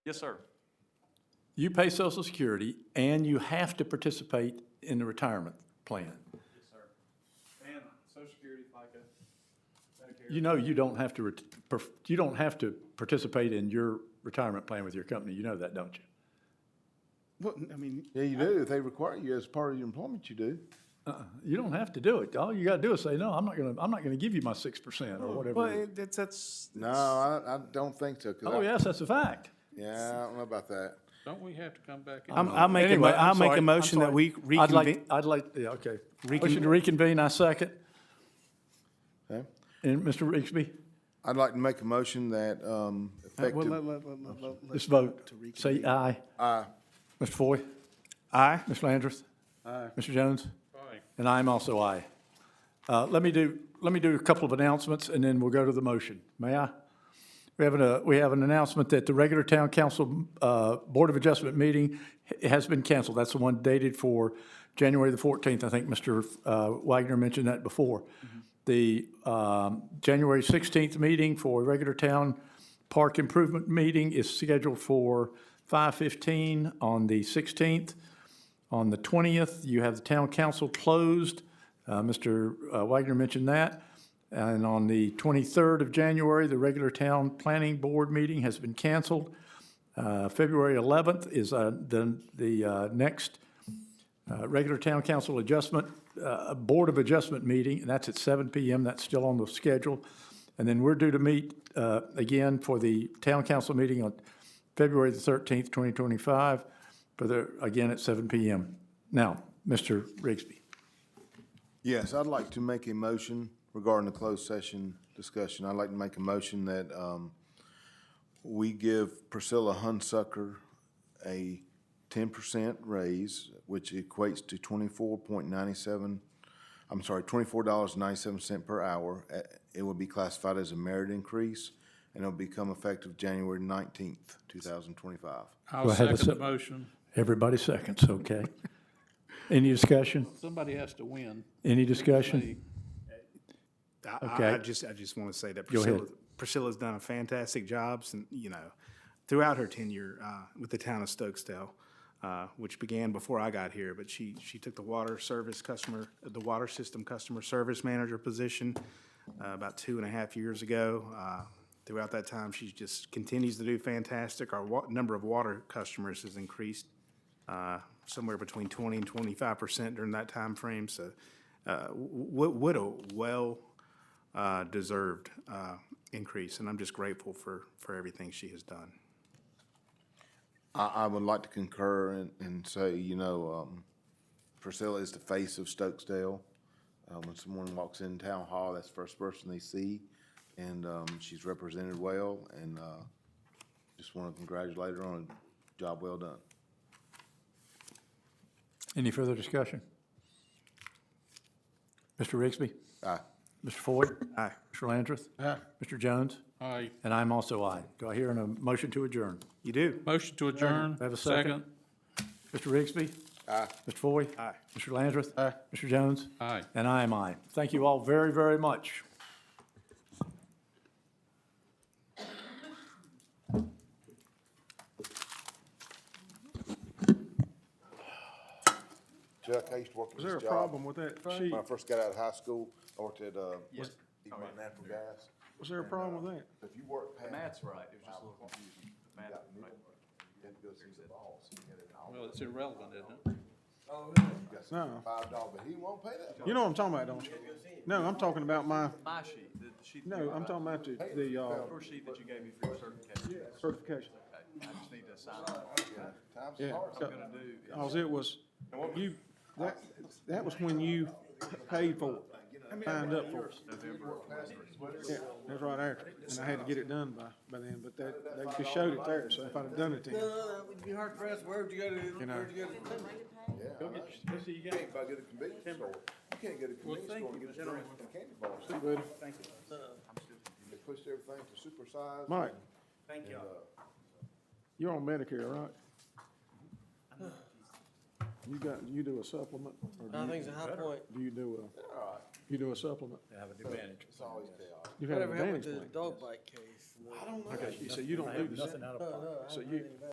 Yes, sir. You pay Social Security, and you have to participate in the retirement plan. Yes, sir. And Social Security, FICA, Medicare. You know you don't have to, you don't have to participate in your retirement plan with your company. You know that, don't you? Well, I mean, Yeah, you do. If they require you as part of your employment, you do. You don't have to do it. All you gotta do is say, no, I'm not gonna give you my 6% or whatever. well, that's. No, I don't think so. 'Cause Oh, yes, that's a fact. Yeah, I don't know about that. Don't we have to come back in? I'll make Anyway, I'll I'm make sorry, a I'm motion that sorry. we I'd reconvene. yeah, okay. Motion to reconvene, I second. Okay. And Mr. Rigsby, I'd like to make a motion that, Well, effective, let's vote. Say aye. Aye. Mr. Foy? Aye. Mr. Landrith? Aye. Mr. Jones? Aye. And I'm also aye. Let me do a couple of announcements, and then we'll go to the motion. May I? We have an announcement that the regular town council Board of Adjustment meeting has been canceled. That's the one dated for January the 14th. I think Mr. Wagner mentioned that before. The January 16th meeting for regular town park improvement meeting is scheduled for 5:15 on the 16th. On the 20th, you have the town council closed. Mr. Wagner mentioned that. And on the 23rd of January, the regular town planning board meeting has been canceled. February 11th is the next regular town council adjustment, Board of Adjustment meeting, and that's at 7 p.m. That's still on the schedule. And then we're due to meet again for the town council meeting on February the 13th, 2025, again at 7 p.m. Now, Mr. Rigsby. yes, I'd like to make a motion regarding the closed session discussion. I'd like to make a motion that, we give Priscilla Hunsucker a 10% raise, which equates to $24.97 per hour. It will be classified as a merit increase, and it'll become effective January 19th, 2025. I'll Do I have a second the sec- motion. Everybody seconds, okay? Any discussion? Somebody has to win. Any discussion? Me. Okay. I just want to say that Go ahead. Priscilla's done a fantastic job, throughout her tenure with the town of Stokesdale, which began before I got here. But she took the water system customer service manager position about 2.5 years ago. Throughout that time, she just continues to do fantastic. Our number of water customers has increased somewhere between 20 and 25% during that time frame. So, what a deserved increase, and I'm just grateful for everything she has done. I would like to concur and say, Priscilla is the face of Stokesdale. When someone walks in town hall, that's the first person they see, and she's represented well, and just want to congratulate her on a job well done. Any further discussion? Mr. Rigsby? Aye. Mr. Foy? Aye. Mr. Landrith? Aye. Mr. Jones? Aye. And I'm also aye. Do I hear a motion to adjourn? You do? Motion to adjourn. Have a second? Mr. Rigsby? Aye. Mr. Foy? Aye. Mr. Landrith? Aye. Mr. Jones? Aye. And I am aye. Thank you all very, very much. Chuck, I used to work at Was there this a job. problem with that sheet? When I first got out of high school, I worked at, natural gas. Was there a problem with that? If you work past. Matt's right, it was just a little confusing. Matt, You have to go through the boss. and get it all. Well, it's irrelevant, isn't it? You got No. $5, but he won't pay that. You know what I'm talking about, don't you? No, I'm talking about my, my sheet, the sheet. that no, you I'm provided. talking about the, Your sheet that you gave me for your certification. certification. Okay, I just need to sign it. Times Yeah. hard. What I'm gonna do is. Cause it was, that was when you paid for it, signed up for it. November. Yeah, that's right after, and I had to get it done by then, but they just showed it there, so if I'd have done it then, Would you be hard pressed, where'd you go to, You know. where'd you go to? Yeah, you can't buy get a convenience store. You can't get a convenience store and get a drink from a candy bar. see, buddy, They pushed everything to supersize. Mike, Thank you. you're on Medicare, right? You do a supplement? Or do I you- think it's a high point. Do you do you do a supplement? It's always chaotic. You've had an Whatever happened advantage to the plan. dog bite case? I don't know. Okay, so you don't do the, No, I so haven't you, heard anything about